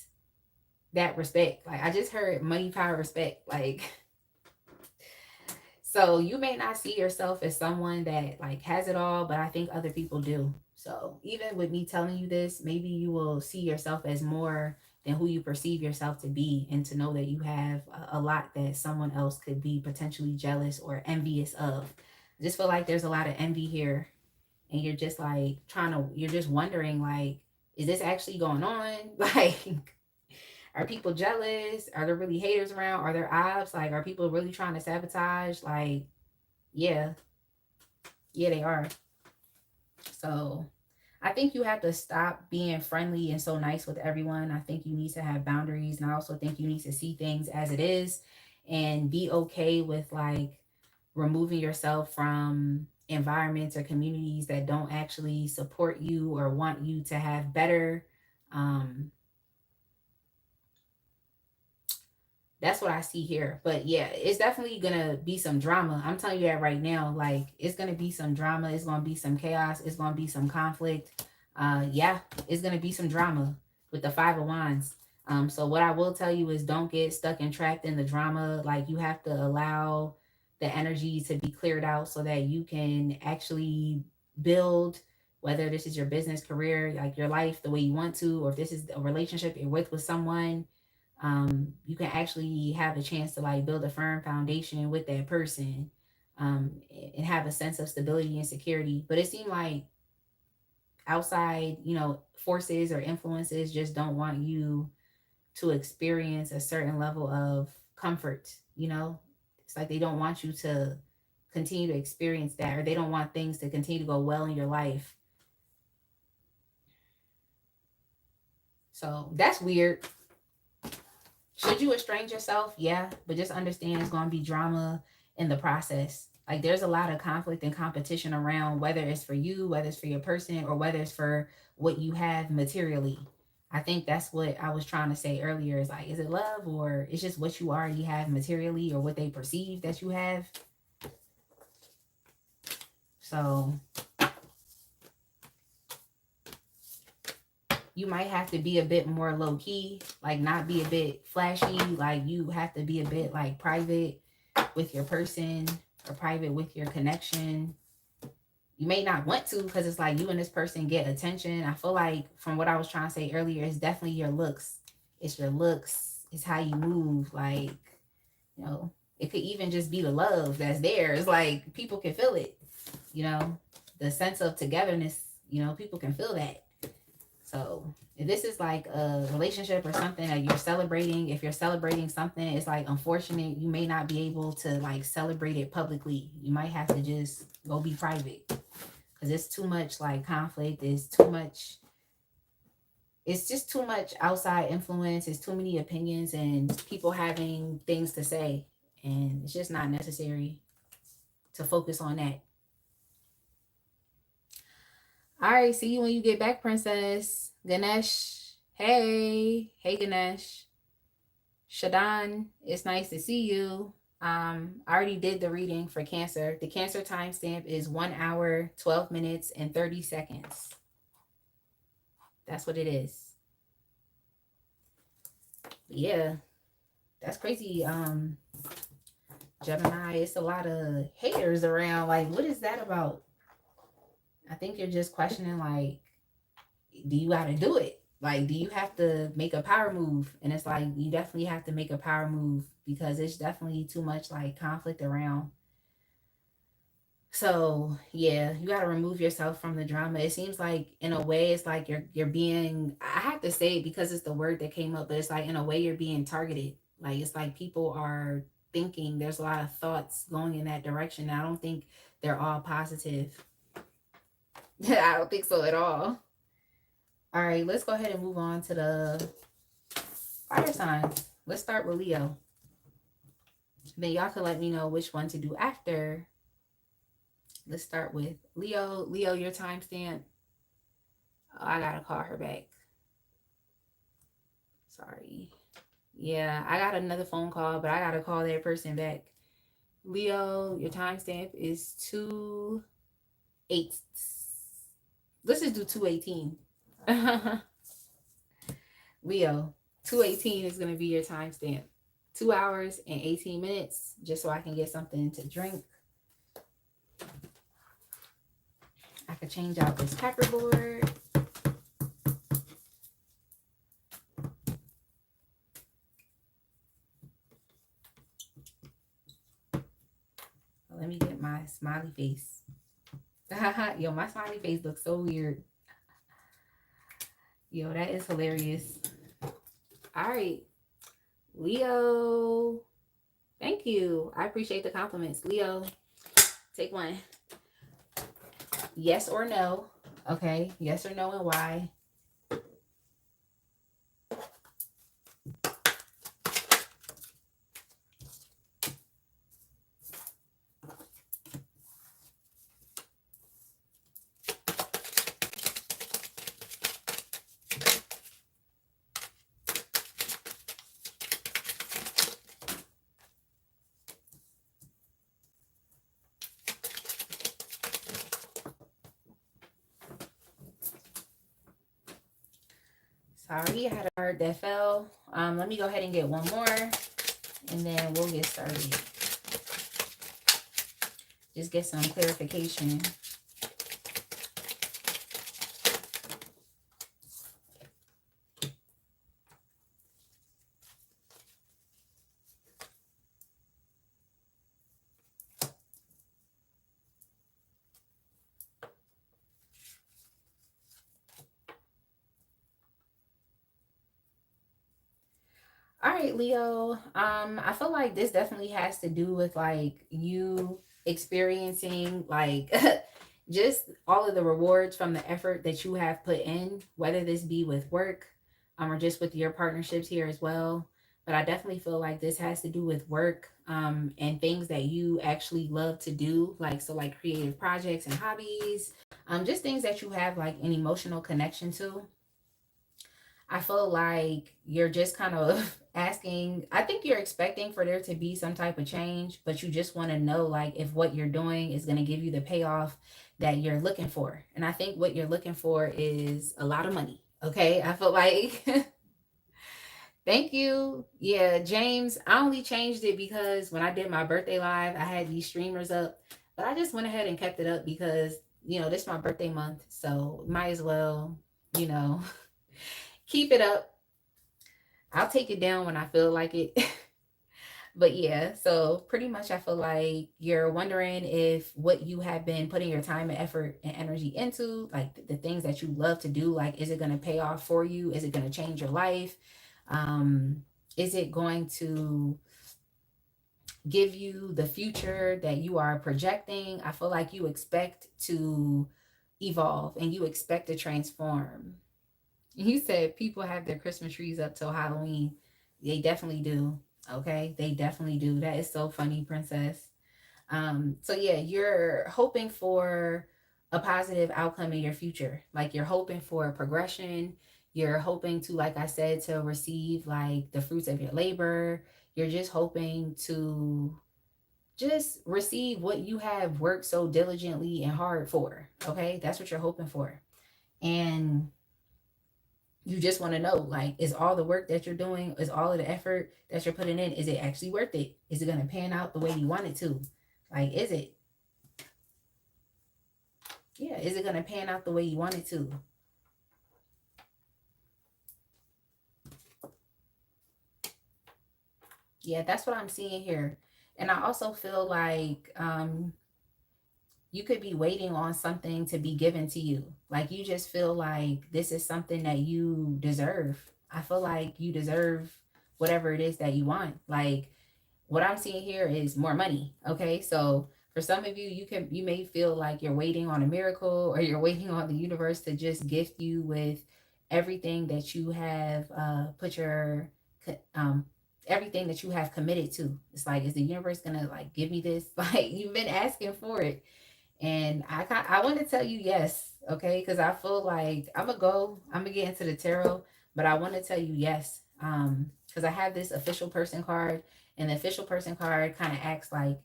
that respect. Like, I just heard money, power, respect. Like, so you may not see yourself as someone that like has it all, but I think other people do. So even with me telling you this, maybe you will see yourself as more than who you perceive yourself to be, and to know that you have a lot that someone else could be potentially jealous or envious of. I just feel like there's a lot of envy here, and you're just like you're just wondering like, is this actually going on? Like, are people jealous? Are there really haters around? Are there ops? Like, are people really trying to sabotage? Like, yeah, yeah, they are. So I think you have to stop being friendly and so nice with everyone. I think you need to have boundaries. And I also think you need to see things as it is and be okay with like removing yourself from environments or communities that don't actually support you or want you to have better. Um, that's what I see here. But yeah, it's definitely gonna be some drama. I'm telling you that right now. Like, it's gonna be some drama. It's gonna be some chaos. It's gonna be some conflict. Yeah, it's gonna be some drama with the Five of Wands. So what I will tell you is, don't get stuck and trapped in the drama. Like, you have to allow the energy to be cleared out so that you can actually build, whether this is your business, career, like your life, the way you want to, or if this is a relationship you're with someone. You can actually have a chance to like build a firm foundation with that person, and have a sense of stability and security. But it seemed like outside, forces or influences just don't want you to experience a certain level of comfort. It's like they don't want you to continue to experience that, or they don't want things to continue to go well in your life. So that's weird. Should you estrange yourself? Yeah, but just understand it's going to be drama in the process. Like, there's a lot of conflict and competition around, whether it's for you, whether it's for your person, or whether it's for what you have materially. I think that's what I was trying to say earlier, is like, is it love, or it's just what you already have materially, or what they perceive that you have? So you might have to be a bit more low key, like not be a bit flashy. Like you have to be a bit like private with your person, or private with your connection. You may not want to, because it's like you and this person get attention. I feel like from what I was trying to say earlier, it's definitely your looks. It's your looks. It's how you move. Like, you know, it could even just be the love that's there. It's like people can feel it, you know, the sense of togetherness, you know, people can feel that. So if this is like a relationship or something that you're celebrating, if you're celebrating something, it's like unfortunate you may not be able to like celebrate it publicly. You might have to just go be private, because it's too much like conflict. It's too much. It's just too much outside influence. It's too many opinions and people having things to say. And it's just not necessary to focus on that. All right, see you when you get back, princess. Ganesh, hey. Hey, Ganesh. Shadan, it's nice to see you. I already did the reading for Cancer. The Cancer timestamp is 1 hour, 12 minutes, and 30 seconds. That's what it is. Yeah, that's crazy. Gemini, it's a lot of haters around. Like, what is that about? I think you're just questioning, like, do you got to do it? Like, do you have to make a power move? And it's like, you definitely have to make a power move, because it's definitely too much like conflict around. So yeah, you got to remove yourself from the drama. It seems like in a way it's like you're being, I have to say it because it's the word that came up, but it's like in a way you're being targeted. Like it's like people are thinking, there's a lot of thoughts going in that direction. I don't think they're all positive. I don't think so at all. All right, let's go ahead and move on to the fire signs. Let's start with Leo. Then y'all can let me know which one to do after. Let's start with Leo. Leo, your timestamp. Oh, I gotta call her back. Sorry. Yeah, I got another phone call, but I gotta call that person back. Leo, your timestamp is 2/8. Let's just do 2/18. Leo, 2/18 is gonna be your timestamp. 2 hours and 18 minutes, just so I can get something to drink. I could change out this checkerboard. Let me get my smiley face. Yo, my smiley face looks so weird. Yo, that is hilarious. All right. Leo. Thank you. I appreciate the compliments. Leo, take one. Yes or no? Okay. Yes or no, and why? Sorry, I had a card that fell. Let me go ahead and get one more, and then we'll get started. Just get some clarification. All right, Leo. I feel like this definitely has to do with like you experiencing like just all of the rewards from the effort that you have put in, whether this be with work, or just with your partnerships here as well. But I definitely feel like this has to do with work, and things that you actually love to do, like so like creative projects and hobbies, just things that you have like an emotional connection to. I feel like you're just kind of asking, I think you're expecting for there to be some type of change, but you just want to know like if what you're doing is going to give you the payoff that you're looking for. And I think what you're looking for is a lot of money. Okay. I feel like thank you. Yeah, James, I only changed it because when I did my birthday live, I had these streamers up, but I just went ahead and kept it up because, this is my birthday month. So might as well, you know, keep it up. I'll take it down when I feel like it. But yeah, so pretty much I feel like you're wondering if what you have been putting your time and effort and energy into, like the things that you love to do, like is it going to pay off for you? Is it going to change your life? Is it going to give you the future that you are projecting? I feel like you expect to evolve and you expect to transform. You said people have their Christmas trees up till Halloween. They definitely do. Okay, they definitely do. That is so funny, princess. So yeah, you're hoping for a positive outcome in your future. Like you're hoping for progression. You're hoping to, like I said, to receive like the fruits of your labor. You're just hoping to just receive what you have worked so diligently and hard for. Okay, that's what you're hoping for. And you just want to know, like, is all the work that you're doing, is all of the effort that you're putting in, is it actually worth it? Is it going to pan out the way you want it to? Like, is it? Yeah, is it going to pan out the way you want it to? Yeah, that's what I'm seeing here. And I also feel like you could be waiting on something to be given to you. Like you just feel like this is something that you deserve. I feel like you deserve whatever it is that you want. Like what I'm seeing here is more money. Okay. So for some of you, you may feel like you're waiting on a miracle or you're waiting on the universe to just gift you with everything that you have put your um everything that you have committed to. It's like, is the universe gonna like give me this? Like you've been asking for it. And I want to tell you yes, okay? Because I feel like I'm gonna get into the tarot, but I want to tell you yes. Because I have this official person card, and the official person card kind of acts like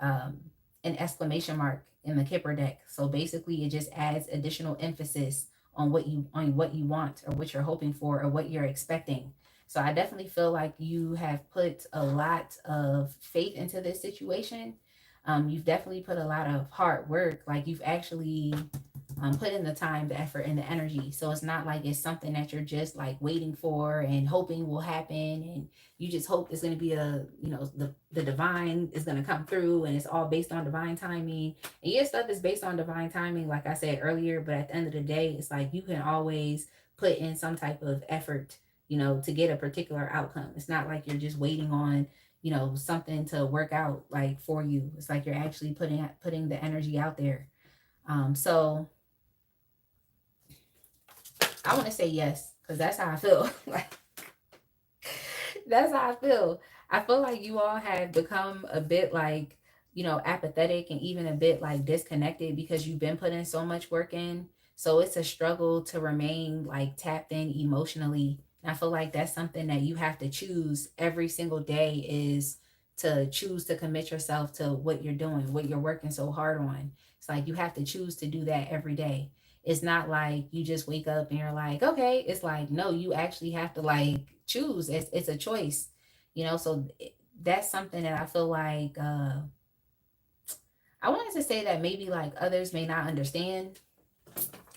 um an exclamation mark in the Kipper deck. So basically it just adds additional emphasis on what you want or what you're hoping for or what you're expecting. So I definitely feel like you have put a lot of faith into this situation. You've definitely put a lot of hard work. Like you've actually put in the time, the effort, and the energy. So it's not like it's something that you're just like waiting for and hoping will happen, and you just hope it's going to be the divine is going to come through, and it's all based on divine timing. And yes, stuff is based on divine timing, like I said earlier. But at the end of the day, it's like you can always put in some type of effort, to get a particular outcome. It's not like you're just waiting on something to work out like for you. It's like you're actually putting the energy out there. So I want to say yes because that's how I feel. Like that's how I feel. I feel like you all have become a bit like apathetic and even a bit like disconnected because you've been putting so much work in. So it's a struggle to remain like tapped in emotionally. And I feel like that's something that you have to choose every single day is to choose to commit yourself to what you're doing, what you're working so hard on. It's like you have to choose to do that every day. It's not like you just wake up and you're like, okay. It's like, no, you actually have to like choose. It's a choice, so that's something that I feel like I wanted to say that maybe like others may not understand,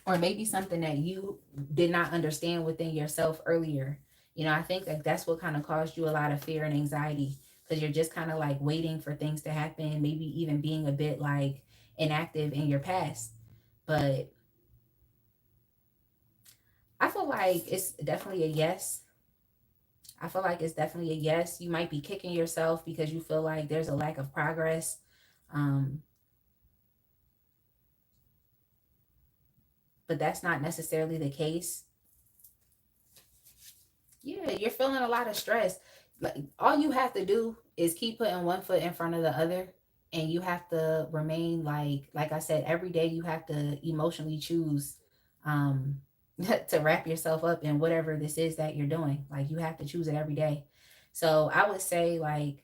or maybe something that you did not understand within yourself earlier. I think like that's what kind of caused you a lot of fear and anxiety because you're just kind of like waiting for things to happen, maybe even being a bit like inactive in your past. But I feel like it's definitely a yes. I feel like it's definitely a yes. You might be kicking yourself because you feel like there's a lack of progress. Um, but that's not necessarily the case. Yeah, you're feeling a lot of stress. Like all you have to do is keep putting one foot in front of the other, and you have to remain like I said, every day you have to emotionally choose um to wrap yourself up in whatever this is that you're doing. Like, you have to choose it every day. So I would say, like,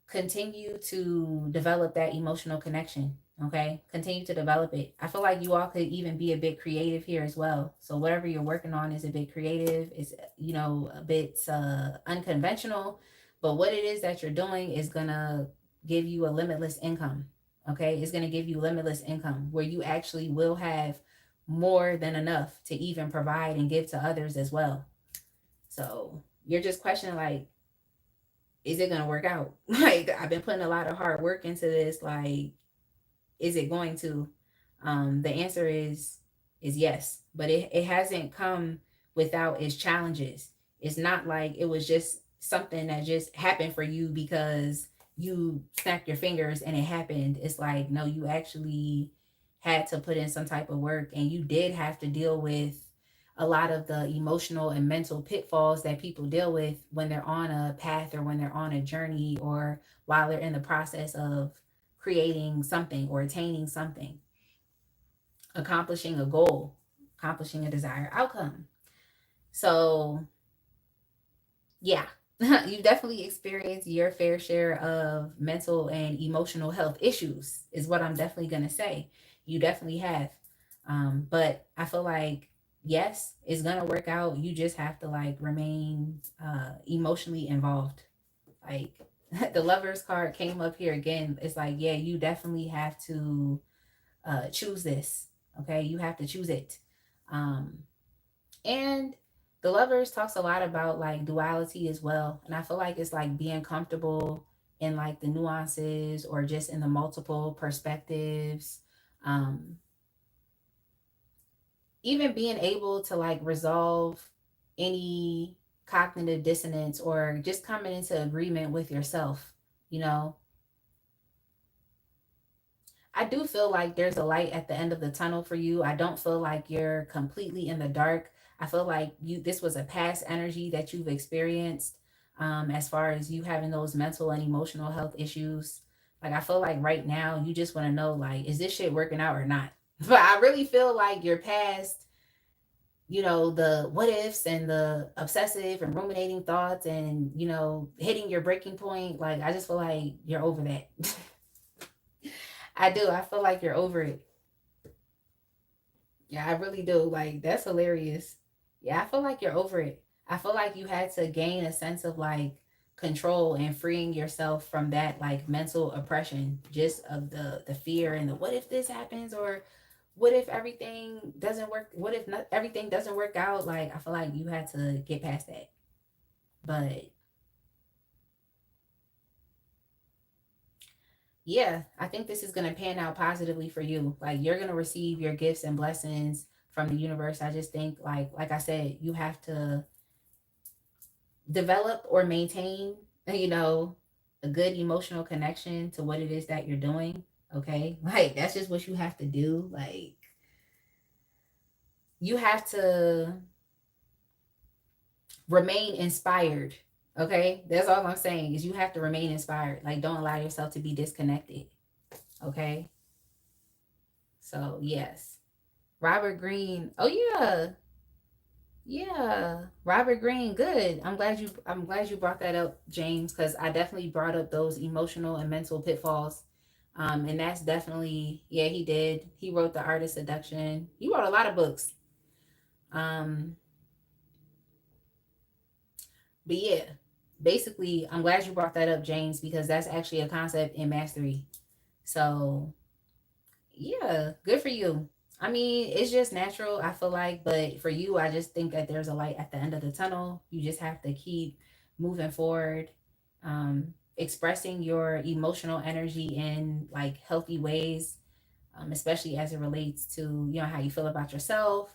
continue to develop that emotional connection. Okay, continue to develop it. I feel like you all could even be a bit creative here as well. So whatever you're working on is a bit creative, is, a bit unconventional, but what it is that you're doing is gonna give you a limitless income. Okay, it's gonna give you limitless income where you actually will have more than enough to even provide and give to others as well. So you're just questioning, like, is it gonna work out? Like, I've been putting a lot of hard work into this. Like, is it going to? The answer is yes, but it hasn't come without its challenges. It's not like it was just something that just happened for you because you snapped your fingers and it happened. It's like, no, you actually had to put in some type of work, and you did have to deal with a lot of the emotional and mental pitfalls that people deal with when they're on a path or when they're on a journey or while they're in the process of creating something or attaining something, accomplishing a goal, accomplishing a desired outcome. So, yeah, you definitely experienced your fair share of mental and emotional health issues, is what I'm definitely going to say. You definitely have. But I feel like, yes, it's going to work out. You just have to, like, remain emotionally involved. Like, the Lovers card came up here again. It's like, yeah, you definitely have to choose this. Okay, you have to choose it. And the Lovers talks a lot about, like, duality as well, and I feel like it's like being comfortable in, like, the nuances or just in the multiple perspectives. um Even being able to, like, resolve any cognitive dissonance or just coming into agreement with yourself. you know I do feel like there's a light at the end of the tunnel for you. I don't feel like you're completely in the dark. I feel like this was a past energy that you've experienced, as far as you having those mental and emotional health issues. Like, I feel like right now you just want to know, like, is this shit working out or not? But I really feel like you're past, the what ifs and the obsessive and ruminating thoughts and, hitting your breaking point. Like, I just feel like you're over that. I do. I feel like you're over it. Yeah, I really do. Like, that's hilarious. Yeah, I feel like you're over it. I feel like you had to gain a sense of, like, control and freeing yourself from that, like, mental oppression, just of the fear and the what if this happens, or what if everything doesn't work? What if not, everything doesn't work out? Like, I feel like you had to get past that. But yeah, I think this is going to pan out positively for you. Like, you're going to receive your gifts and blessings from the universe. I just think, like I said, you have to develop or maintain, a good emotional connection to what it is that you're doing. Okay? Like, that's just what you have to do. Like, you have to remain inspired. Okay? That's all I'm saying, is you have to remain inspired. Like, don't allow yourself to be disconnected. Okay? So, yes. Robert Greene. Oh yeah. Yeah. Robert Greene. Good. I'm glad you brought that up, James, because I definitely brought up those emotional and mental pitfalls. And that's definitely, yeah, he did. He wrote The Art of Seduction. He wrote a lot of books. Um, but yeah, basically, I'm glad you brought that up, James, because that's actually a concept in mastery. So yeah, good for you. I mean, it's just natural, I feel like, but for you, I just think that there's a light at the end of the tunnel. You just have to keep moving forward, expressing your emotional energy in, like, healthy ways, especially as it relates to, how you feel about yourself.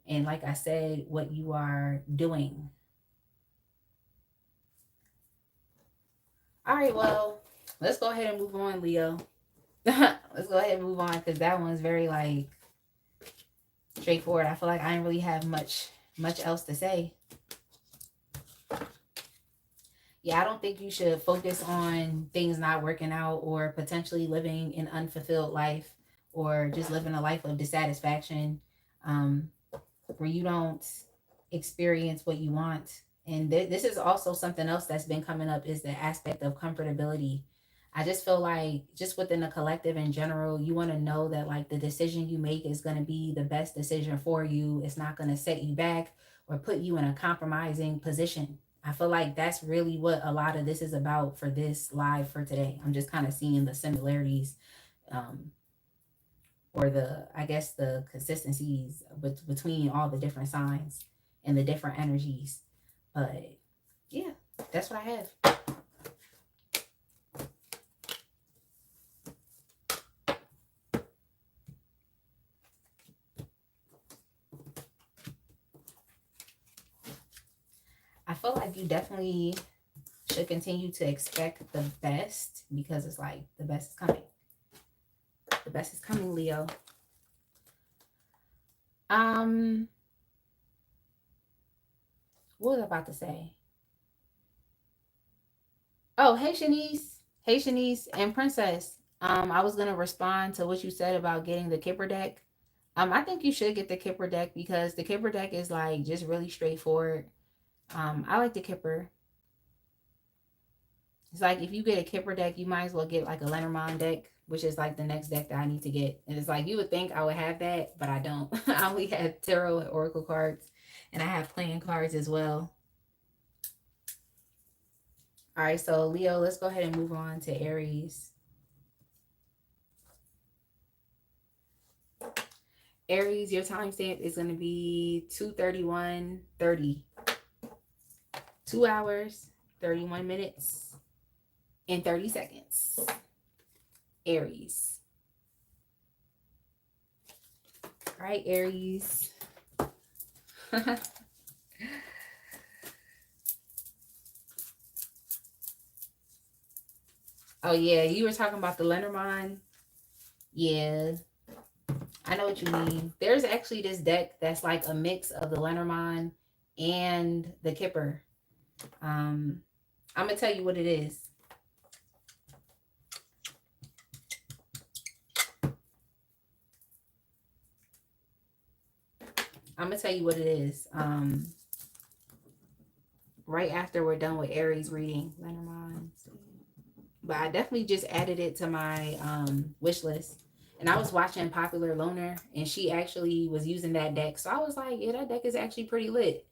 And like I said, what you are doing. All right, well, let's go ahead and move on, Leo. Let's go ahead and move on, because that one's very, like, straightforward. I feel like I didn't really have much else to say. Yeah, I don't think you should focus on things not working out or potentially living an unfulfilled life or just living a life of dissatisfaction. Um, where you don't experience what you want. And this is also something else that's been coming up, is the aspect of comfortability. I just feel like just within the collective in general, you want to know that like the decision you make is going to be the best decision for you. It's not going to set you back or put you in a compromising position. I feel like that's really what a lot of this is about for this live for today. I'm just kind of seeing the similarities, um, or the, I guess, the consistencies between all the different signs and the different energies. But yeah, that's what I have. I feel like you definitely should continue to expect the best, because it's like the best is coming. The best is coming, Leo. What was I about to say? Oh, hey Shanice. Hey Shanice and Princess. I was gonna respond to what you said about getting the Kipper deck. I think you should get the Kipper deck because the Kipper deck is like just really straightforward. I like the Kipper. It's like if you get a Kipper deck, you might as well get like a Lenormand deck, which is like the next deck that I need to get. And it's like you would think I would have that, but I don't. I only have tarot and oracle cards, and I have playing cards as well. All right, so Leo, let's go ahead and move on to Aries. Aries, your timestamp is going to be 2:31:30. 2 hours, 31 minutes, and 30 seconds. Aries. All right, Aries. Oh, yeah, you were talking about the Lenormand. Yeah, I know what you mean. There's actually this deck that's like a mix of the Lenormand and the Kipper. I'm going to tell you what it is. I'm going to tell you what it is. Right after we're done with Aries reading, Lenormand. But I definitely just added it to my wish list. And I was watching Popular Loner, and she actually was using that deck. So I was like, yeah, that deck is actually pretty lit.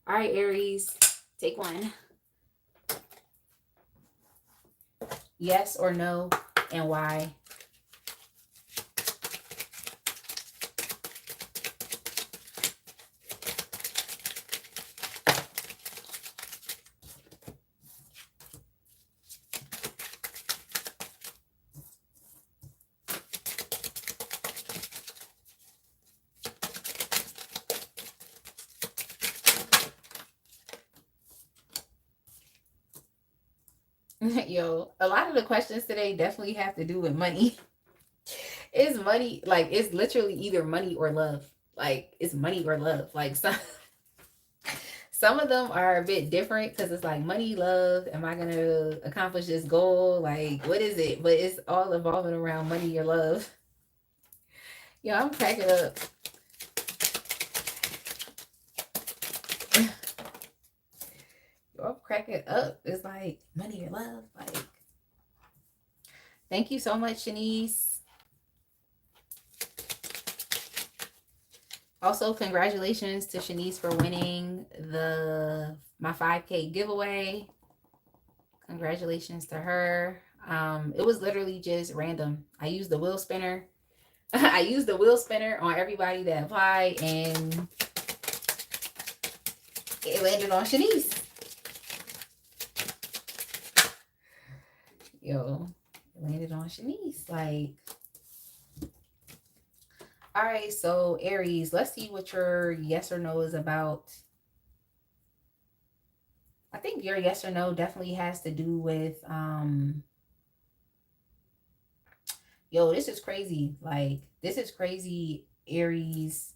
All right, Aries, take one. Yes or no, and why? Yo, a lot of the questions today definitely have to do with money. It's money, like it's literally either money or love. Like it's money or love. Like some of them are a bit different because it's like money, love. Am I gonna accomplish this goal? Like what is it? But it's all evolving around money or love. Yo, I'm cracking up. Yo, I'm cracking up. It's like money or love. Like, thank you so much, Shanice. Also, congratulations to Shanice for winning my 5K giveaway. Congratulations to her. It was literally just random. I used the wheel spinner. I used the wheel spinner on everybody that applied, and it landed on Shanice. Yo, it landed on Shanice. Like, all right, so Aries, let's see what your yes or no is about. I think your yes or no definitely has to do with, yo, this is crazy. Like, this is crazy, Aries.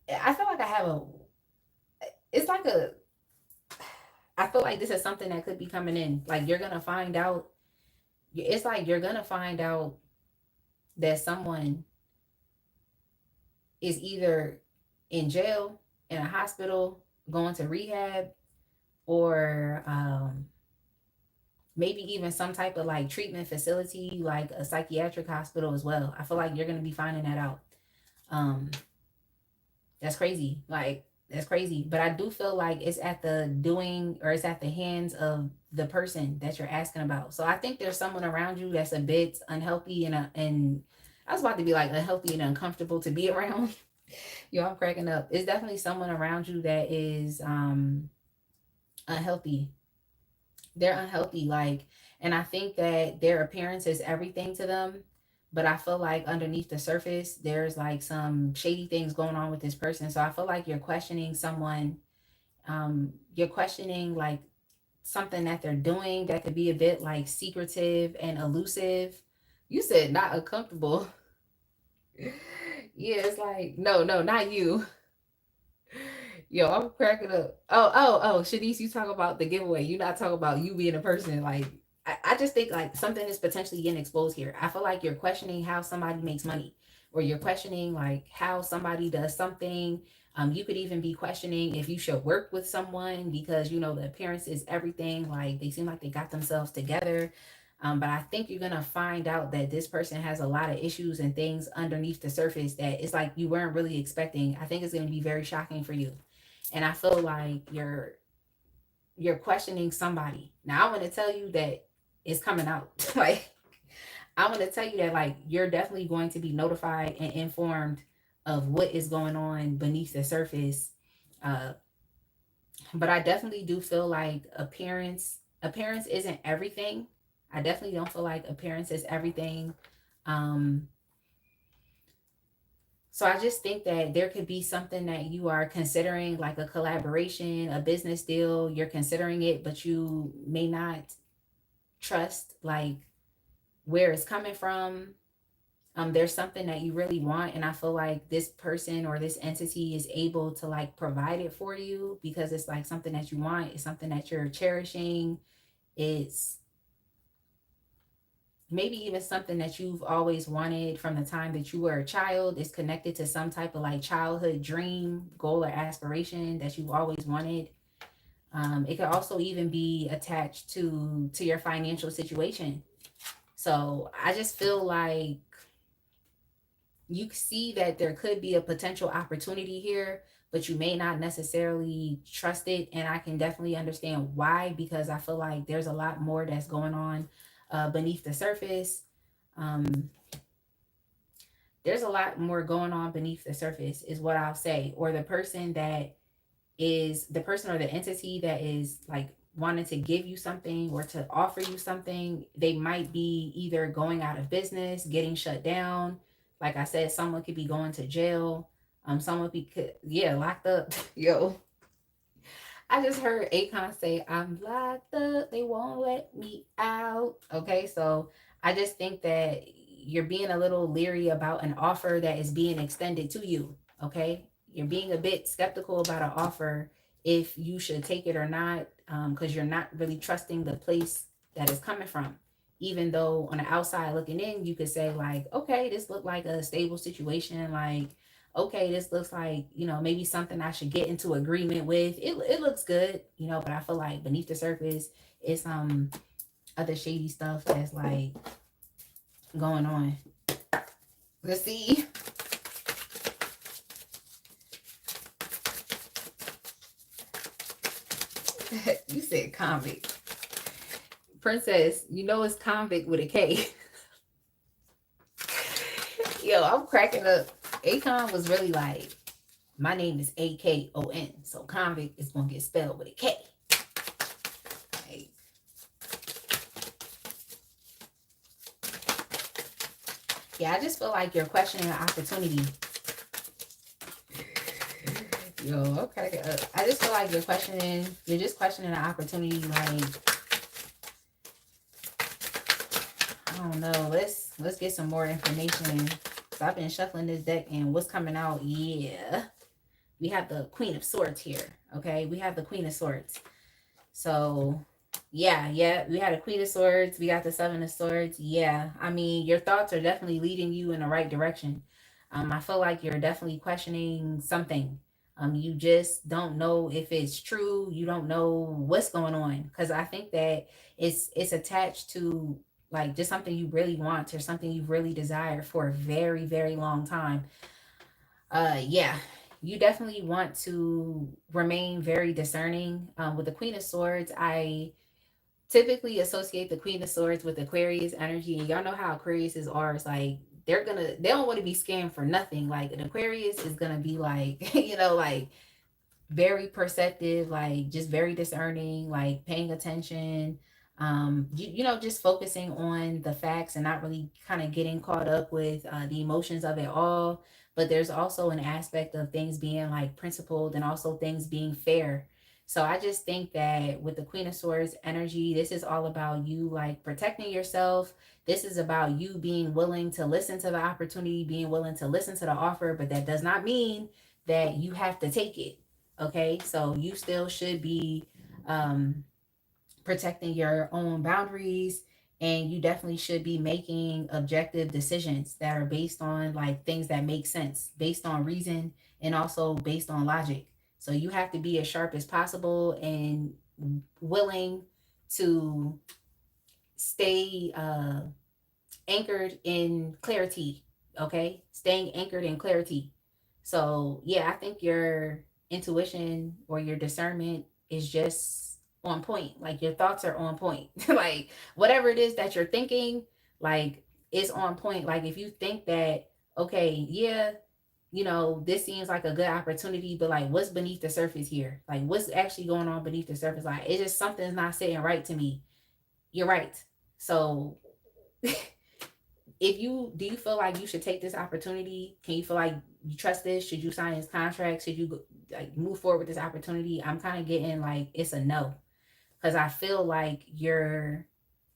I feel like I feel like this is something that could be coming in. Like, you're going to find out. It's like you're going to find out that someone is either in jail, in a hospital, going to rehab, or maybe even some type of like treatment facility, like a psychiatric hospital as well. I feel like you're going to be finding that out. Um, that's crazy. Like, that's crazy. But I do feel like it's at the doing, or it's at the hands of the person that you're asking about. So I think there's someone around you that's a bit unhealthy and I was about to be like unhealthy and uncomfortable to be around. Yo, I'm cracking up. It's definitely someone around you that is unhealthy. They're unhealthy, like, and I think that their appearance is everything to them. But I feel like underneath the surface, there's like some shady things going on with this person. So I feel like you're questioning someone. You're questioning like something that they're doing that could be a bit like secretive and elusive. You said not uncomfortable. Yeah, it's like, no, no, not you. Yo, I'm cracking up. Oh, Shanice, you talk about the giveaway. You not talking about you being a person. Like, I just think like something is potentially getting exposed here. I feel like you're questioning how somebody makes money, or you're questioning like how somebody does something. You could even be questioning if you should work with someone because you know the appearance is everything. Like they seem like they got themselves together. But I think you're gonna find out that this person has a lot of issues and things underneath the surface that it's like you weren't really expecting. I think it's gonna be very shocking for you. And I feel like you're questioning somebody. Now I want to tell you that it's coming out. Like I want to tell you that like you're definitely going to be notified and informed of what is going on beneath the surface. Uh, but I definitely do feel like appearance isn't everything. I definitely don't feel like appearance is everything. Um, So I just think that there could be something that you are considering, like a collaboration, a business deal. You're considering it, but you may not trust like where it's coming from. There's something that you really want, and I feel like this person or this entity is able to like provide it for you because it's like something that you want. It's something that you're cherishing. It's maybe even something that you've always wanted from the time that you were a child. Is connected to some type of like childhood dream, goal, or aspiration that you've always wanted. It could also even be attached to your financial situation. So I just feel like you see that there could be a potential opportunity here, but you may not necessarily trust it. And I can definitely understand why, because I feel like there's a lot more that's going on beneath the surface. Um, there's a lot more going on beneath the surface, is what I'll say. Or the person or the entity that is like wanting to give you something or to offer you something, they might be either going out of business, getting shut down. Like I said, someone could be going to jail. Someone yeah, locked up. Yo, I just heard Akon say, "I'm locked up. They won't let me out." Okay, so I just think that you're being a little leery about an offer that is being extended to you. Okay, you're being a bit skeptical about an offer, if you should take it or not, because you're not really trusting the place that it's coming from. Even though on the outside looking in, you could say like, okay, this looked like a stable situation. Like, okay, this looks like, maybe something I should get into agreement with. It looks good, but I feel like beneath the surface, it's other shady stuff that's like going on. Let's see. You said convict. Princess, it's convict with a K. Yo, I'm cracking up. Akon was really like, my name is Akon, so convict is gonna get spelled with a K. Like, yeah, I just feel like you're questioning an opportunity. Yo, I'm cracking up. I just feel like you're just questioning an opportunity. Like, I don't know. Let's get some more information. So I've been shuffling this deck, and what's coming out? Yeah, we have the Queen of Swords here. Okay, we have the Queen of Swords. So yeah, we had a Queen of Swords. We got the Seven of Swords. Yeah, I mean, your thoughts are definitely leading you in the right direction. I feel like you're definitely questioning something. You just don't know if it's true. You don't know what's going on, because I think that it's attached to like just something you really want or something you've really desired for a very, very long time. Yeah, you definitely want to remain very discerning. With the Queen of Swords, I typically associate the Queen of Swords with Aquarius energy, and y'all know how Aquarius are. It's like they don't want to be scammed for nothing. Like an Aquarius is gonna be like, like very perceptive, like just very discerning, like paying attention, just focusing on the facts and not really kind of getting caught up with the emotions of it all. But there's also an aspect of things being like principled and also things being fair. So I just think that with the Queen of Swords energy, this is all about you like protecting yourself. This is about you being willing to listen to the opportunity, being willing to listen to the offer, but that does not mean that you have to take it. Okay, so you still should be um, protecting your own boundaries, and you definitely should be making objective decisions that are based on like things that make sense, based on reason, and also based on logic. So you have to be as sharp as possible and willing to stay anchored in clarity. Okay, staying anchored in clarity. So yeah, I think your intuition or your discernment is just on point. Like your thoughts are on point. Like whatever it is that you're thinking, like is on point. Like if you think that, okay, yeah, this seems like a good opportunity, but like what's beneath the surface here? Like what's actually going on beneath the surface? Like it's just something's not sitting right to me. You're right. So if you do you feel like you should take this opportunity? Can you feel like you trust this? Should you sign this contract? Should you like move forward with this opportunity? I'm kind of getting like it's a no, because I feel like your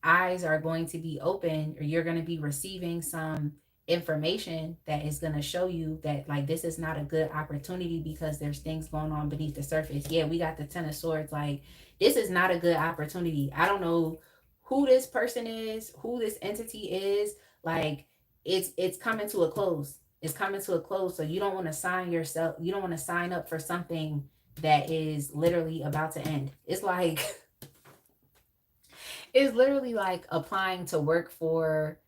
eyes are going to be open, or you're going to be receiving some information that is going to show you that like this is not a good opportunity because there's things going on beneath the surface. Yeah, we got the Ten of Swords. Like this is not a good opportunity. I don't know who this person is, who this entity is. Like it's coming to a close. It's coming to a close. So you don't want to sign up for something that is literally about to end. It's like it's literally like applying to work for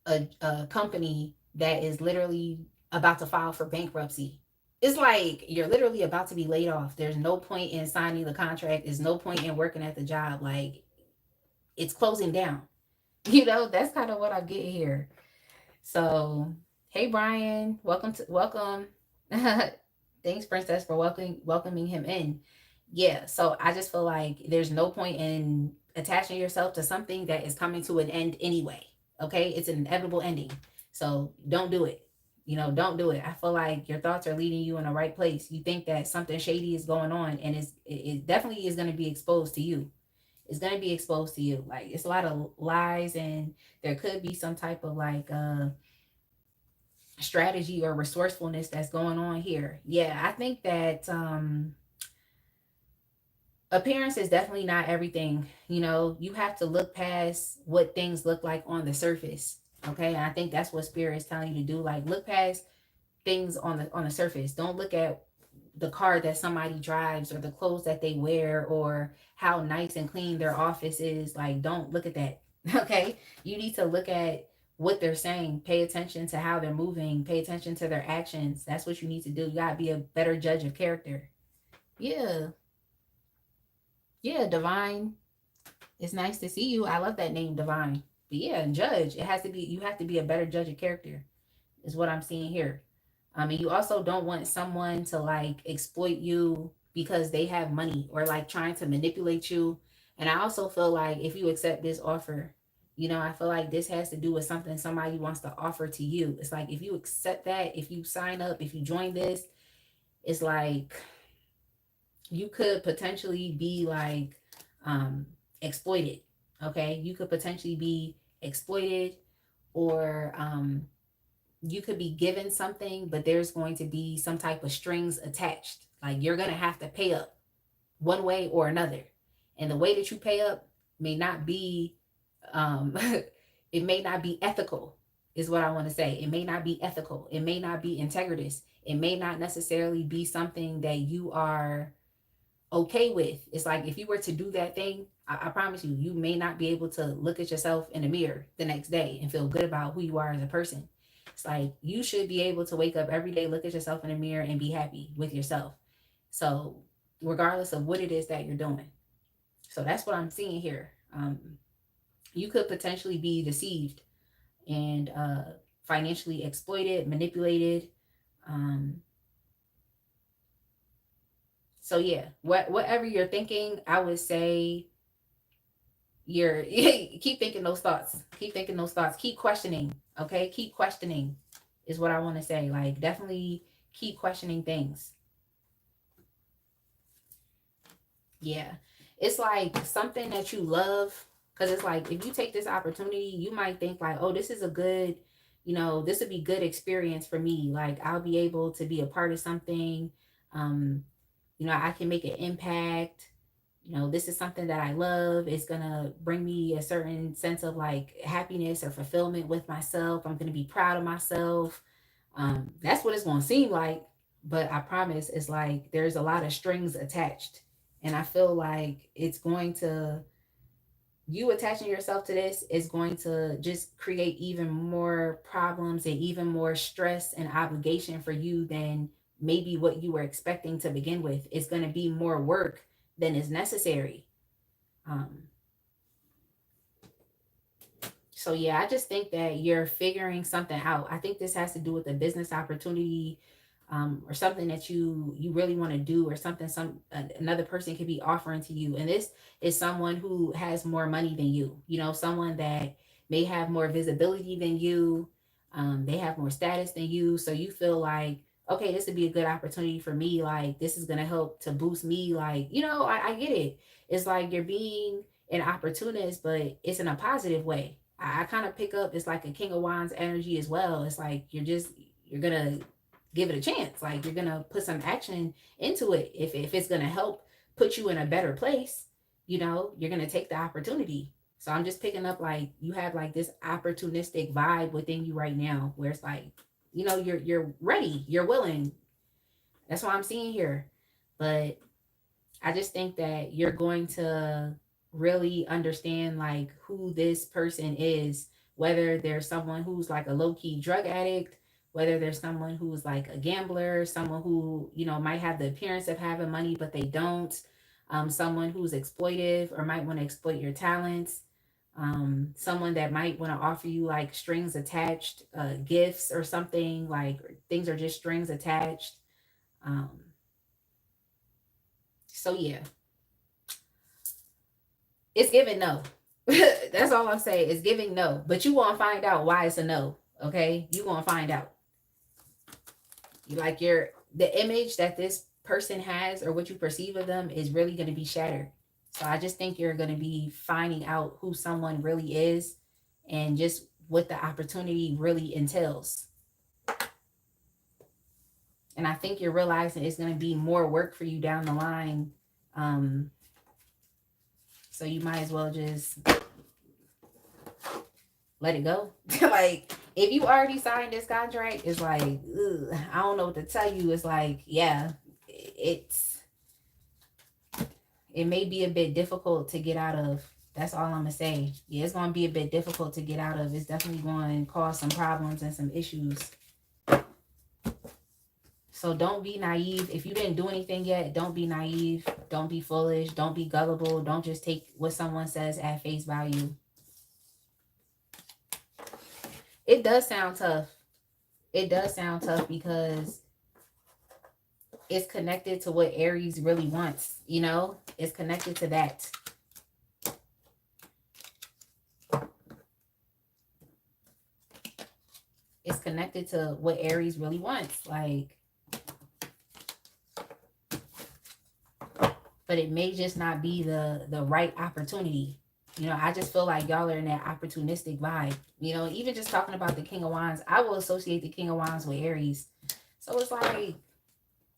a company that is literally about to file for bankruptcy. It's like you're literally about to be laid off. There's no point in signing the contract. There's no point in working at the job. Like it's closing down. That's kind of what I get here. So, hey Brian, welcome. Thanks, Princess, for welcoming him in. Yeah, so I just feel like there's no point in attaching yourself to something that is coming to an end anyway. Okay, it's an inevitable ending. So don't do it. Don't do it. I feel like your thoughts are leading you in the right place. You think that something shady is going on, and it definitely is going to be exposed to you. It's going to be exposed to you. Like it's a lot of lies, and there could be some type of like strategy or resourcefulness that's going on here. Yeah, I think that appearance is definitely not everything. You have to look past what things look like on the surface. Okay, and I think that's what spirit is telling you to do. Like look past things on the surface. Don't look at the car that somebody drives or the clothes that they wear or how nice and clean their office is. Like don't look at that. Okay, you need to look at what they're saying. Pay attention to how they're moving. Pay attention to their actions. That's what you need to do. You gotta be a better judge of character. Yeah. Yeah, Divine. It's nice to see you. I love that name, Divine. But yeah, judge. You have to be a better judge of character, is what I'm seeing here. And you also don't want someone to like exploit you because they have money or like trying to manipulate you. And I also feel like if you accept this offer, I feel like this has to do with something somebody wants to offer to you. It's like if you accept that, if you sign up, if you join this, it's like you could potentially be like exploited. Okay, you could potentially be exploited, or you could be given something, but there's going to be some type of strings attached. Like you're going to have to pay up one way or another. And the way that you pay up may not be, it may not be ethical. is what I want to say. It may not be ethical. It may not be integritous. It may not necessarily be something that you are okay with. It's like if you were to do that thing, I promise you, you may not be able to look at yourself in the mirror the next day and feel good about who you are as a person. It's like you should be able to wake up every day, look at yourself in the mirror, and be happy with yourself. So, regardless of what it is that you're doing. So, that's what I'm seeing here. You could potentially be deceived and financially exploited, manipulated. So yeah, whatever you're thinking, I would say you're keep thinking those thoughts. Keep thinking those thoughts. Keep questioning. Okay, keep questioning is what I want to say. Like definitely keep questioning things. Yeah, it's like something that you love. Because it's like if you take this opportunity, you might think like, oh, this is a good, this would be good experience for me. Like I'll be able to be a part of something. I can make an impact. This is something that I love. It's going to bring me a certain sense of like happiness or fulfillment with myself. I'm going to be proud of myself. That's what it's going to seem like. But I promise it's like there's a lot of strings attached. And I feel like you attaching yourself to this is going to just create even more problems and even more stress and obligation for you than maybe what you were expecting to begin with. It's going to be more work than is necessary. So yeah, I just think that you're figuring something out. I think this has to do with a business opportunity, or something that you really want to do, or something another person could be offering to you. And this is someone who has more money than you. Someone that may have more visibility than you. They have more status than you. So you feel like, okay, this would be a good opportunity for me. Like this is gonna help to boost me. Like I get it. It's like you're being an opportunist, but it's in a positive way. I kind of pick up, it's like a King of Wands energy as well. It's like you're gonna give it a chance. Like you're gonna put some action into it. If it's gonna help put you in a better place, you're gonna take the opportunity. So I'm just picking up like you have like this opportunistic vibe within you right now, where it's like, you're ready, you're willing. That's what I'm seeing here. But I just think that you're going to really understand like who this person is, whether there's someone who's like a low-key drug addict, whether there's someone who's like a gambler, someone who, might have the appearance of having money, but they don't, someone who's exploitive or might want to exploit your talents, someone that might want to offer you like strings attached, gifts or something, like things are just strings attached. Um, so yeah, it's giving no. That's all I'm saying. It's giving no. But you won't find out why it's a no. Okay? You won't find out. Like the image that this person has or what you perceive of them is really going to be shattered. So I just think you're going to be finding out who someone really is and just what the opportunity really entails. And I think you're realizing it's going to be more work for you down the line. So you might as well just let it go. Like, if you already signed this contract, it's like, ugh, I don't know what to tell you. It's like, yeah, it may be a bit difficult to get out of. That's all I'm going to say. Yeah, it's going to be a bit difficult to get out of. It's definitely going to cause some problems and some issues. So don't be naive. If you didn't do anything yet, don't be naive. Don't be foolish. Don't be gullible. Don't just take what someone says at face value. It does sound tough. It does sound tough because it's connected to what Aries really wants. It's connected to that. It's connected to what Aries really wants. Like, but it may just not be the right opportunity. I just feel like y'all are in that opportunistic vibe. Even just talking about the King of Wands, I will associate the King of Wands with Aries. So it's like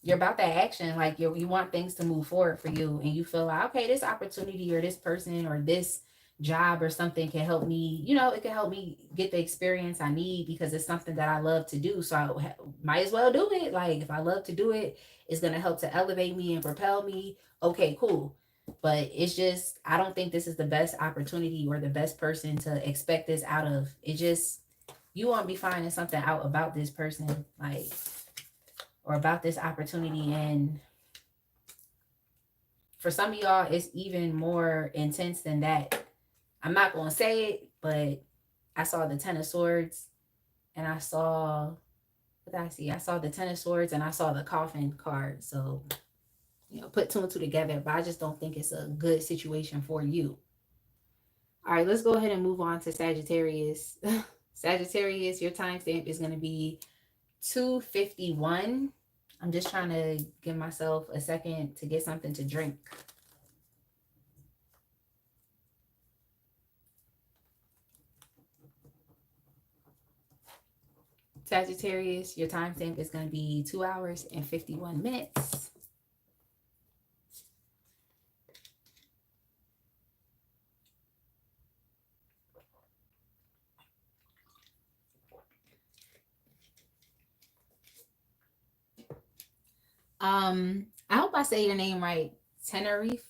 you're about that action. Like you want things to move forward for you, and you feel like, okay, this opportunity or this person or this, job or something can help me, you know, it can help me get the experience I need because it's something that I love to do. So I might as well do it. Like if I love to do it, it's going to help to elevate me and propel me. Okay, cool. But it's just, I don't think this is the best opportunity or the best person to expect this out of. It just, you won't be finding something out about this person, like, or about this opportunity. And for some of y'all, it's even more intense than that. I'm not going to say it, but I saw the Ten of Swords and I saw, what did I see? I saw the Ten of Swords and I saw the Coffin card. So, you know, put two and two together, but I just don't think it's a good situation for you. All right, let's go ahead and move on to Sagittarius. Sagittarius, your timestamp is going to be 2:51. I'm just trying to give myself a second to get something to drink. Sagittarius, your timestamp is going to be 2 hours and 51 minutes. I hope I say your name right. Tenerife.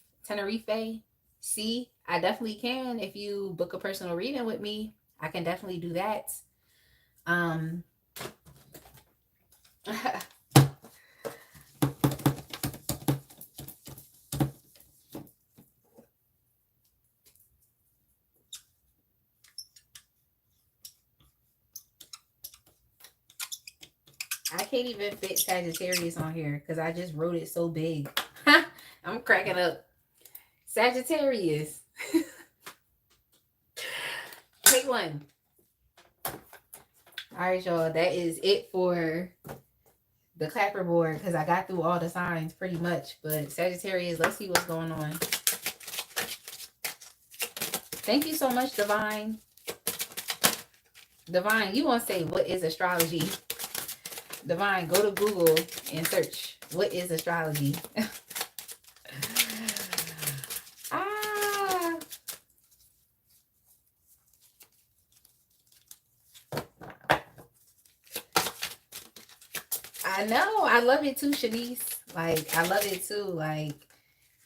See, I definitely can. If you book a personal reading with me, I can definitely do that. I can't even fit Sagittarius on here because I just wrote it so big. I'm cracking up. Sagittarius. Take one. All right, y'all. That is it for the clapper board because I got through all the signs pretty much. But Sagittarius, let's see what's going on. Thank you so much, Divine. Divine, you want to say, what is astrology? Divine, go to Google and search, what is astrology? I know. I love it too, Shanice. Like, I love it too. Like,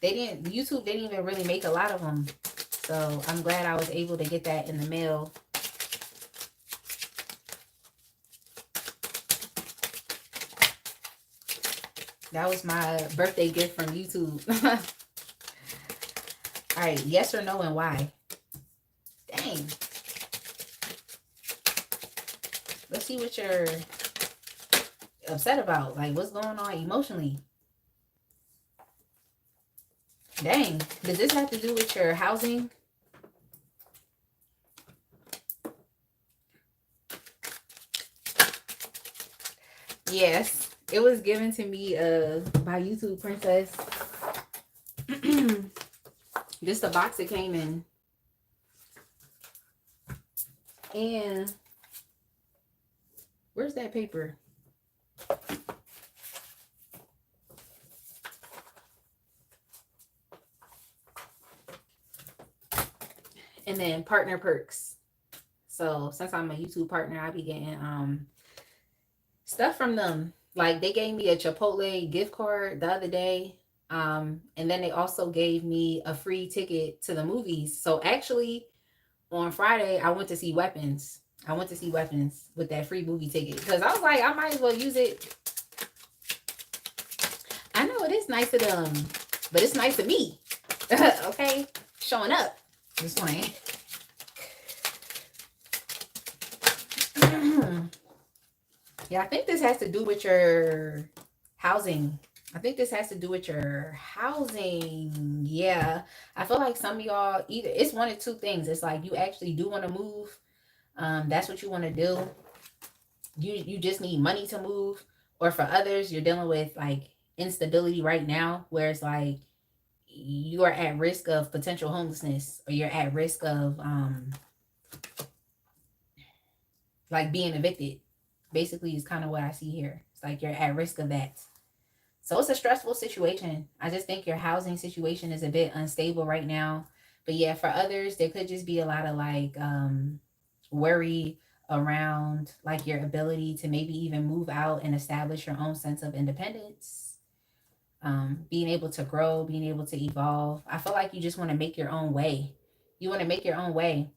YouTube didn't even really make a lot of them. So I'm glad I was able to get that in the mail. That was my birthday gift from YouTube. All right, yes or no and why? Dang. Let's see what you're upset about. Like, what's going on emotionally? Dang. Does this have to do with your housing? Yes. It was given to me by YouTube Princess. Just the box it came in. And where's that paper? And then partner perks. So since I'm a YouTube partner, I'll be getting stuff from them. Like, they gave me a Chipotle gift card the other day. And then they also gave me a free ticket to the movies. So actually, on Friday, I went to see Weapons. I went to see Weapons with that free movie ticket. Because I was like, I might as well use it. I know it is nice of them. But it's nice of me. Okay? Showing up. Just playing. Yeah, I think this has to do with your housing. I think this has to do with your housing. Yeah. I feel like some of y'all, either it's one of two things. It's like you actually do want to move. That's what you want to do. You just need money to move. Or for others, you're dealing with like instability right now, where it's like you are at risk of potential homelessness, or you're at risk of like being evicted. Basically, is kind of what I see here. It's like you're at risk of that. So it's a stressful situation. I just think your housing situation is a bit unstable right now. But yeah, for others, there could just be a lot of like worry around like your ability to maybe even move out and establish your own sense of independence. Being able to grow, being able to evolve. I feel like you just want to make your own way. You want to make your own way.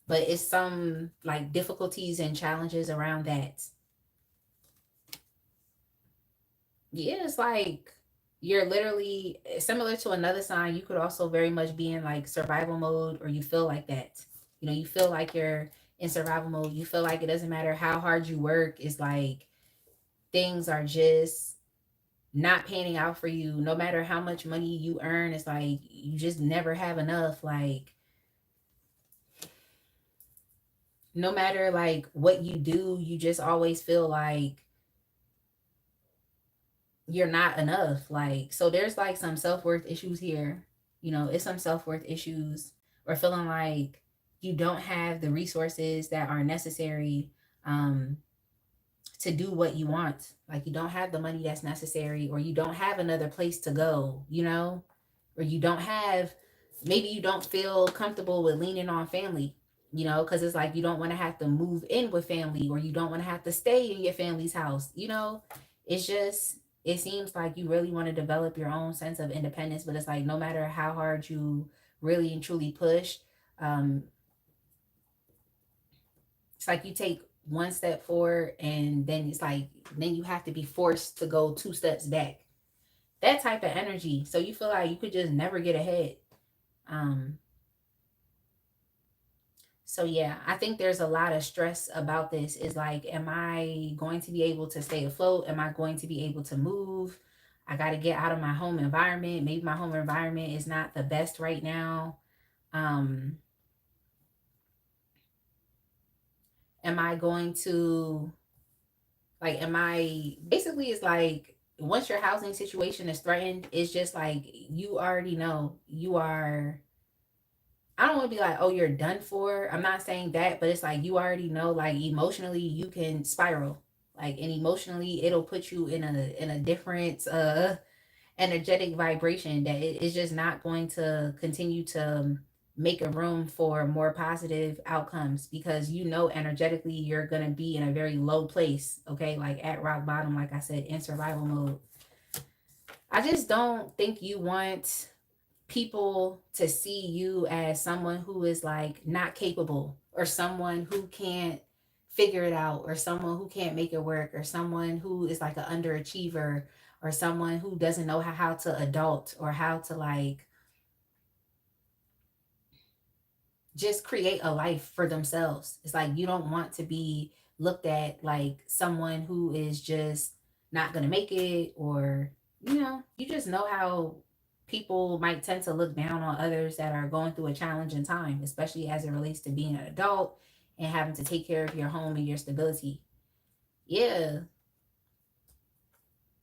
But it's some like difficulties and challenges around that. Yeah, it's like you're literally similar to another sign. You could also very much be in like survival mode, or you feel like that. You know, you feel like you're in survival mode. You feel like it doesn't matter how hard you work, it's like things are just not panning out for you. No matter how much money you earn, it's like you just never have enough. Like, no matter like what you do, you just always feel like you're not enough. Like, so there's like some self-worth issues here. You know, it's some self-worth issues, or feeling like you don't have the resources that are necessary um to do what you want. Like, you don't have the money that's necessary, or you don't have another place to go, you know, or you don't have, maybe you don't feel comfortable with leaning on family, you know, because it's like you don't want to have to move in with family, or you don't want to have to stay in your family's house, you know. It's just, it seems like you really want to develop your own sense of independence, but it's like no matter how hard you really and truly push, um, it's like you take one step forward and then it's like then you have to be forced to go two steps back. That type of energy. So you feel like you could just never get ahead. Um so yeah, I think there's a lot of stress about this. Is like, am I going to be able to stay afloat? Am I going to be able to move? I got to get out of my home environment. Maybe my home environment is not the best right now. Um am I going to, like, am I basically, it's like once your housing situation is threatened, it's just like you already know you are, I don't want to be like, oh, you're done for. I'm not saying that, but it's like you already know, like emotionally you can spiral. Like, and emotionally it'll put you in a different energetic vibration that it is just not going to continue to make a room for more positive outcomes, because you know energetically you're going to be in a very low place, okay, like at rock bottom, like I said, in survival mode. I just don't think you want people to see you as someone who is like not capable, or someone who can't figure it out, or someone who can't make it work, or someone who is like an underachiever, or someone who doesn't know how to adult, or how to like just create a life for themselves. It's like you don't want to be looked at like someone who is just not going to make it, or, you know, you just know how people might tend to look down on others that are going through a challenging time, especially as it relates to being an adult and having to take care of your home and your stability. Yeah.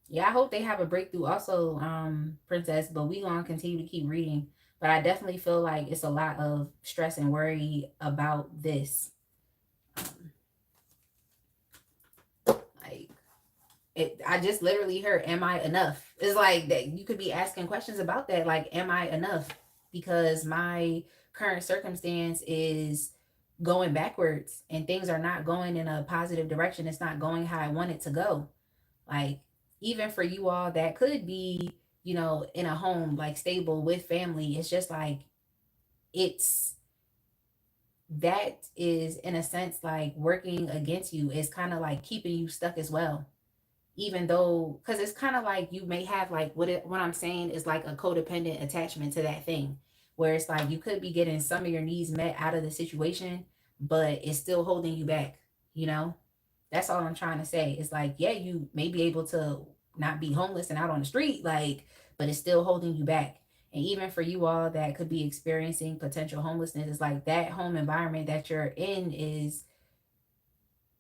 Yeah, I hope they have a breakthrough also, Princess, but we gonna continue to keep reading. But I definitely feel like it's a lot of stress and worry about this. Um, like, I just literally heard, "Am I enough?" It's like that you could be asking questions about that, like, "Am I enough?" Because my current circumstance is going backwards, and things are not going in a positive direction. It's not going how I want it to go. Like, even for you all that could be, you know, in a home like stable with family, it's just like it's, that is in a sense like working against you. It's kind of like keeping you stuck as well, even though, because it's kind of like you may have like what I'm saying is like a codependent attachment to that thing, where it's like you could be getting some of your needs met out of the situation, but it's still holding you back, you know. That's all I'm trying to say. It's like, yeah, you may be able to not be homeless and out on the street, like, but it's still holding you back. And even for you all that could be experiencing potential homelessness, it's like that home environment that you're in is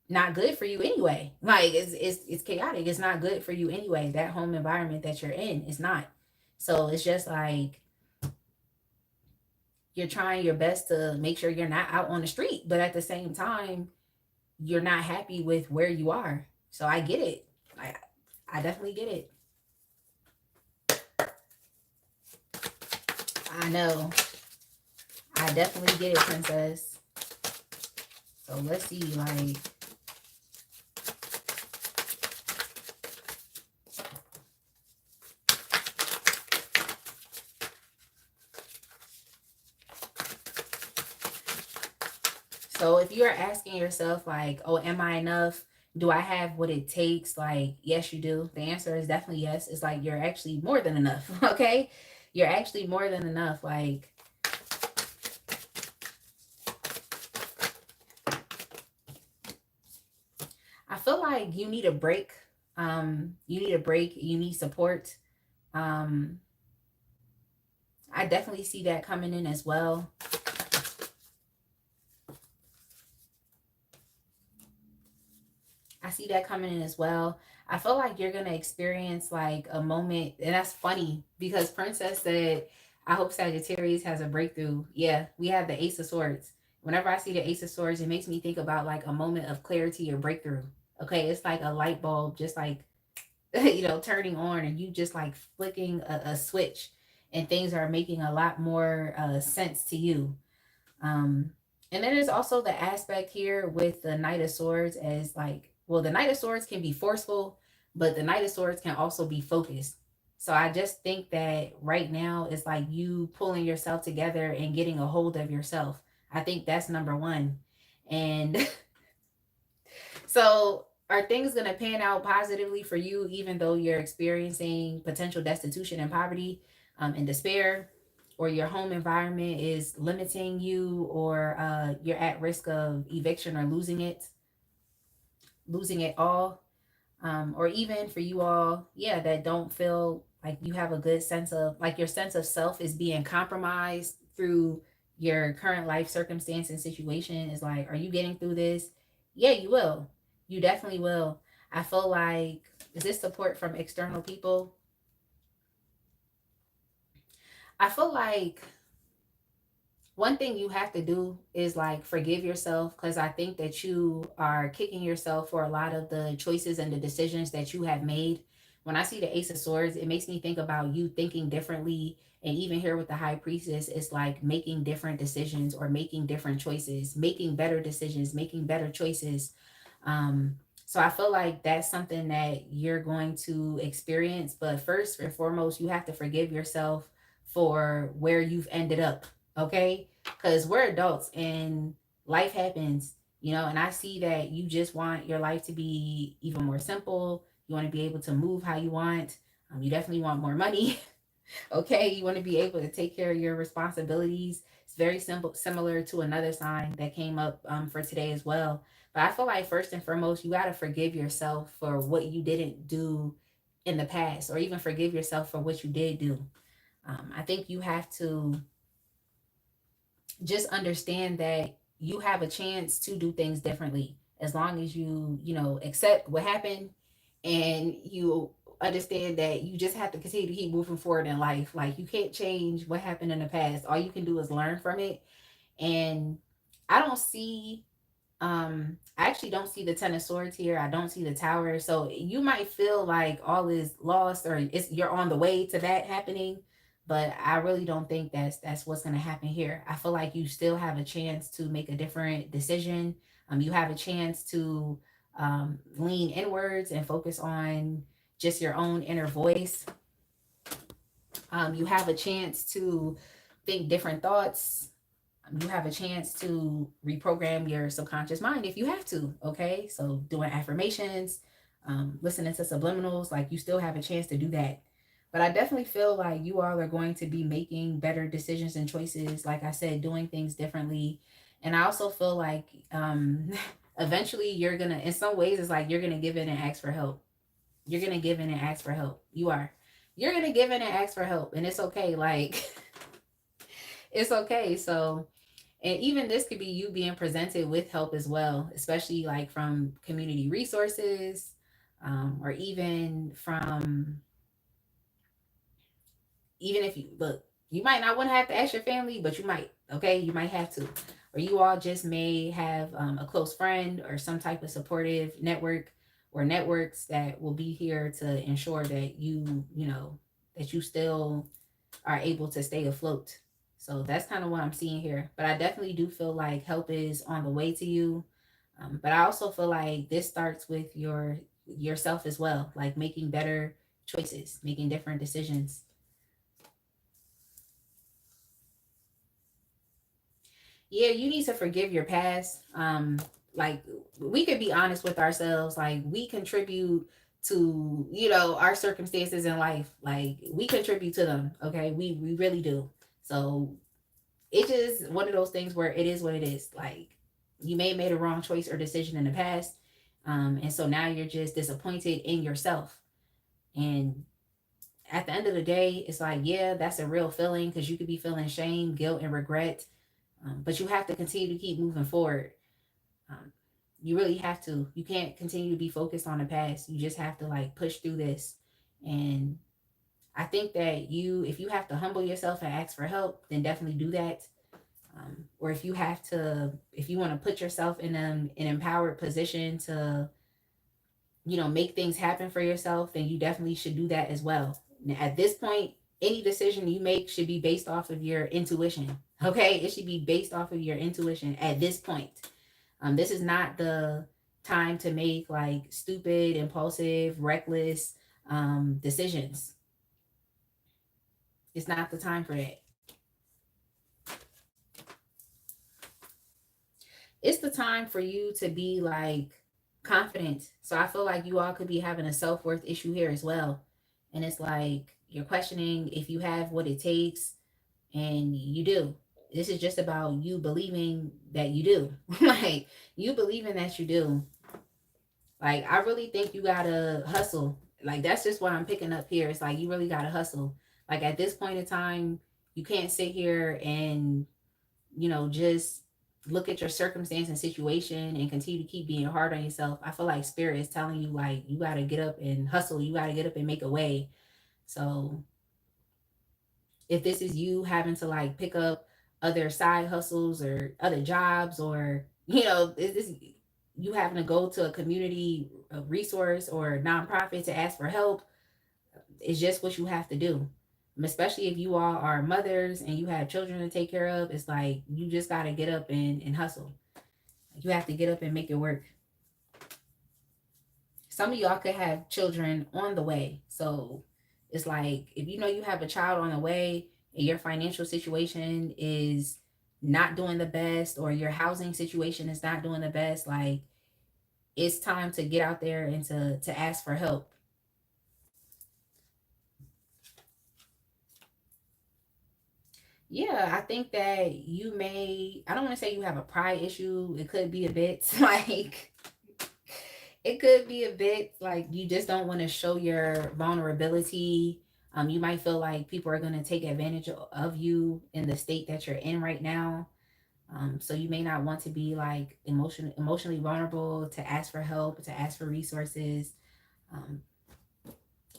not good for you anyway. Like, it's chaotic. It's not good for you anyway. That home environment that you're in is not. So it's just like you're trying your best to make sure you're not out on the street, but at the same time, you're not happy with where you are. So I get it. I definitely get it. I know. I definitely get it, princess. So let's see, like, so if you're asking yourself like, oh, am I enough? Do I have what it takes? Like, yes, you do. The answer is definitely yes. It's like you're actually more than enough. Okay. You're actually more than enough. Like, I feel like you need a break. You need a break. You need support. Um, I definitely see that coming in as well. I see that coming in as well. I feel like you're going to experience like a moment, and that's funny because Princess said, I hope Sagittarius has a breakthrough. Yeah, we have the Ace of Swords. Whenever I see the Ace of Swords, it makes me think about like a moment of clarity or breakthrough. Okay, it's like a light bulb, just like, turning on, and you just like flicking a switch, and things are making a lot more sense to you. Um, and then there's also the aspect here with the Knight of Swords as like, well, the Knight of Swords can be forceful, but the Knight of Swords can also be focused. So I just think that right now it's like you pulling yourself together and getting a hold of yourself. I think that's number one. And so are things going to pan out positively for you, even though you're experiencing potential destitution and poverty and despair, or your home environment is limiting you, or you're at risk of eviction or losing it all? Or even for you all, yeah, that don't feel like you have a good sense of, like, your sense of self is being compromised through your current life circumstance and situation. Is like, are you getting through this? Yeah, you will. You definitely will. I feel like, is this support from external people? I feel like one thing you have to do is like forgive yourself, because I think that you are kicking yourself for a lot of the choices and the decisions that you have made. When I see the Ace of Swords, it makes me think about you thinking differently. And even here with the High Priestess, it's like making different decisions or making different choices, making better decisions, making better choices. So I feel like that's something that you're going to experience. But first and foremost, you have to forgive yourself for where you've ended up. Okay, because we're adults and life happens, and I see that you just want your life to be even more simple. You want to be able to move how you want. You definitely want more money. Okay, you want to be able to take care of your responsibilities. It's very simple, similar to another sign that came up for today as well. But I feel like first and foremost, you got to forgive yourself for what you didn't do in the past, or even forgive yourself for what you did do. I think you have to just understand that you have a chance to do things differently, as long as you accept what happened, and you understand that you just have to continue to keep moving forward in life. Like, you can't change what happened in the past. All you can do is learn from it. And I don't see I actually don't see the Ten of Swords here. I don't see the Tower. So you might feel like all is lost, or you're on the way to that happening, but I really don't think that's what's going to happen here. I feel like you still have a chance to make a different decision. You have a chance to lean inwards and focus on just your own inner voice. You have a chance to think different thoughts. You have a chance to reprogram your subconscious mind if you have to. Okay, so doing affirmations, listening to subliminals, like, you still have a chance to do that. But I definitely feel like you all are going to be making better decisions and choices, like I said, doing things differently. And I also feel like eventually you're gonna, in some ways, it's like you're gonna give in and ask for help. You're gonna give in and ask for help. You're gonna give in and ask for help, and it's okay. Like, it's okay. So, and even this could be you being presented with help as well, especially like from community resources, or even from, even if you look, you might not want to have to ask your family, but you might. Okay, you might have to, or you all just may have a close friend or some type of supportive network, or networks that will be here to ensure that you know that you still are able to stay afloat. So that's kind of what I'm seeing here. But I definitely do feel like help is on the way to you. But I also feel like this starts with yourself as well, like making better choices, making different decisions. Yeah, you need to forgive your past. Like we could be honest with ourselves. Like we contribute to, our circumstances in life. Like we contribute to them. Okay, we really do. So it's just one of those things where it is what it is. Like you may have made a wrong choice or decision in the past, and so now you're just disappointed in yourself. And at the end of the day, it's like, yeah, that's a real feeling because you could be feeling shame, guilt, and regret. But you have to continue to keep moving forward. Um, you really have to. You can't continue to be focused on the past. You just have to like push through this. And I think that if you have to humble yourself and ask for help, then definitely do that. Or if you want to put yourself in an empowered position to, make things happen for yourself, then you definitely should do that as well. Now, at this point, any decision you make should be based off of your intuition. Okay, it should be based off of your intuition at this point. This is not the time to make like stupid, impulsive, reckless decisions. It's not the time for that. It's the time for you to be like confident. So I feel like you all could be having a self-worth issue here as well. And it's like you're questioning if you have what it takes, and you do. This is just about you believing that you do. Like you believing that you do. Like I really think you gotta hustle. Like that's just what I'm picking up here. It's like you really gotta hustle. Like at this point in time, you can't sit here and just look at your circumstance and situation and continue to keep being hard on yourself. I feel like spirit is telling you like you got to get up and hustle. You got to get up and make a way. So if this is you having to like pick up other side hustles or other jobs, or this you having to go to a community resource or nonprofit to ask for help, it's just what you have to do. Especially if you all are mothers and you have children to take care of, it's like you just got to get up and hustle. You have to get up and make it work. Some of y'all could have children on the way. So it's like if you know you have a child on the way and your financial situation is not doing the best, or your housing situation is not doing the best, like it's time to get out there and to ask for help. Yeah, I think that I don't want to say you have a pride issue. It could be a bit like, it could be a bit like you just don't want to show your vulnerability. You might feel like people are going to take advantage of you in the state that you're in right now. So you may not want to be like emotionally vulnerable to ask for help, to ask for resources. Um,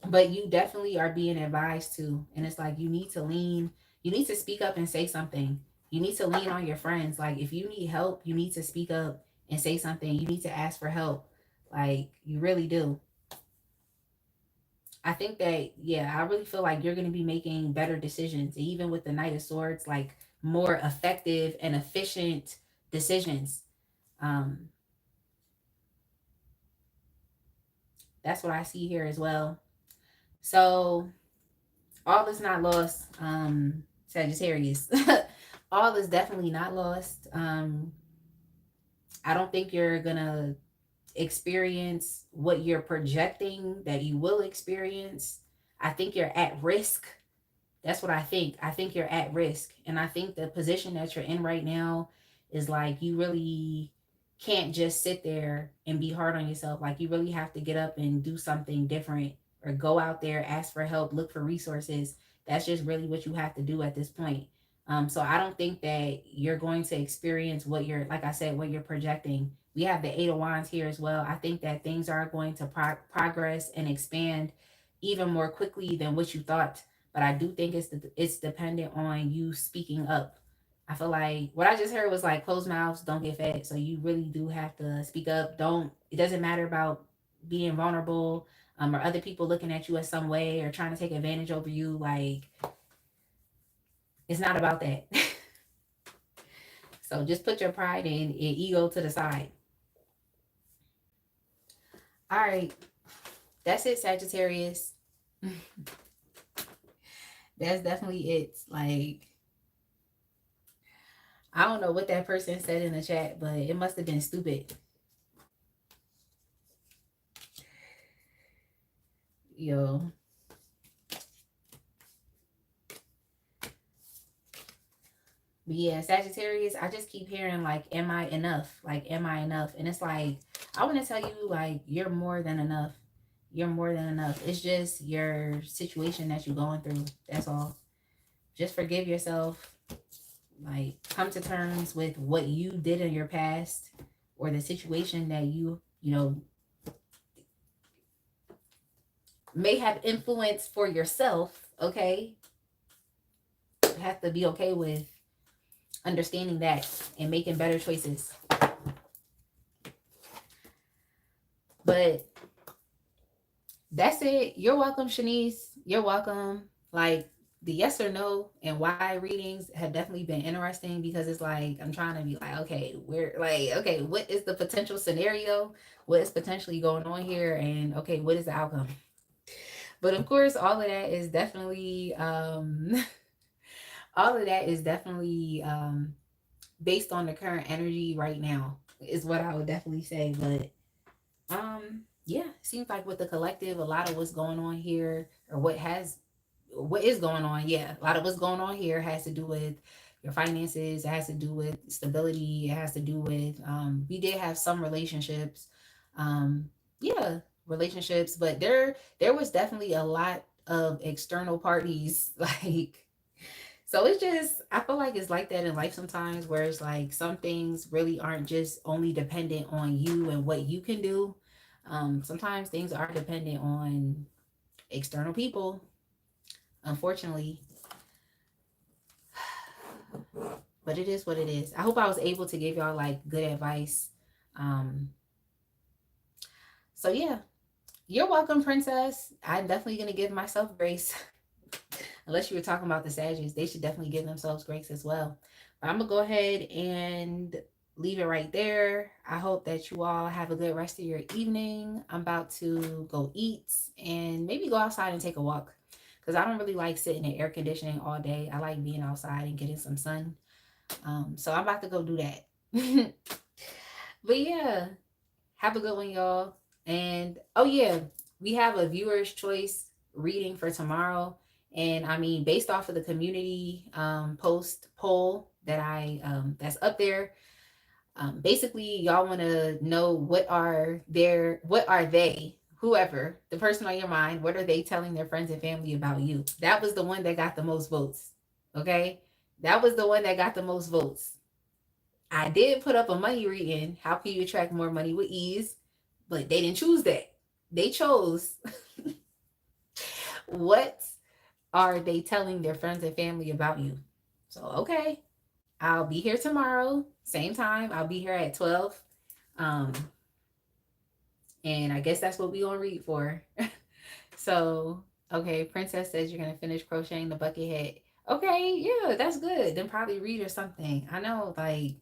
but you definitely are being advised to, and it's like you need to speak up and say something. You need to lean on your friends. Like if you need help, you need to speak up and say something. You need to ask for help. Like you really do. I think that, yeah, I really feel like you're going to be making better decisions, even with the Knight of Swords, like more effective and efficient decisions. um that's what I see here as well. So all is not lost, Sagittarius. All is definitely not lost. I don't think you're gonna experience what you're projecting that you will experience. I think you're at risk. That's what I think. I think you're at risk. And I think the position that you're in right now is like you really can't just sit there and be hard on yourself. Like you really have to get up and do something different, or go out there, ask for help, look for resources. That's just really what you have to do at this point. So I don't think that you're going to experience what you're, like I said, what you're projecting. We have the Eight of Wands here as well. I think that things are going to progress and expand even more quickly than what you thought. But I do think it's dependent on you speaking up. I feel like what I just heard was like closed mouths don't get fed. So you really do have to speak up. It doesn't matter about being vulnerable, or other people looking at you as some way or trying to take advantage over you. Like It's not about that. So just put your pride and ego to the side. All right. That's it, Sagittarius. That's definitely it. Like, I don't know what that person said in the chat, but it must have been stupid. Yo. But yeah, Sagittarius, I just keep hearing like, am I enough? Like, am I enough? And it's like, I want to tell you, like, you're more than enough. You're more than enough. It's just your situation that you're going through. That's all. Just forgive yourself. Like, come to terms with what you did in your past, or the situation that you know, may have influence for yourself. Okay. You have to be okay with understanding that and making better choices. But that's it. You're welcome, Shanice. You're welcome. Like, the yes or no and why readings have definitely been interesting, because it's like I'm trying to be like, okay, we're like, okay, what is the potential scenario? What is potentially going on here? And okay, what is the outcome? But of course, all of that is definitely all of that is definitely based on the current energy right now, is what I would definitely say. But yeah, seems like with the collective, a lot of what's going on here, or what is going on, yeah, a lot of what's going on here has to do with your finances. It has to do with stability. It has to do with we did have some relationships, yeah, relationships, but there was definitely a lot of external parties, like, so it's just, I feel like it's like that in life sometimes, where it's like some things really aren't just only dependent on you and what you can do. Sometimes things are dependent on external people, unfortunately. But it is what it is. I hope I was able to give y'all like good advice. So yeah, you're welcome, princess. I'm definitely gonna give myself grace. Unless you were talking about the Sagittarius, they should definitely give themselves grace as well. But I'm gonna go ahead and leave it right there. I hope that you all have a good rest of your evening. I'm about to go eat and maybe go outside and take a walk, because I don't really like sitting in air conditioning all day. I like being outside and getting some sun. So I'm about to go do that. But yeah, have a good one, y'all. And oh yeah, we have a viewer's choice reading for tomorrow. And I mean, based off of the community post poll that that's up there, basically y'all want to know what are they, whoever, the person on your mind, what are they telling their friends and family about you? That was the one that got the most votes. Okay, that was the one that got the most votes. I did put up a money reading, how can you attract more money with ease, but they didn't choose that. They chose what are they telling their friends and family about you. So okay, I'll be here tomorrow, same time. I'll be here at 12. Um, and I guess that's what we gonna read for. So, okay, Princess says you're gonna finish crocheting the bucket hat. Okay, yeah, that's good. Then probably read or something. I know, like,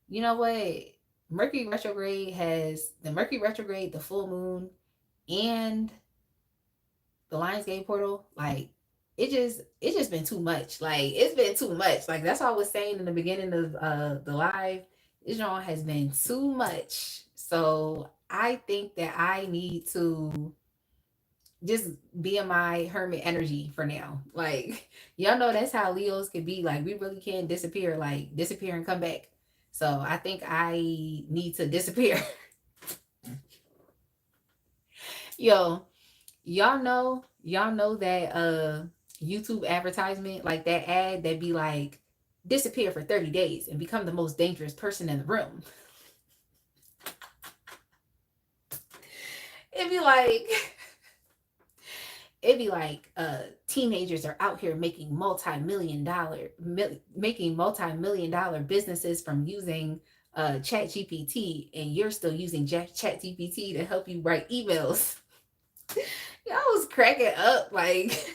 you know what? Mercury retrograde, the full moon, and the Lionsgate portal, like, it's just been too much. Like, it's been too much. Like, that's what I was saying in the beginning of the live. This genre has been too much. So I think that I need to just be in my hermit energy for now. Like, y'all know that's how Leos can be. Like, we really can disappear, like disappear and come back. So I think I need to disappear. Yo, y'all know that YouTube advertisement, like that ad that be like, disappear for 30 days and become the most dangerous person in the room. It'd be like teenagers are out here making multi-million dollar businesses from using chat GPT, and you're still using chat GPT to help you write emails. Y'all was cracking up, like,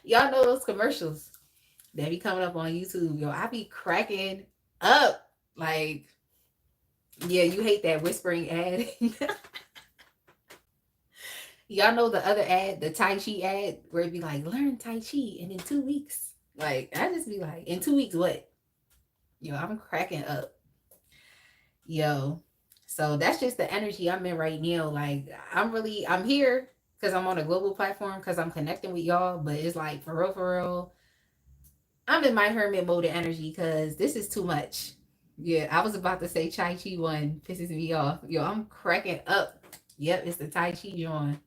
y'all know those commercials. that be coming up on YouTube, yo, I be cracking up. Like, yeah, you hate that whispering ad. Y'all know the other ad, the Tai Chi ad, where it be like, learn Tai Chi and in 2 weeks. Like, I just be like, in 2 weeks, what? Yo, I'm cracking up. Yo. So that's just the energy I'm in right now. Like, I'm here because I'm on a global platform because I'm connecting with y'all. But it's like, for real, I'm in my hermit mode of energy because this is too much. Yeah, I was about to say Tai Chi one pisses me off. Yo, I'm cracking up. Yep, it's the Tai Chi John.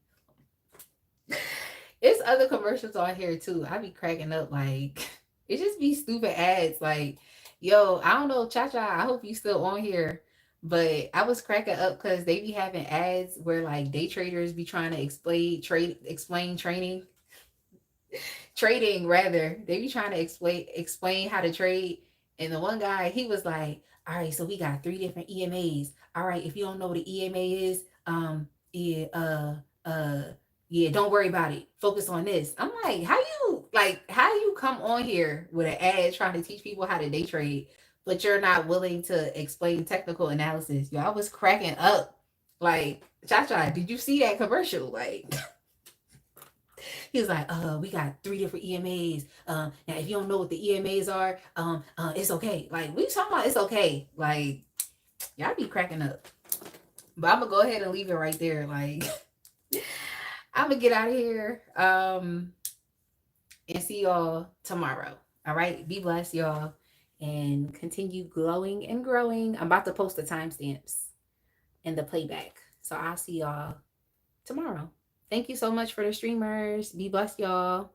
It's other commercials on here too. I be cracking up. Like, it just be stupid ads. Like, yo, I don't know, Cha Cha, I hope you still on here. But I was cracking up because they be having ads where like day traders be trying to explain trading rather. They be trying to explain how to trade. And the one guy, he was like, all right, so we got 3 different EMAs. All right, if you don't know what the EMA is, yeah, yeah, don't worry about it. Focus on this. I'm like, how do you come on here with an ad trying to teach people how to day trade, but you're not willing to explain technical analysis? Yo, I was cracking up. Like, Cha Cha, did you see that commercial? Like, he was like, we got 3 different EMAs. Now if you don't know what the EMAs are, it's okay. Like, we talking about it's okay. Like, y'all be cracking up. But I'm gonna go ahead and leave it right there. Like, I'm gonna get out of here. And see y'all tomorrow. All right. Be blessed, y'all. And continue glowing and growing. I'm about to post the timestamps and the playback. So I'll see y'all tomorrow. Thank you so much for the streamers. Be blessed, y'all.